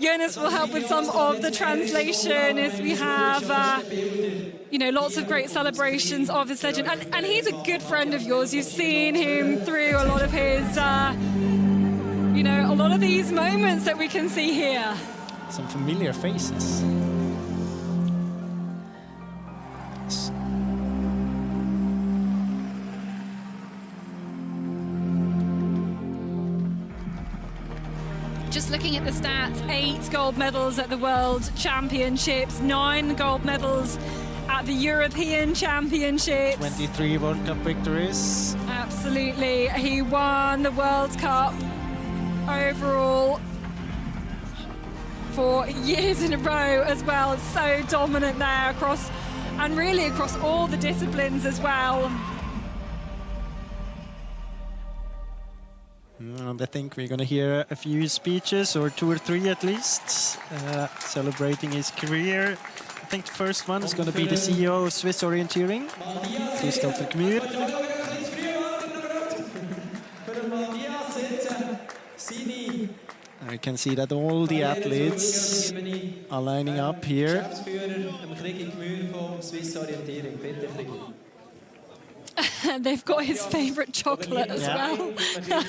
Jonas will help with some of the translation as we have, you know, lots of great celebrations of this legend. And he's a good friend of yours. You've seen him through a lot of his, you know, a lot of these moments that we can see here. Some familiar faces. Just looking at the stats, 8 gold medals at the World Championships, 9 gold medals at the European Championships. 23 World Cup victories. Absolutely. He won the World Cup overall for years in a row as well. So dominant there across, and really across all the disciplines as well. And I think we're going to hear a few speeches, or 2 or 3 at least, celebrating his career. I think the first one is going to be the CEO of Swiss Orienteering, Christopher Gmür. We can see that all the athletes are lining up here. They've got his favourite chocolate as well.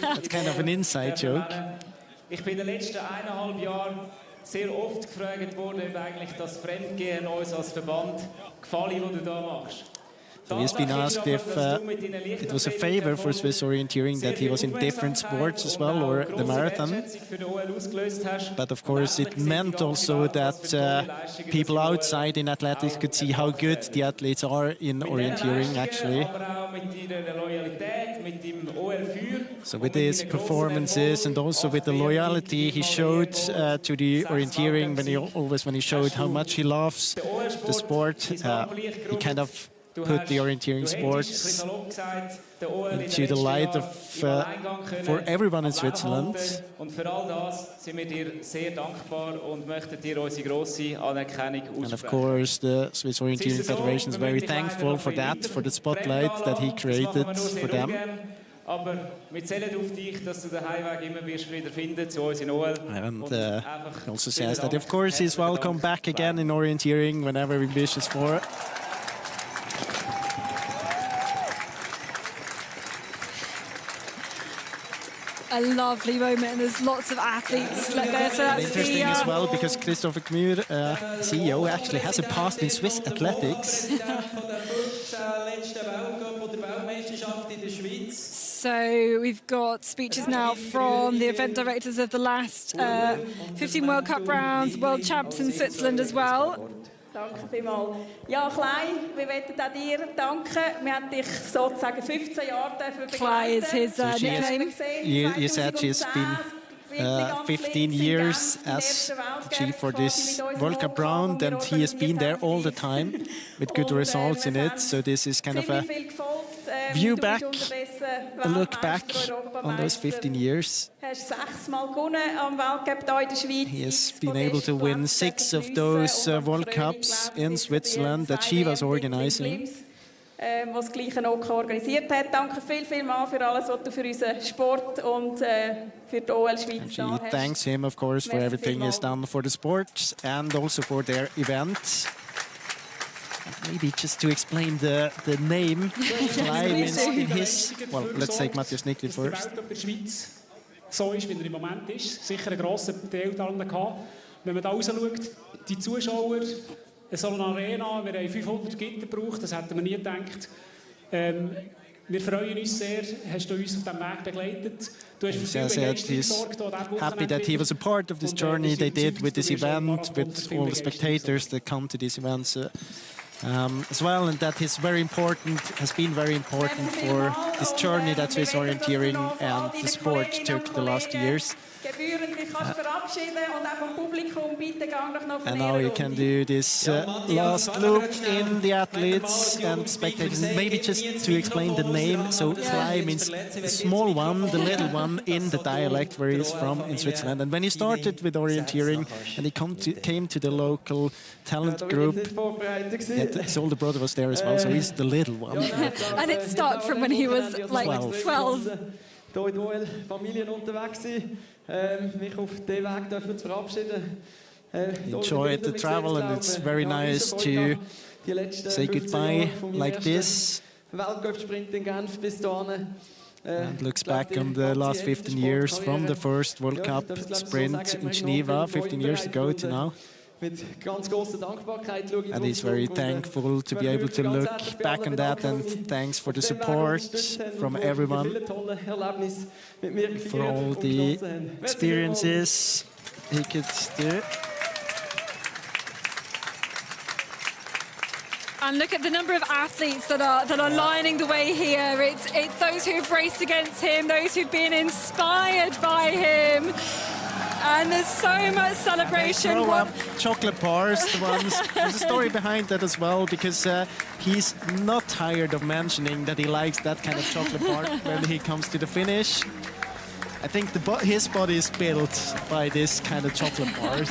That's kind of an inside joke. Ich bin in den letzten 1,5 Jahren sehr oft gefragt worden, ob eigentlich das Fremdgehen uns als Verband gefallen, was du da machst. So he's been asked if it was a favor for Swiss Orienteering that he was in different sports as well, or the marathon. But of course it meant also that people outside in athletics could see how good the athletes are in orienteering actually. So with his performances and also with the loyalty he showed to the orienteering, when he showed how much he loves the sport, he kind of put the orienteering sports into the light of for everyone in Switzerland. And of course the Swiss Orienteering Federation is very thankful for that, for the spotlight that he created for them. And he also says that of course he's welcome back again in orienteering whenever he wishes for. A lovely moment, and there's lots of athletes like there. So that's interesting as well, because Christopher Gmür, CEO, actually has a past in Swiss athletics. So we've got speeches now from the event directors of the last 15 World Cup rounds, world champs in Switzerland as well. Danke vielmals. Ja, Klein, wir möchten auch dir danken. Wir haben dich sozusagen 15 Jahre begleitet. Klein is his nickname. You said she's been 15 years as chief for this World Cup round, and he has been there all the time with good results in it. So this is kind of a view back, a look back on those 15 years. He has been able to win 6 of those World Cups in Switzerland that she was organizing. Was das Gleiche auch organisiert hat. Danke vielmals für alles, was du für unseren Sport und für die OL Schweiz da hast. She thanks him, of course, for everything he's done for the sport and also for their event. Maybe just to explain the name, in his, well, let's take Matthias Nickli first. So ist, wie er im Moment ist, sicher einen grossen Teil daran gehabt. Wenn man da raus schaut, die Zuschauer, so eine Arena, wir haben 500 Gitter gebraucht, das hätten wir nie gedacht. Wir freuen uns sehr, hast du uns auf diesem Weg begleitet. Du hast für viel Begeisterung gesorgt. Happy that he was a part of this journey they did with this event, with all the spectators that come to these events as well, and that is very important, has been very important for this journey that Swiss Orienteering and the sport took the last years. And now you can do this last look in the athletes and spectators. Maybe just to explain the name. So Klei means the small one, the little one in the dialect where he's from in Switzerland. And when he started with orienteering and he came to the local talent group, his older brother was there as well, so he's the little one. And it started from when he was like 12. Hier in der OL Familien unterwegs sein, mich auf diesen Weg dürfen zu verabschieden. Enjoyed the travel, and it's very nice to say goodbye like this. Weltcup-Sprint in Genf bis dahin. And looks back on the last 15 years from the first World Cup sprint in Geneva 15 years ago to now. And he's very thankful to be able to look back on that, and thanks for the support from everyone, for all the experiences he could do. And look at the number of athletes that are lining the way here. It's those who've raced against him, those who've been inspired by him. And there's so much celebration. They throw up chocolate bars, the ones. There's a story behind that as well, because he's not tired of mentioning that he likes that kind of chocolate bar when he comes to the finish. I think his body is built by this kind of chocolate bars.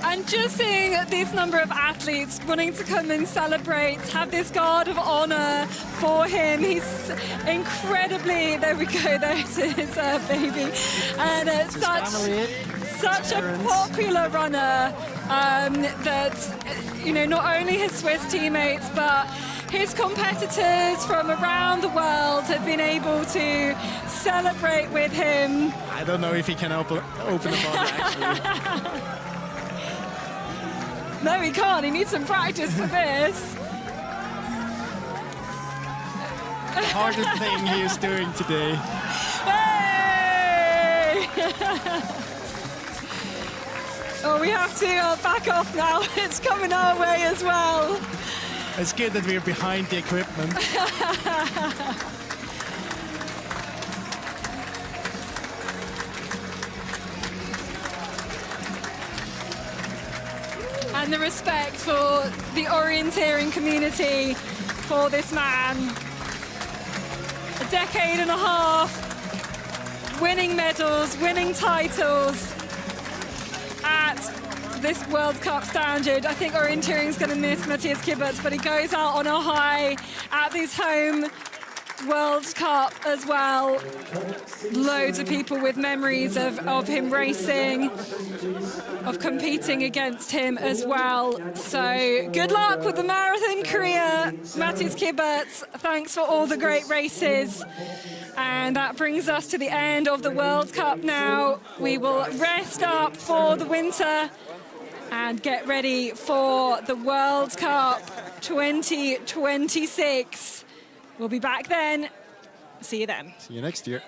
And just seeing this number of athletes wanting to come and celebrate, have this guard of honor for him. He's incredibly, there we go, there's his baby. And such a popular runner that, you know, not only his Swiss teammates, but his competitors from around the world have been able to celebrate with him. I don't know if he can open the bottle, actually. No, he can't. He needs some practice for this. The hardest thing he is doing today. Hey! Oh, we have to back off now. It's coming our way as well. It's good that we're behind the equipment. And the respect for the orienteering community for this man. A decade and a half, winning medals, winning titles at this World Cup standard. I think orienteering is going to miss Matthias Kyburz, but he goes out on a high at this home World Cup as well. Loads of people with memories of him racing, of competing against him as well. So good luck with the marathon career, Matthias Kyburz. Thanks for all the great races. And that brings us to the end of the World Cup now. We will rest up for the winter and get ready for the World Cup 2026. We'll be back then. See you then. See you next year.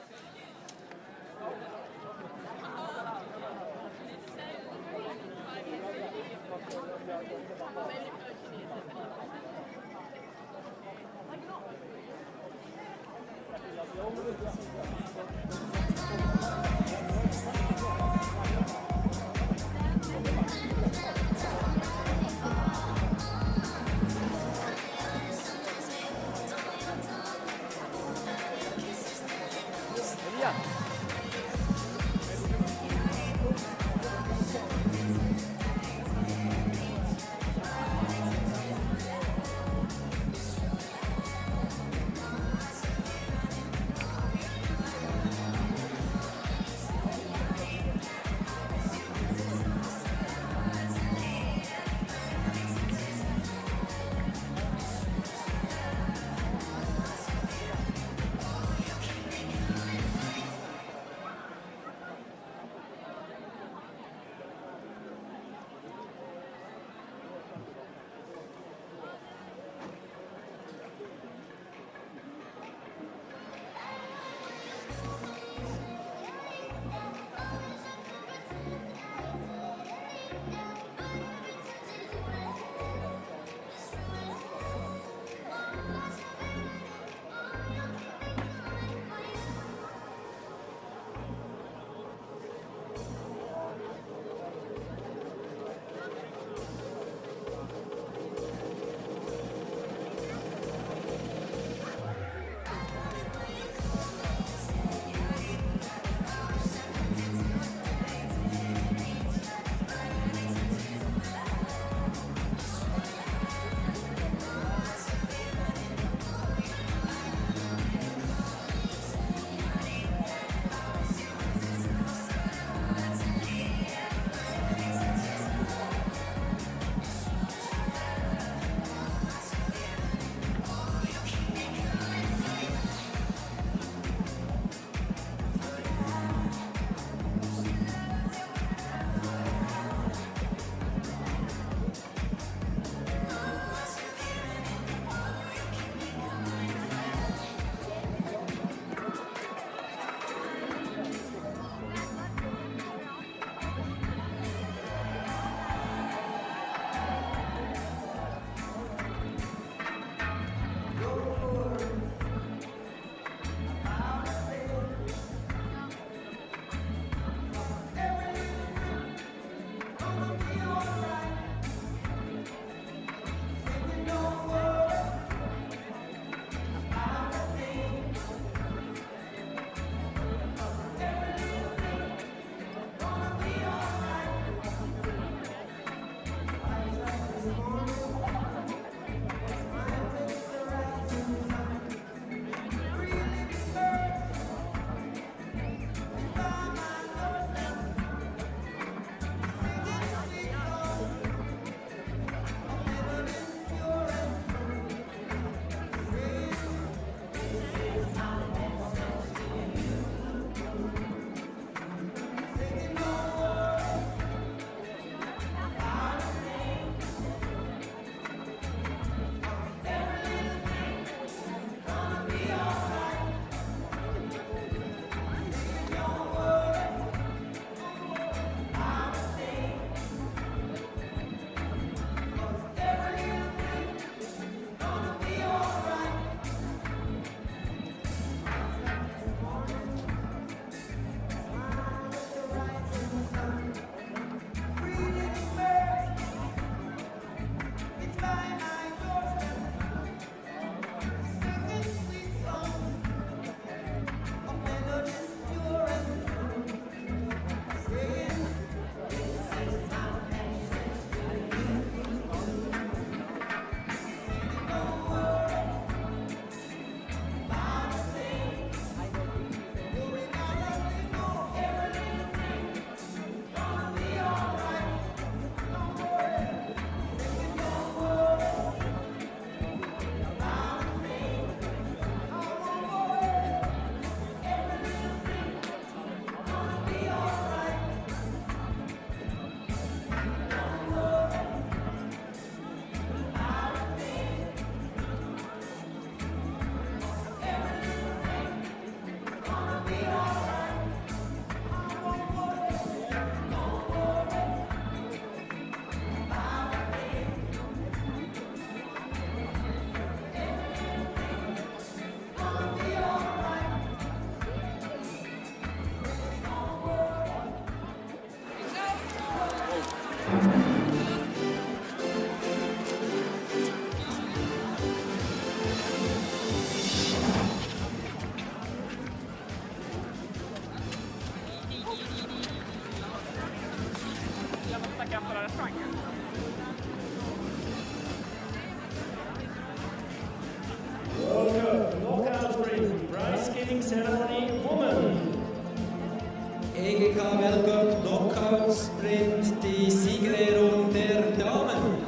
EGK World Cup Knockout Sprint die Siegerehrung der Damen.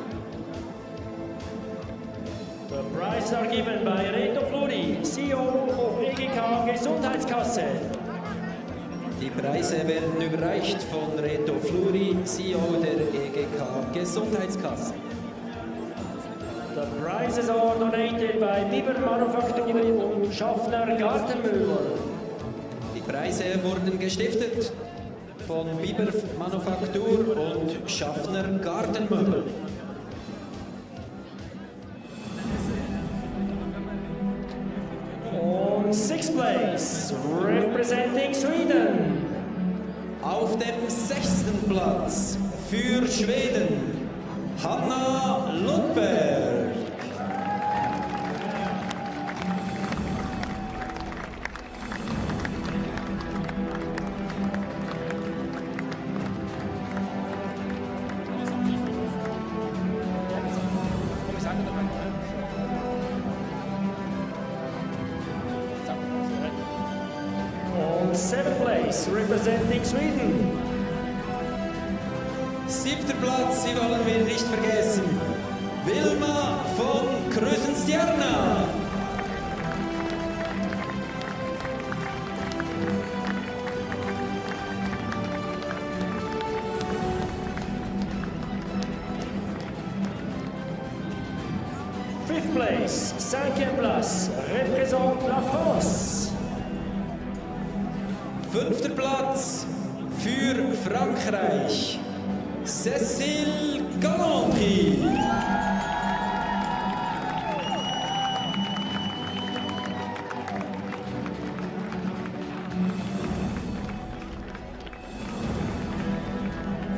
The prizes are given by Reto Fluri, CEO of EGK Gesundheitskasse. Die Preise werden überreicht von Reto Fluri, CEO der EGK Gesundheitskasse. The prizes are donated by Biber Manufaktur und Schaffner Gartenmöbel. Die Preise wurden gestiftet von Biber Manufaktur und Schaffner Gartenmöbel. On 6th place, representing Sweden. Auf dem 6. Platz für Schweden, Hanna Lundberg. On 7th place, representing Sweden. 7. Platz, Sie wollen wir nicht vergessen, Wilma von Krösenstjerna. Fifth place, 5e place, représente la France. 5. Platz für Frankreich, Cécile Galanty.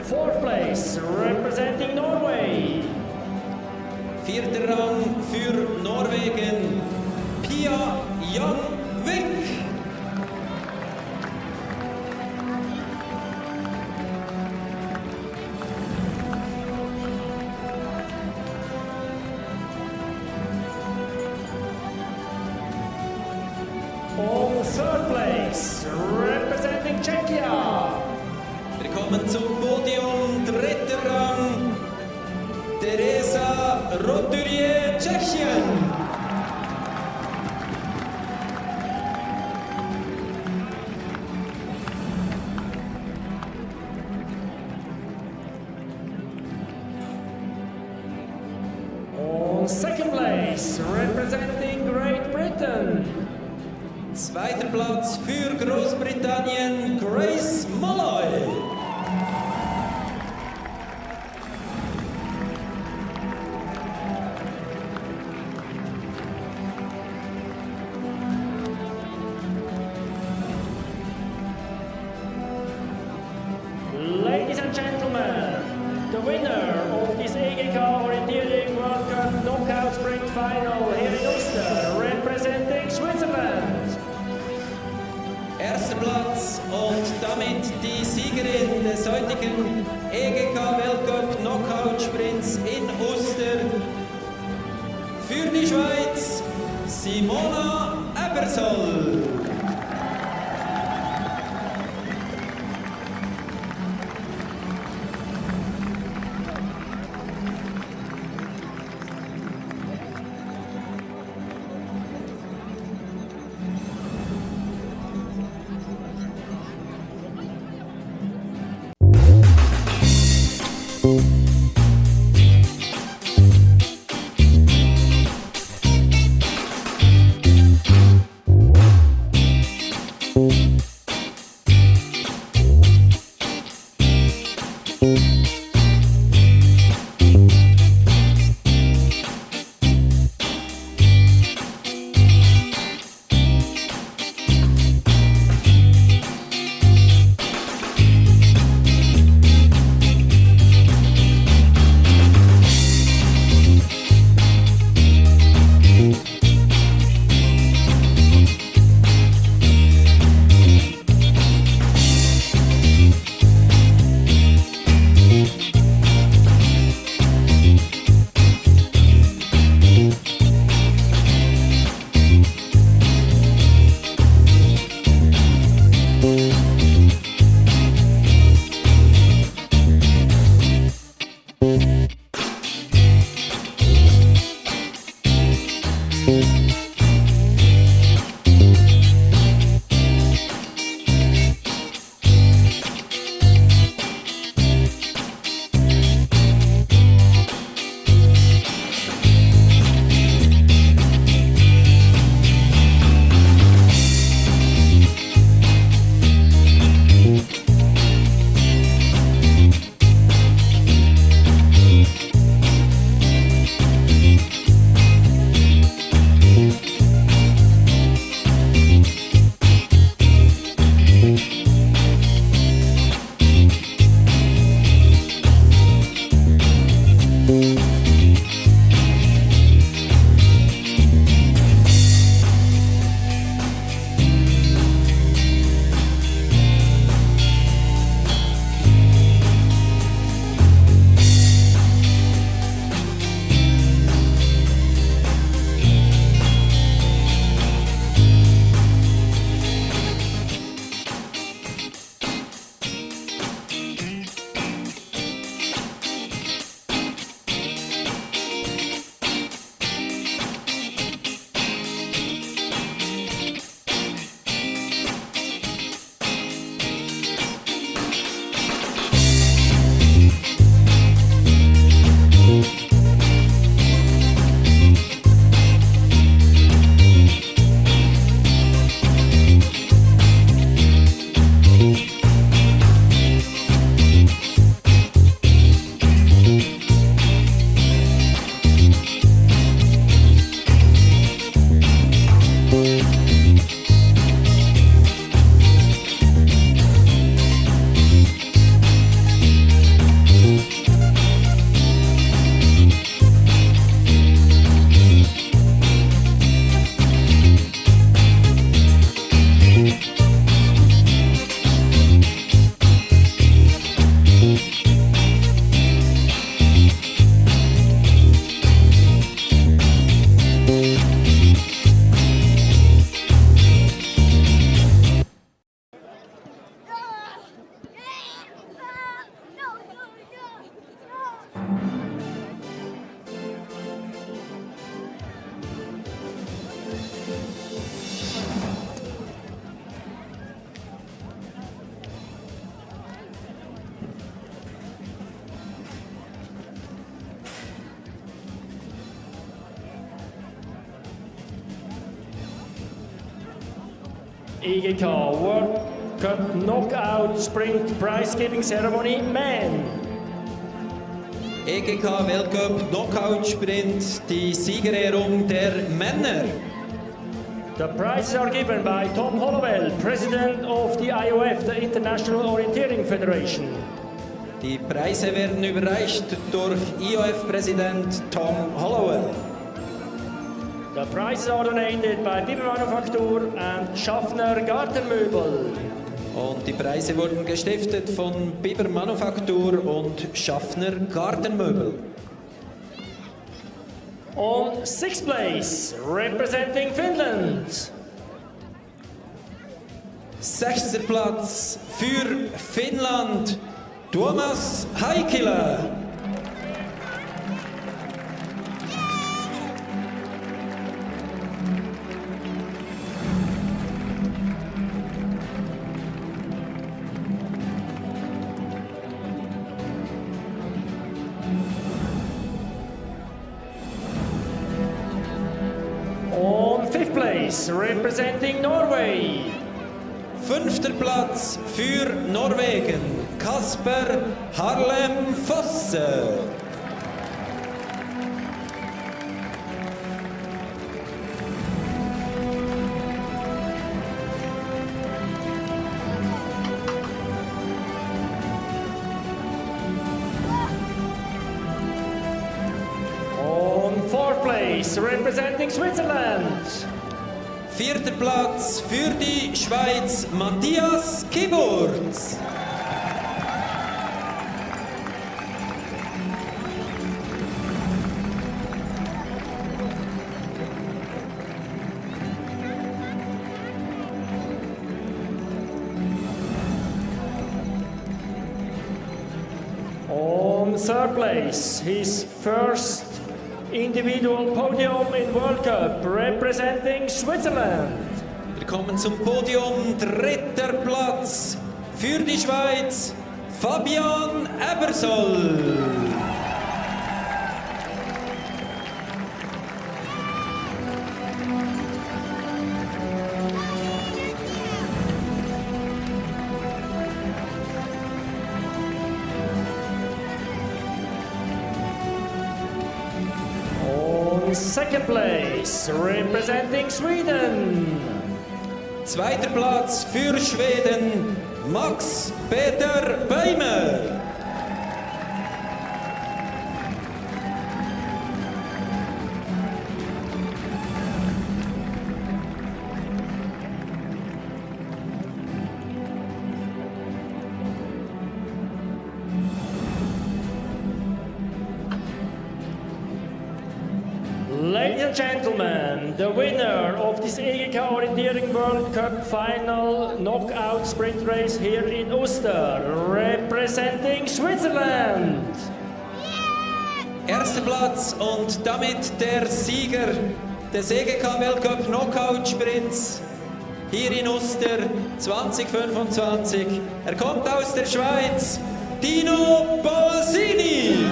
Fourth place, representing Norway. 4. Rang für Norwegen, Pia Janvik. On 3rd place, representing Czechia. Wir kommen zum Podium, 3. Rang, Teresa Roturier, Tschechien. On 2nd place, representing Great Britain. 2. Platz für Großbritannien, Grace Molloy. Ladies and gentlemen, the winner of this EGK Orienteering World Cup Knockout Sprint Final here in Uster, representing Switzerland. 1. Platz und damit die Siegerin des heutigen EGK World Cup Knockout Sprints in Uster. Für die Schweiz, Simona Ebersoll. EGK World Cup Knockout Sprint Prize Giving Ceremony Men. EGK Weltcup Knockout Sprint, die Siegerehrung der Männer. The prizes are given by Tom Hollowell, President of the IOF, the International Orienteering Federation. Die Preise werden überreicht durch IOF-Präsident Tom Hollowell. The prizes are donated by Biber Manufaktur and Schaffner Gartenmöbel. Und die Preise wurden gestiftet von Biber Manufaktur und Schaffner Gartenmöbel. On 6th place, representing Finland. 6. Platz für Finnland, Tuomas Heikkilä. On 5th place, representing Norway. 5. Platz für Norwegen, Kasper Harlem Fosse. On 4th place, representing Switzerland. 4. Platz für die Schweiz, Matthias Kyburz. On 3rd place, his first individual podium in World Cup, representing Switzerland. Wir kommen zum Podium, 3. Platz für die Schweiz, Fabian Ebersoll. On 2nd place, representing Sweden. 2. Platz für Schweden, Max Peter Beimer. Ladies and gentlemen, the winner of this EGK Orienteering World Cup Final Knockout Sprint Race here in Uster, representing Switzerland. 1. Platz und damit der Sieger des EGK Weltcup Knockout Sprints hier in Uster 2025. Er kommt aus der Schweiz, Dino Bolsini.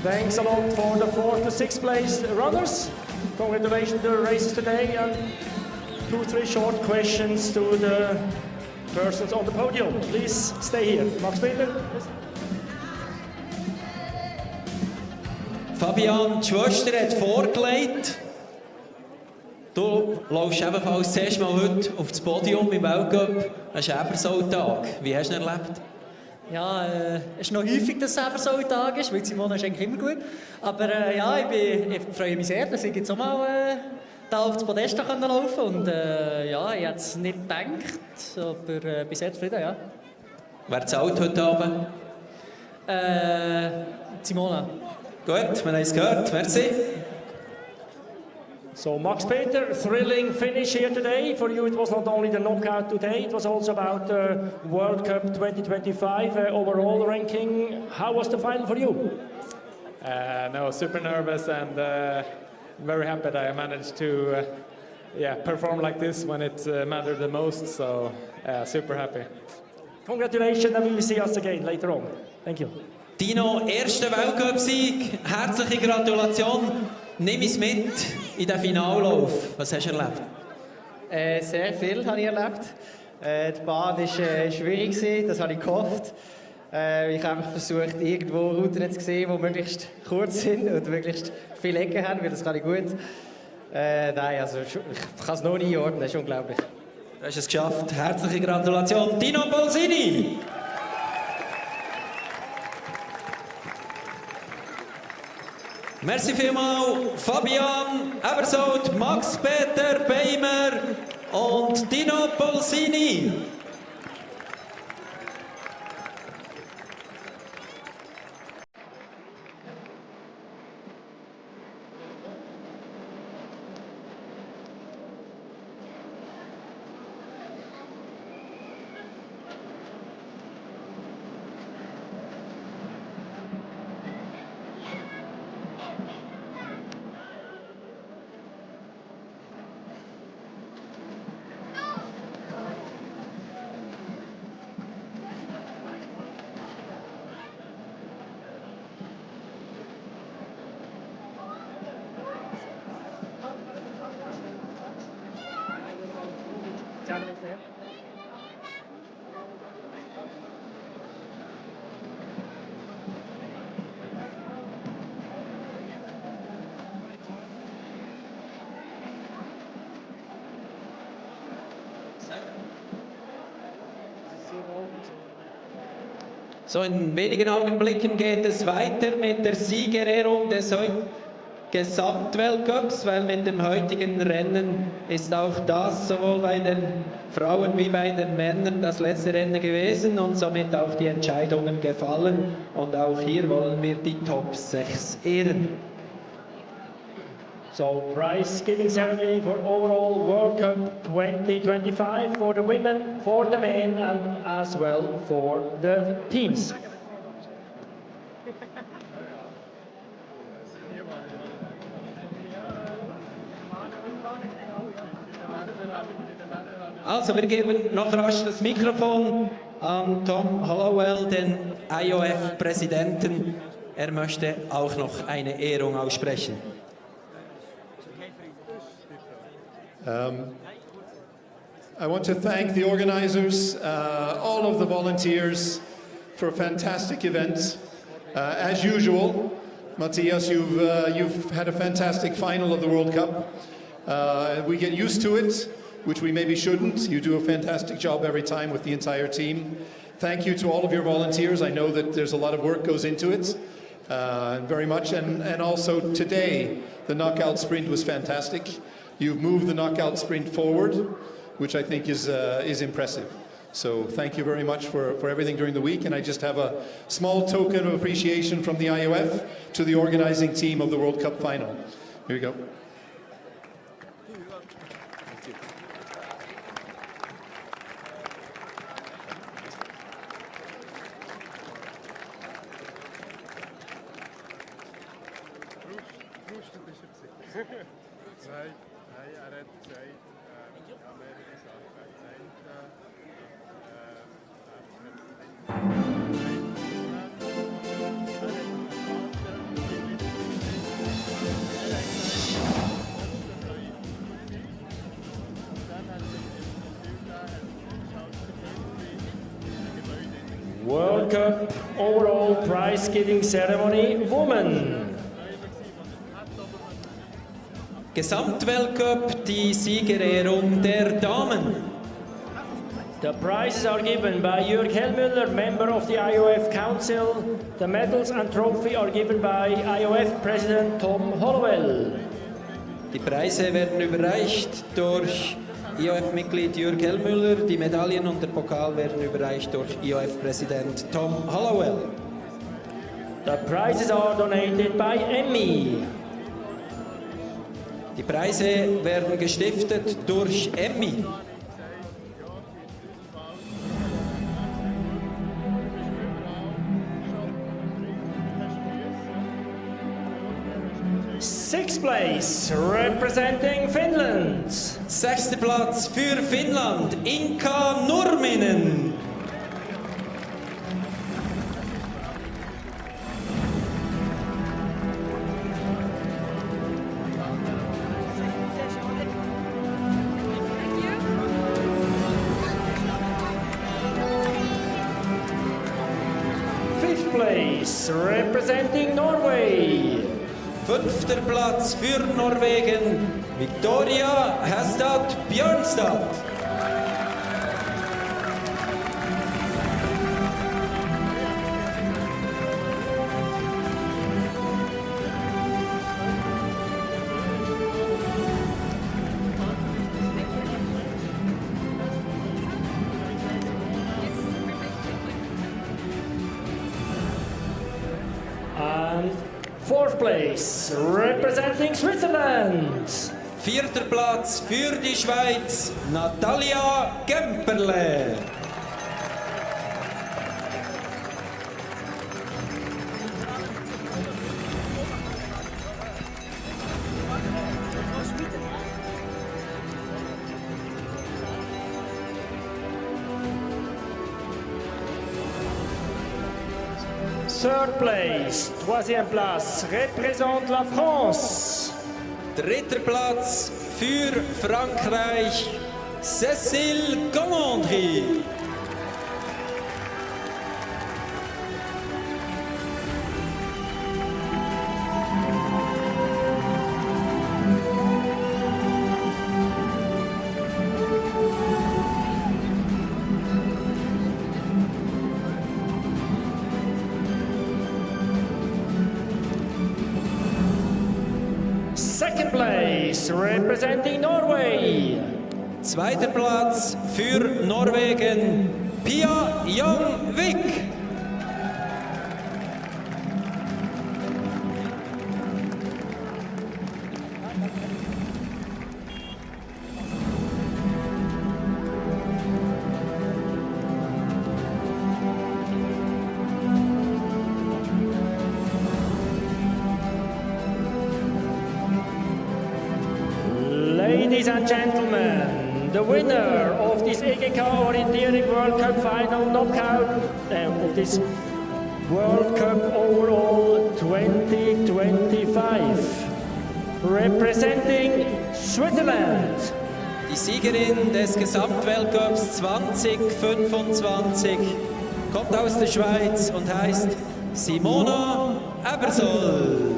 Thanks a lot for the 4th to 6th place runners. Congratulations to the races today, and 2-3 short questions to the persons on the podium. Please stay here. Max Peter. Fabian, die Schwester hat vorgelegt. Du läufst ebenfalls zuerst mal heute auf das Podium im Weltcup. Das ist ein Ebersoll-Tag. Wie hast du ihn erlebt? Ja, es ist noch häufig, dass es Ebersoll-Tag ist, weil Simone ist eigentlich immer gut. Aber ja, ich freue mich sehr, dass ich jetzt auch mal da auf das Podest laufen können. Und ja, ich hätte es nicht gedacht, aber bis jetzt zufrieden, ja. Wer zahlt heute Abend? Simona. Gut, wir haben es gehört. Merci. So, Max Peter, thrilling finish here today. For you, it was not only the knockout today, it was also about the World Cup 2025 overall ranking. How was the final for you? No, super nervous and very happy that I managed to perform like this when it mattered the most. So, super happy. Congratulations, and we will see us again later on. Thank you. Dino, erster Weltcup-Sieg. Herzliche Gratulation. Nimm es mit in den Finallauf. Was hast du erlebt? Sehr viel habe ich erlebt. Die Bahn war schwierig, das habe ich gehofft. Ich habe einfach versucht, irgendwo Routen zu sehen, die möglichst kurz sind und möglichst viele Ecken haben, weil das kann ich gut. Nein, also ich kann es noch nie einordnen, das ist unglaublich. Du hast es geschafft. Herzliche Gratulation, Dino Bolsini! Merci vielmals, Fabian, Ebersold, Max Peter Beimer und Dino Bolsini. So, in wenigen Augenblicken geht es weiter mit der Siegerehrung des Gesamtweltcups, weil mit dem heutigen Rennen ist auch das sowohl bei den Frauen wie bei den Männern das letzte Rennen gewesen und somit auch die Entscheidungen gefallen. Und auch hier wollen wir die Top 6 ehren. So, prize giving ceremony for overall World Cup 2025 for the women, for the men, and as well for the teams. Also, wir geben noch rasch das Mikrofon an Tom Hollowell, den IOF-Präsidenten. Er möchte auch noch eine Ehrung aussprechen. I want to thank the organizers, all of the volunteers for a fantastic event. As usual, Matthias, you've had a fantastic final of the World Cup. We get used to it, which we maybe shouldn't. You do a fantastic job every time with the entire team. Thank you to all of your volunteers. I know that there's a lot of work goes into it, very much. And also today, the knockout sprint was fantastic. You've moved the knockout sprint forward, which I think is impressive. So thank you very much for everything during the week. And I just have a small token of appreciation from the IOF to the organizing team of the World Cup final. Here you go. World Cup overall prize giving ceremony, women. Gesamtweltcup, die Siegerehrung der Damen. The prizes are given by Jörg Hellmüller, member of the IOF Council. The medals and trophy are given by IOF President Tom Hollowell. Die Preise werden überreicht durch IOF-Mitglied Jürg Hellmüller. Die Medaillen und der Pokal werden überreicht durch IOF-Präsident Tom Hollowell. The prizes are donated by Emmy. Die Preise werden gestiftet durch Emmy. Sixth place, representing Finland. 6. Platz für Finnland, Inka Nurminen. Fifth place, representing Norway. 5. Platz für Norwegen, Victoria Hestad Bjørnstad. And fourth place, representing Switzerland. 4. Platz für die Schweiz, Natalia Gemperle. Third place, troisième place, représente la France. 3. Platz für Frankreich, Cécile Comandry. Second place, representing Norway. 2. Platz für Norwegen, Pia Jong-Vik. Ladies and gentlemen, the winner of this EGK Orienteering World Cup Final knockout of this World Cup Overall 2025, representing Switzerland. Die Siegerin des Gesamtweltcups 2025 kommt aus der Schweiz und heißt Simona Ebersold.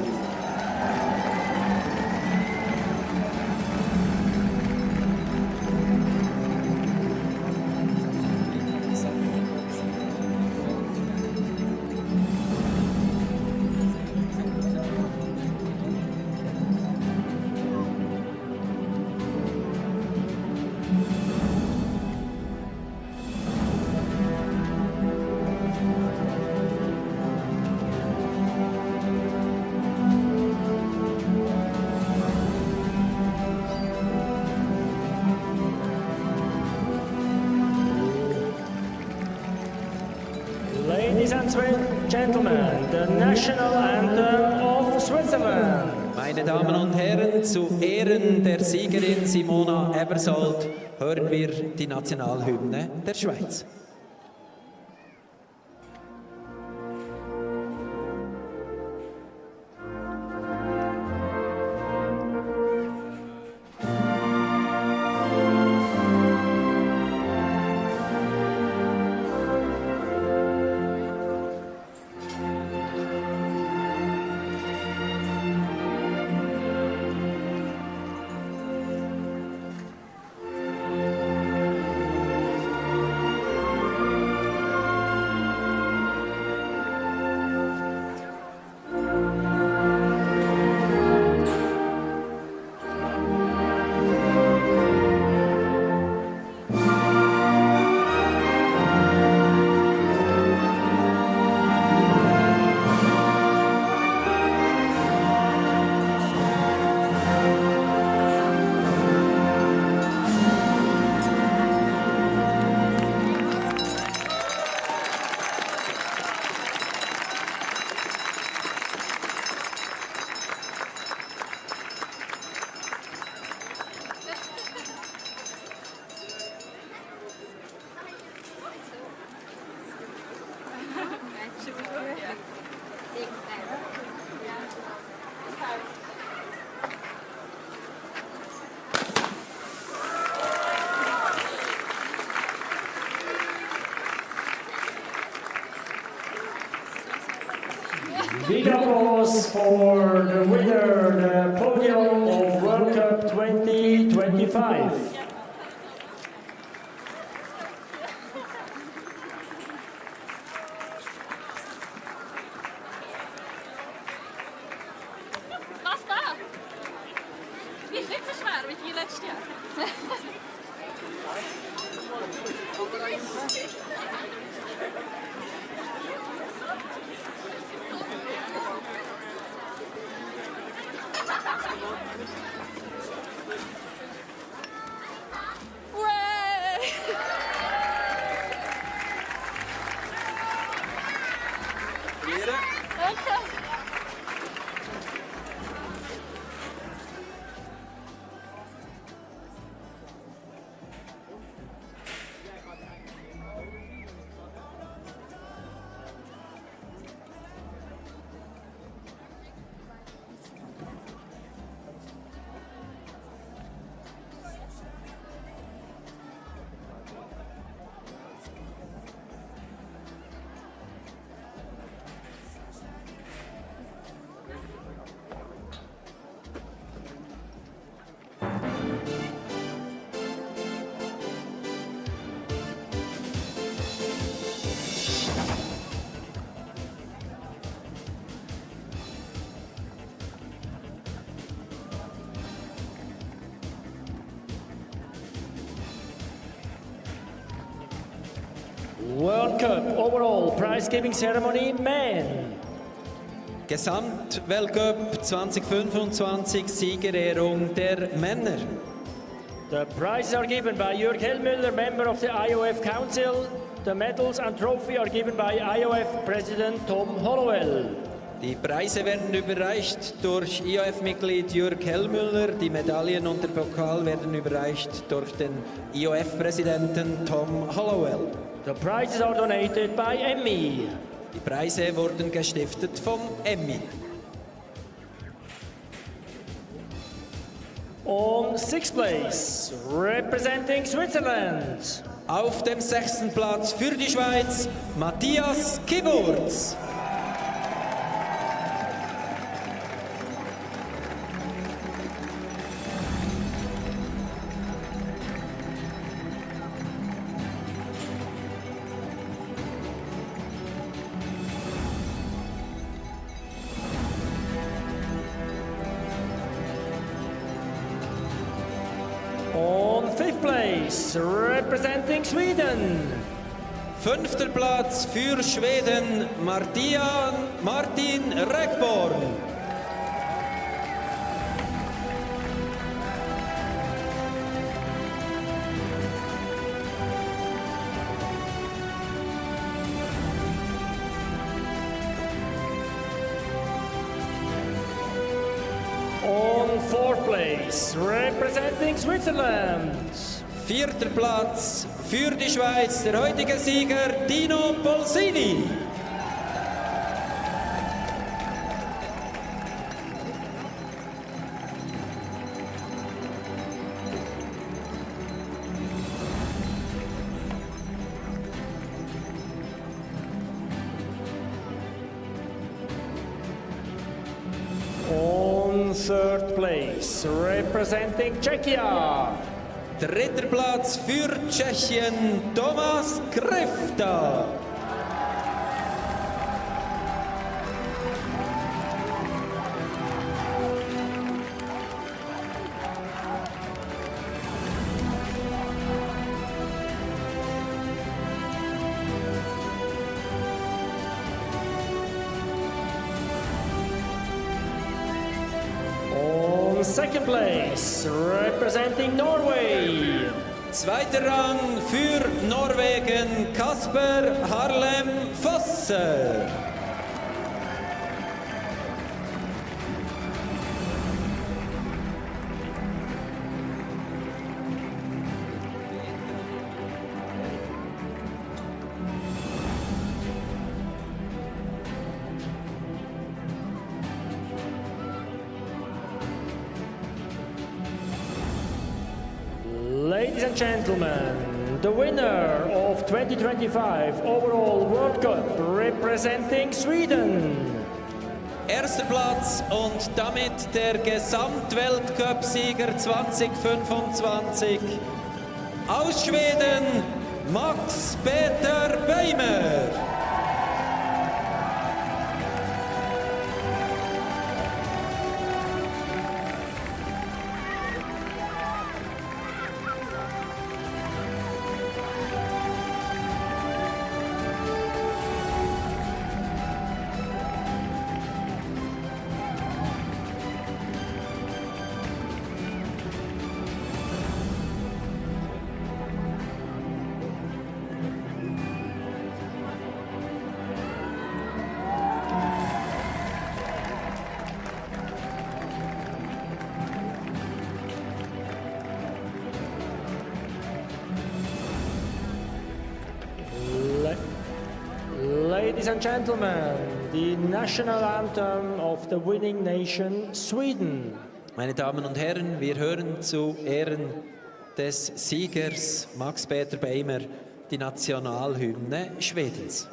Ladies and gentlemen, the national anthem of Switzerland. Meine Damen und Herren, zu Ehren der Siegerin Simona Ebersold hören wir die Nationalhymne der Schweiz. Big applause for the winner, the podium of World Cup 2025. Was da? Die ist nicht so schwer wie die letzte Jahr. World Cup overall prize-giving ceremony men. Gesamt-Weltcup 2025 Siegerehrung der Männer. The prizes are given by Jörg Hellmüller, member of the IOF Council. The medals and trophy are given by IOF President Tom Hollowell. Die Preise werden überreicht durch IOF-Mitglied Jörg Hellmüller. Die Medaillen und der Pokal werden überreicht durch den IOF-Präsidenten Tom Hollowell. The prizes are donated by EMI. Die Preise wurden gestiftet vom EMI. On 6th place, representing Switzerland. Auf dem 6. Platz für die Schweiz, Matthias Kyburz. On 5th place, representing Sweden. 5. Platz für Schweden, Martin Räckborn. On 4th place, representing Switzerland. 4. Platz für die Schweiz, der heutige Sieger Dino Polsini. On 3rd place, representing Czechia. 3. Platz für Tschechien, Thomas Krefta. On 2nd place, representing Norway. 2. Rang für Norwegen, Kasper Harlem Fosse. Ladies and gentlemen, the winner of 2025 overall World Cup representing Sweden. erster Platz und damit der Gesamtweltcup-Sieger 2025 aus Schweden, Max-Peter Beimer. Ladies and gentlemen, the national anthem of the winning nation, Sweden. Meine Damen und Herren, wir hören zu Ehren des Siegers Max-Peter Beimer die Nationalhymne Schwedens.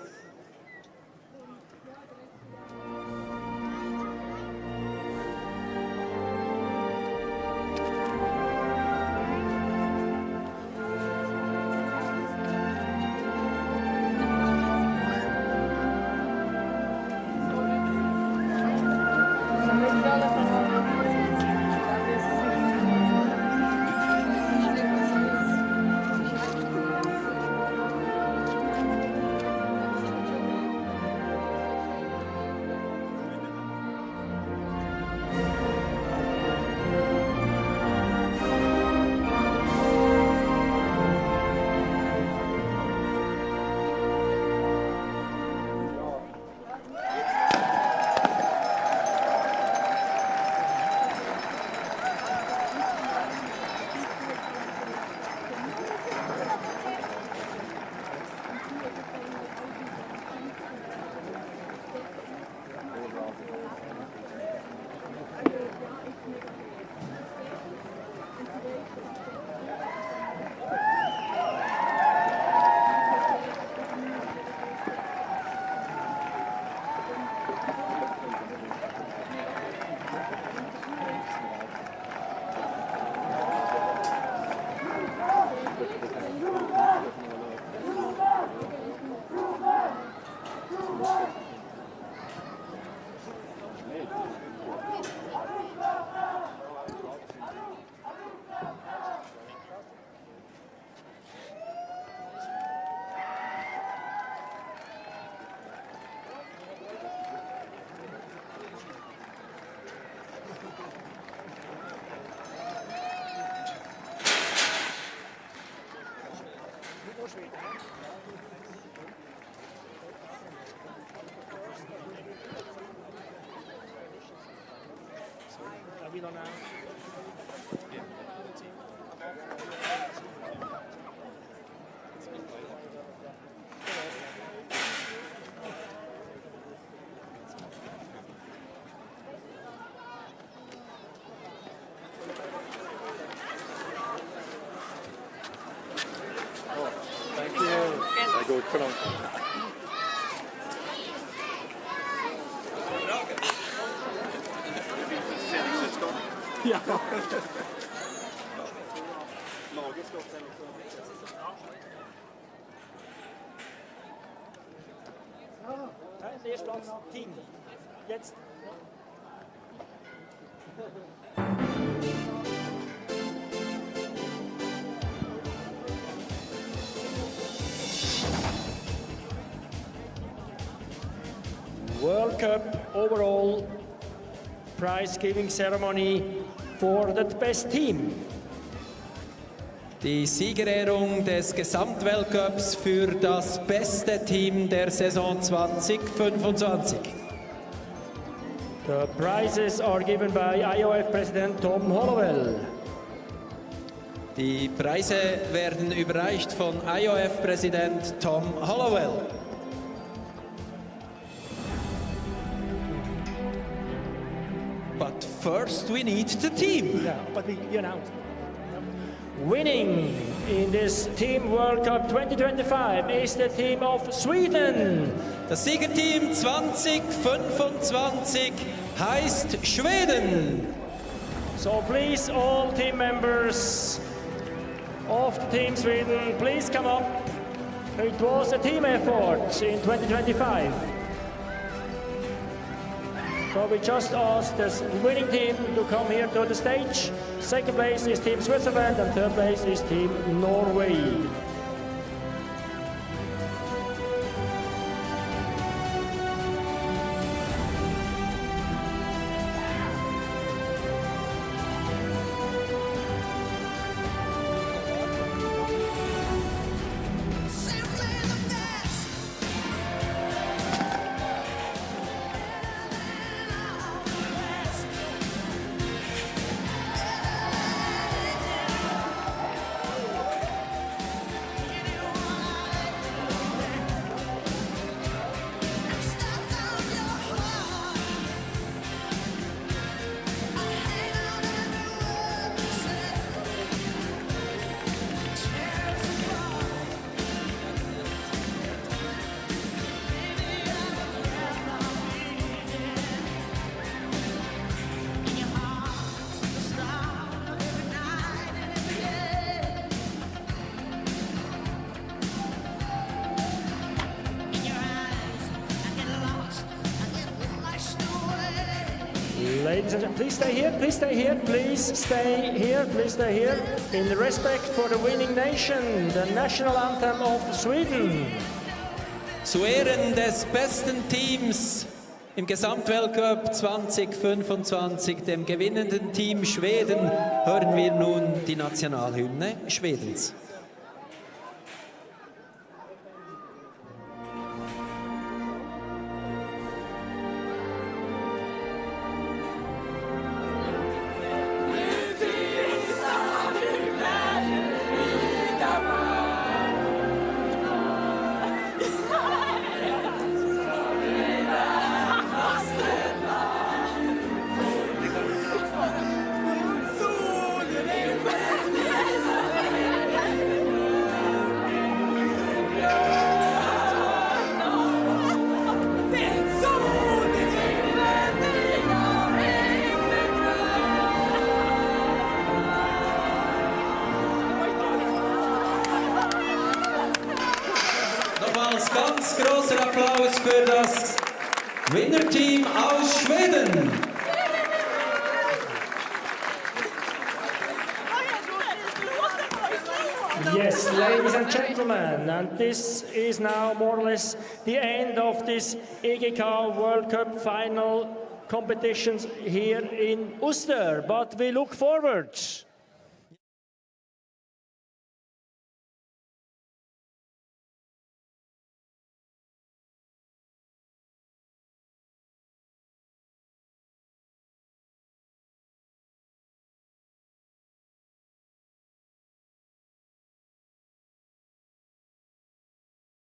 Gut, verdammt. Ja. Erster Platz, Team. Jetzt. World Cup overall prize giving ceremony for the best team. Die Siegerehrung des Gesamtweltcups für das beste Team der Saison 2025. The prizes are given by IOF President Tom Hollowell. Die Preise werden überreicht von IOF-Präsident Tom Hollowell. But first we need the team. Yeah, but we announce. Winning in this Team World Cup 2025 is the team of Sweden. Das Siegerteam 2025 heißt Schweden. So please, all team members of the Team Sweden, please come up. It was a team effort in 2025. So we just asked the winning team to come here to the stage. Second place is Team Switzerland and third place is Team Norway. Ladies and gentlemen, please stay here, please stay here, please stay here, please stay here. In respect for the winning nation, the national anthem of Sweden. Zu Ehren des besten Teams im Gesamtweltcup 2025, dem gewinnenden Team Schweden, hören wir nun die Nationalhymne Schwedens. Ganz großer Applaus für das Winnerteam aus Schweden. Yes, ladies and gentlemen, and this is now more or less the end of this EGK World Cup final competitions here in Uster, but we look forward